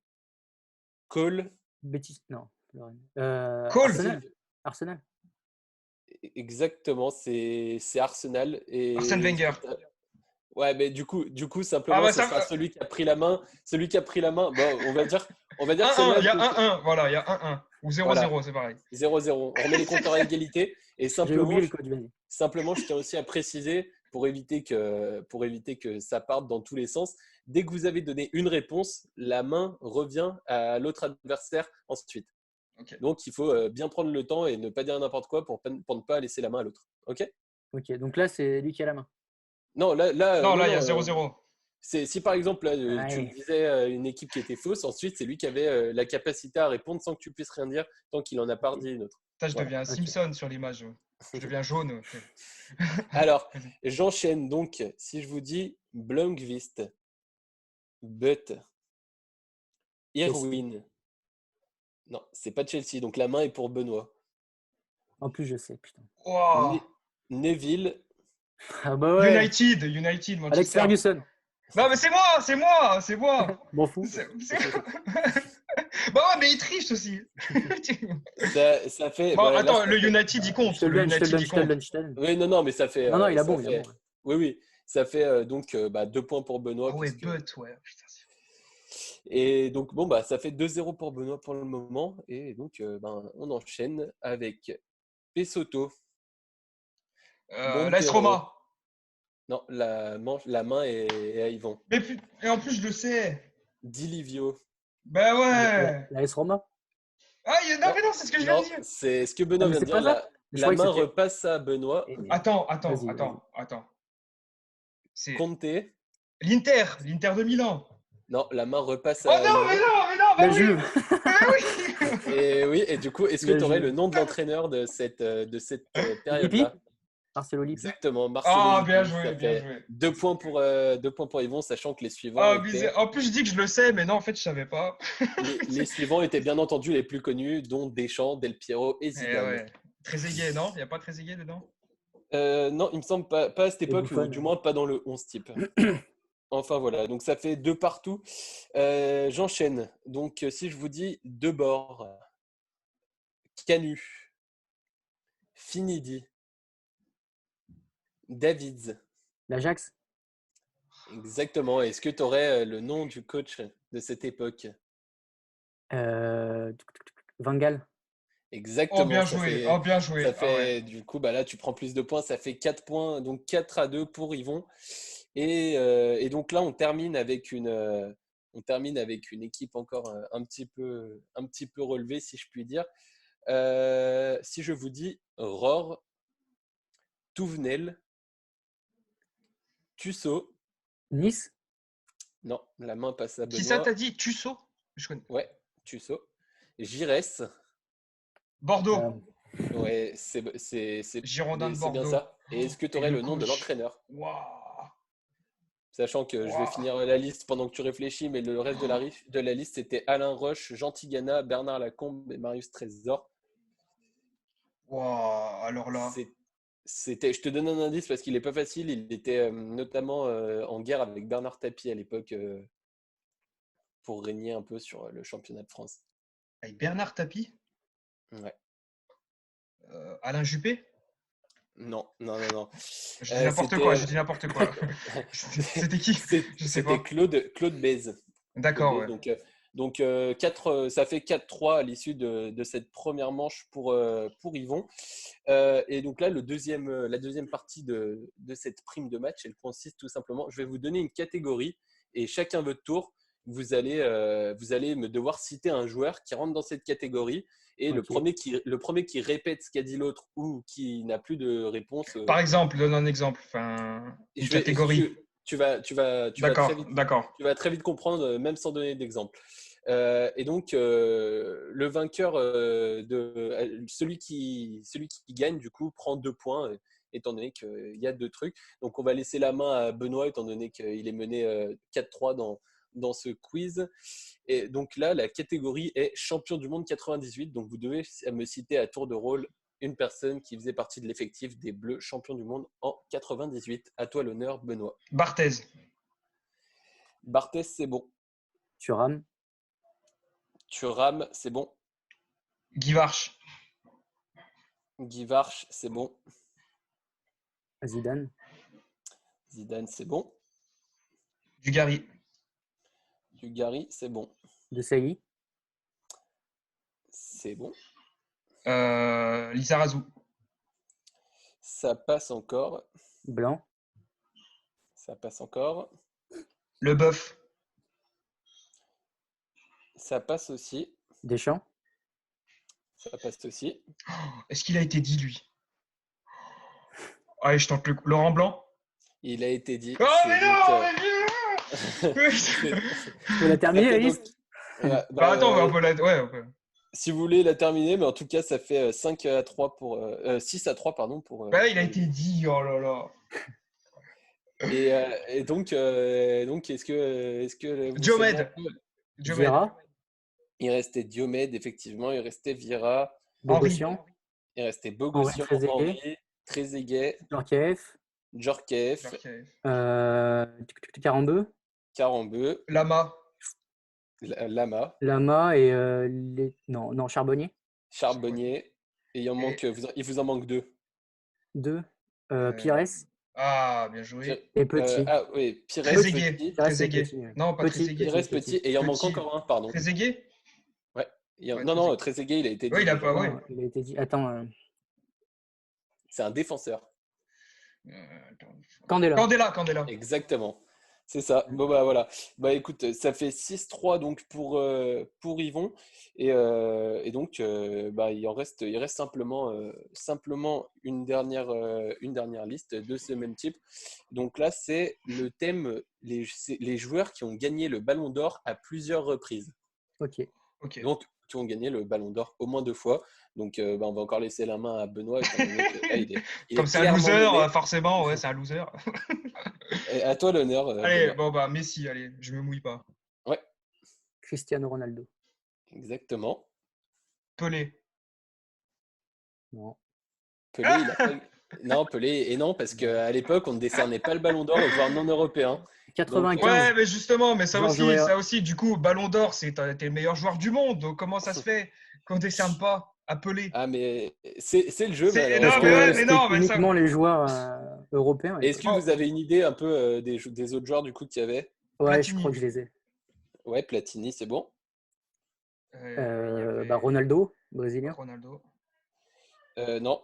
Speaker 1: Cole.
Speaker 2: Betis, non.
Speaker 3: Cole.
Speaker 2: Arsenal.
Speaker 1: Exactement, c'est Arsenal. Et
Speaker 3: Arsène Wenger.
Speaker 1: Ouais, mais du coup simplement, ce sera celui qui a pris la main. Bon, on va dire.
Speaker 3: Il y a 1-1. Voilà, il y a 1-1. Ou 0-0, voilà. C'est pareil.
Speaker 1: 0-0. On remet les compteurs à égalité. Et simplement, je tiens aussi à préciser pour éviter que ça parte dans tous les sens. Dès que vous avez donné une réponse, la main revient à l'autre adversaire ensuite. Okay. Donc, il faut bien prendre le temps et ne pas dire n'importe quoi pour ne pas laisser la main à l'autre. OK ?
Speaker 2: Ok, donc là, c'est lui qui a la main.
Speaker 1: Non, là, il y
Speaker 3: a 0-0.
Speaker 1: Si par exemple, là, tu me disais une équipe qui était fausse, ensuite, c'est lui qui avait la capacité à répondre sans que tu puisses rien dire tant qu'il n'en a pas dit une autre.
Speaker 3: Je deviens Simpson sur l'image. Je deviens jaune.
Speaker 1: Alors, j'enchaîne donc. Si je vous dis Blomqvist, Butt, Irwin. Non, c'est pas Chelsea. Donc la main est pour Benoît.
Speaker 2: En plus, je sais, putain.
Speaker 3: Wow.
Speaker 1: Neville.
Speaker 2: Ah bah ouais.
Speaker 3: United,
Speaker 2: Alex
Speaker 3: Manchester.
Speaker 2: Ferguson.
Speaker 3: Non, mais c'est moi.
Speaker 2: M'en fous.
Speaker 3: Bah ouais, mais il triche aussi.
Speaker 1: Ça fait.
Speaker 3: Bon,
Speaker 1: Voilà, là,
Speaker 3: attends,
Speaker 1: ça
Speaker 3: le
Speaker 1: fait.
Speaker 3: United, il
Speaker 2: Je
Speaker 3: compte.
Speaker 2: te le
Speaker 3: Le
Speaker 2: donne, je te le
Speaker 3: United,
Speaker 2: donne,
Speaker 3: il
Speaker 2: je te le
Speaker 3: compte.
Speaker 2: donne, je te le donne.
Speaker 1: Oui, non, mais ça fait.
Speaker 2: Non, non, il a
Speaker 1: Ça
Speaker 2: bon, il a
Speaker 1: fait.
Speaker 2: bon.
Speaker 1: Oui, oui. Ça fait donc 2 points pour Benoît.
Speaker 3: Ah ouais,
Speaker 1: Puisque...
Speaker 3: but, ouais. Putain,
Speaker 1: Et donc, bon, ça fait 2-0 pour Benoît pour le moment. Et donc, on enchaîne avec Pesotto,
Speaker 3: l'AS
Speaker 1: Montero.
Speaker 3: Roma.
Speaker 1: Non, la main est à Yvon.
Speaker 3: Et en plus, je le sais.
Speaker 1: Di Livio.
Speaker 3: Bah ouais.
Speaker 2: La S Roma.
Speaker 3: Ah, non,
Speaker 1: Non,
Speaker 3: mais non, c'est ce que je viens de
Speaker 1: non,
Speaker 3: dire.
Speaker 1: c'est ce que
Speaker 2: Ah,
Speaker 1: Benoît
Speaker 2: mais
Speaker 1: vient de
Speaker 2: c'est
Speaker 1: dire.
Speaker 2: pas ça? Je
Speaker 1: La
Speaker 2: croyais que
Speaker 1: main
Speaker 2: c'était.
Speaker 1: repasse à Benoît.
Speaker 3: Attends.
Speaker 2: Vas-y.
Speaker 3: C'est
Speaker 1: Conte.
Speaker 3: l'Inter de Milan.
Speaker 1: Non, la main repasse
Speaker 3: Oh
Speaker 1: à
Speaker 3: non, mais
Speaker 1: Yvon.
Speaker 3: non, mais non, bah
Speaker 2: La
Speaker 3: oui.
Speaker 2: Juve.
Speaker 3: Mais oui.
Speaker 1: Et oui, et du coup, est-ce que
Speaker 2: La
Speaker 1: tu aurais le
Speaker 2: Juve.
Speaker 1: nom de l'entraîneur de cette
Speaker 2: Lippi?
Speaker 1: période-là?
Speaker 2: Marcelo Lippi?
Speaker 1: Exactement, Marcelo
Speaker 3: Ah, bien
Speaker 1: Lippi. Ça
Speaker 3: joué, bien
Speaker 1: fait
Speaker 3: joué.
Speaker 1: 2 points pour Yvon, sachant que les suivants
Speaker 3: Ah,
Speaker 1: étaient,
Speaker 3: bizarre. En plus, je dis que je le sais, mais non, en fait, je savais pas.
Speaker 1: les suivants étaient bien entendu les plus connus, dont Deschamps, Del Piero et
Speaker 3: Eh
Speaker 1: Zidane.
Speaker 3: ouais. Trezeguet, non? Il n'y a pas Trezeguet dedans?
Speaker 1: Non, il me semble pas à cette
Speaker 2: Et
Speaker 1: époque, ou du
Speaker 2: Buffon.
Speaker 1: moins pas dans le 11 type. Enfin voilà, donc ça fait 2 partout. J'enchaîne. Donc si je vous dis Debord, Canu, Finidi, Davids,
Speaker 2: L'Ajax?
Speaker 1: exactement. Est-ce que tu aurais le nom du coach de cette époque?
Speaker 2: Van Gaal?
Speaker 3: Oh,
Speaker 1: Exactement,
Speaker 3: bien joué. Oh, bien joué.
Speaker 1: ça
Speaker 3: Ah ouais.
Speaker 1: fait du coup, là tu prends plus de points, ça fait 4 points, donc 4-2 pour Yvon. Et donc là, on termine avec une équipe encore un petit peu relevée, si je puis dire. Si je vous dis Ror, Touvenel, Tussaud,
Speaker 2: Nice?
Speaker 1: non, la main passe à
Speaker 3: Qui ça, t'as
Speaker 1: Benoît.
Speaker 3: dit? Tusso? Je connais.
Speaker 1: Ouais, Tussaud. Giresse,
Speaker 3: Bordeaux.
Speaker 2: Euh,
Speaker 1: ouais, c'est
Speaker 3: Girondins de
Speaker 1: bien
Speaker 3: Bordeaux.
Speaker 1: ça. Et est-ce que tu
Speaker 3: Et
Speaker 1: aurais
Speaker 3: le
Speaker 1: le nom de
Speaker 3: coach.
Speaker 1: l'entraîneur?
Speaker 3: Waouh.
Speaker 1: Sachant que je vais
Speaker 3: Waouh.
Speaker 1: finir la liste pendant que tu réfléchis, mais le reste de la liste, c'était Alain Roche, Jean Tigana, Bernard Lacombe et Marius Trésor.
Speaker 3: Waouh. Alors là.
Speaker 1: Je te donne un indice parce qu'il n'est pas facile. Il était notamment en guerre avec Bernard Tapie à l'époque pour régner un peu sur le championnat de France.
Speaker 3: Avec Bernard Tapie?
Speaker 1: Ouais.
Speaker 3: Alain Juppé?
Speaker 1: Non.
Speaker 3: Je dis n'importe quoi, je dis
Speaker 1: C'était
Speaker 3: n'importe quoi. C'était qui? Je sais
Speaker 1: c'était
Speaker 3: pas.
Speaker 1: Claude Bèze.
Speaker 3: D'accord, ouais.
Speaker 1: Donc, ça fait 4-3 à l'issue de cette première manche pour Yvon. Et donc là, la deuxième partie de cette prime de match, elle consiste tout simplement, je vais vous donner une catégorie et chacun votre tour, vous allez me devoir citer un joueur qui rentre dans cette catégorie. Et le
Speaker 2: Ok.
Speaker 1: premier qui répète ce qu'a dit l'autre ou qui n'a plus de réponse,
Speaker 3: Par exemple, donne un exemple. Enfin, une catégorie.
Speaker 1: tu vas
Speaker 3: D'accord, d'accord.
Speaker 1: tu vas très vite comprendre, même sans donner d'exemple. Et donc, le vainqueur, celui qui gagne, du coup, prend 2 points, étant donné qu'il y a 2 trucs. Donc, on va laisser la main à Benoît, étant donné qu'il est mené 4-3 dans ce quiz. Et donc là, la catégorie est champion du monde 98. Donc, vous devez me citer à tour de rôle une personne qui faisait partie de l'effectif des Bleus champions du monde en 98. À toi l'honneur, Benoît.
Speaker 3: Barthez.
Speaker 1: Barthès, c'est bon.
Speaker 2: Thuram?
Speaker 1: Thuram, c'est bon.
Speaker 3: Guy Varche.
Speaker 1: Guy Varche, c'est bon.
Speaker 2: Zidane?
Speaker 1: Zidane, c'est bon.
Speaker 3: Dugarry.
Speaker 1: Dugarry, c'est bon.
Speaker 2: De Sailly?
Speaker 1: C'est bon.
Speaker 3: Lizarazu.
Speaker 1: Ça passe encore.
Speaker 2: Blanc?
Speaker 1: Ça passe encore.
Speaker 3: Leboeuf.
Speaker 1: Ça passe aussi.
Speaker 2: Deschamps?
Speaker 1: Ça passe aussi.
Speaker 3: Est-ce qu'il a été dit, lui? Allez, je tente Laurent Blanc.
Speaker 1: Il a été dit.
Speaker 3: Oh,
Speaker 1: C'est
Speaker 3: mais
Speaker 1: donc,
Speaker 3: non, mais
Speaker 2: Tu peux la terminer,
Speaker 1: ça
Speaker 2: la
Speaker 1: fait donc-
Speaker 2: liste?
Speaker 3: Bah, attends, on peut ouais, on peut.
Speaker 1: si vous voulez la terminer, mais en tout cas, ça fait 5-3 pour 6-3 pardon pour.
Speaker 3: Bah, il a été dit, oh là là.
Speaker 1: Et donc est-ce que vous
Speaker 3: Diomède.
Speaker 1: savez un peu
Speaker 3: Diomède.
Speaker 2: Vieira?
Speaker 1: Il restait Diomède, effectivement. Il restait Vieira.
Speaker 3: Henri.
Speaker 2: Bogossian?
Speaker 1: Il restait
Speaker 2: Henri
Speaker 1: Bogossian,
Speaker 2: Trezeguet?
Speaker 1: Henri, Trezeguet.
Speaker 2: Djorkaeff?
Speaker 1: Djorkaeff,
Speaker 2: Karambeu,
Speaker 1: Karambeu,
Speaker 3: Lama.
Speaker 1: Lama,
Speaker 2: Lama et non, Charbonnier.
Speaker 1: Charbonnier. Et il vous en manque 2.
Speaker 2: 2.
Speaker 3: Euh,
Speaker 2: Pires
Speaker 3: Ah, bien joué.
Speaker 2: et Petit.
Speaker 1: Ah oui, Pires,
Speaker 3: Trezeguet.
Speaker 1: Petit.
Speaker 2: Pires et
Speaker 3: Trezeguet.
Speaker 2: Petit.
Speaker 3: Non, pas
Speaker 2: Petit,
Speaker 3: Trezeguet.
Speaker 1: Pires, Petit. Et il en manque
Speaker 3: Petit.
Speaker 1: encore un, pardon.
Speaker 3: Trezeguet.
Speaker 1: Ouais.
Speaker 3: Ouais,
Speaker 1: Non, Trezeguet, il a été dit.
Speaker 3: Oui, il a
Speaker 1: déjà.
Speaker 3: pas. Ouais.
Speaker 2: Non, il a été dit. Attends.
Speaker 1: C'est un défenseur.
Speaker 3: Attends.
Speaker 2: Candela.
Speaker 3: Candela.
Speaker 1: Exactement. C'est ça. Bon, bah voilà. Bah écoute, ça fait 6-3 donc pour Yvon. Et donc, bah, il reste simplement une dernière liste de ce même type. Donc là, c'est le thème, les joueurs qui ont gagné le Ballon d'Or à plusieurs reprises.
Speaker 2: Ok.
Speaker 1: Donc, qui ont gagné le Ballon d'Or au moins 2 fois. Donc, bah, on va encore laisser la main à Benoît. Étant donné que, là, il
Speaker 3: Comme
Speaker 1: est
Speaker 3: c'est un
Speaker 1: clairement
Speaker 3: loser,
Speaker 1: nommé.
Speaker 3: forcément, ouais, c'est un loser.
Speaker 1: Et à toi l'honneur.
Speaker 3: Allez,
Speaker 1: Benoît.
Speaker 3: bon, bah, Messi, allez, je me mouille pas.
Speaker 1: Ouais,
Speaker 2: Cristiano Ronaldo.
Speaker 1: exactement.
Speaker 3: Pelé.
Speaker 2: Non.
Speaker 1: Pelé, il a pas eu- Non, Pelé, et non, parce qu'à l'époque, on ne décernait pas le Ballon d'Or aux joueurs non européens.
Speaker 2: 95.
Speaker 3: Ouais, mais justement, mais
Speaker 2: George Weah.
Speaker 3: ça aussi, du coup, Ballon d'Or, t'es le meilleur joueur du monde. Donc, comment ça se fait qu'on décerne pas à Pelé?
Speaker 1: Ah, mais c'est le jeu,
Speaker 3: Non,
Speaker 2: Parce
Speaker 1: malheureusement.
Speaker 3: mais ouais,
Speaker 2: que
Speaker 3: mais
Speaker 2: c'était
Speaker 3: non, mais ça.
Speaker 2: uniquement les joueurs européens. à
Speaker 1: Est-ce que
Speaker 2: l'époque.
Speaker 1: vous avez une idée un peu des autres joueurs du coup qu'il y avait?
Speaker 2: Ouais, je
Speaker 3: Platini.
Speaker 2: crois que je les ai.
Speaker 1: Ouais, Platini, c'est bon.
Speaker 3: Il y avait
Speaker 2: Ronaldo, brésilien.
Speaker 3: Ronaldo.
Speaker 1: Non.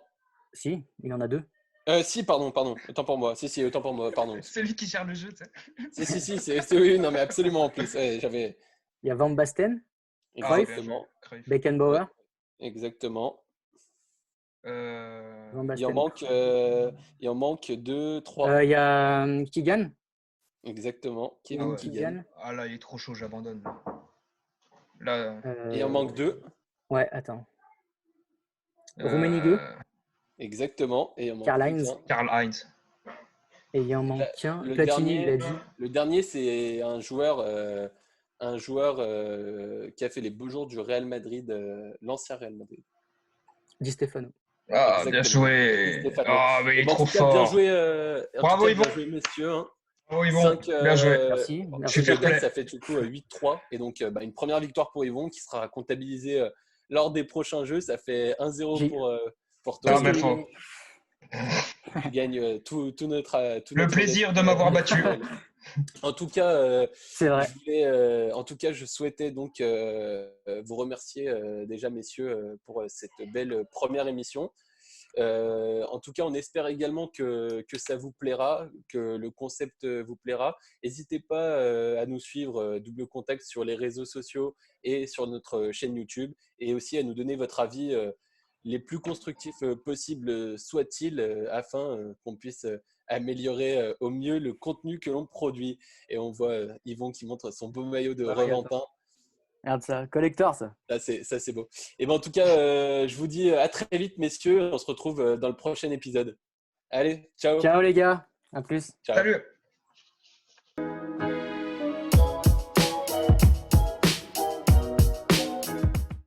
Speaker 2: Si, il en a 2.
Speaker 1: Si, pardon. Autant pour moi. Si, autant pour moi, pardon.
Speaker 3: C'est lui qui gère le jeu, tu sais.
Speaker 1: Si, oui, non, mais absolument en plus. Ouais, j'avais.
Speaker 2: Il y a Van Basten,
Speaker 3: Ah,
Speaker 2: Cruyff,
Speaker 3: bien joué.
Speaker 1: Exactement.
Speaker 3: Cruyff.
Speaker 2: Beckenbauer.
Speaker 1: Exactement.
Speaker 3: Euh,
Speaker 2: Van
Speaker 1: Il en
Speaker 2: Basten.
Speaker 1: manque 2, 3.
Speaker 2: Il y a Keegan.
Speaker 1: Exactement.
Speaker 3: Ah
Speaker 1: Kevin
Speaker 3: ouais.
Speaker 1: Keegan.
Speaker 3: Ah là, il est trop chaud, j'abandonne. Là,
Speaker 1: Il en manque 2.
Speaker 2: Ouais, attends.
Speaker 3: euh,
Speaker 2: Rummenigge.
Speaker 1: Exactement. Et il en manque
Speaker 2: Karl-Heinz.
Speaker 1: plus qu'un.
Speaker 3: Karl-Heinz.
Speaker 2: Et il en manque un.
Speaker 1: Le
Speaker 2: Platini, il a
Speaker 1: dernier,
Speaker 2: dit.
Speaker 1: le dernier, c'est un joueur qui a fait les beaux jours du Real Madrid, l'ancien Real Madrid.
Speaker 2: Di Stefano.
Speaker 3: Ah, bien
Speaker 1: Exactement.
Speaker 3: joué.
Speaker 1: Stéphano.
Speaker 3: Ah, mais il est
Speaker 1: En
Speaker 3: trop
Speaker 1: tout cas, bien
Speaker 3: fort.
Speaker 1: joué,
Speaker 3: Bravo, Yvon.
Speaker 1: bien joué, messieurs. Hein.
Speaker 3: Bravo, Yvon.
Speaker 1: 5,
Speaker 3: Bien joué.
Speaker 2: Merci.
Speaker 3: Je
Speaker 2: Merci.
Speaker 3: suis fair
Speaker 1: légal,
Speaker 3: play.
Speaker 1: ça fait du coup 8-3. Et donc, une première victoire pour Yvon qui sera comptabilisée lors des prochains jeux. Ça fait 1-0
Speaker 2: J'ai-
Speaker 1: pour
Speaker 3: Ah,
Speaker 1: toi.
Speaker 3: mais
Speaker 2: Qu'est-ce que-
Speaker 3: fort.
Speaker 1: Tu gagnes tout notre
Speaker 3: Le plaisir de
Speaker 1: respect.
Speaker 3: m'avoir battu.
Speaker 1: En tout cas,
Speaker 2: C'est vrai.
Speaker 1: je souhaitais donc vous remercier déjà, messieurs, pour cette belle première émission. En tout cas, on espère également que ça vous plaira, que le concept vous plaira. N'hésitez pas à nous suivre, Double Contact, sur les réseaux sociaux et sur notre chaîne YouTube, et aussi à nous donner votre avis les plus constructifs possibles soit-il, afin qu'on puisse améliorer au mieux le contenu que l'on produit. Et on voit Yvon qui montre son beau maillot de Reventin.
Speaker 2: Regarde ça. Collector, ça.
Speaker 1: Ça, c'est beau. Et ben, en tout cas, je vous dis à très vite, messieurs. On se retrouve dans le prochain épisode. Allez, ciao.
Speaker 2: Ciao les gars. À plus.
Speaker 1: Ciao.
Speaker 3: Salut.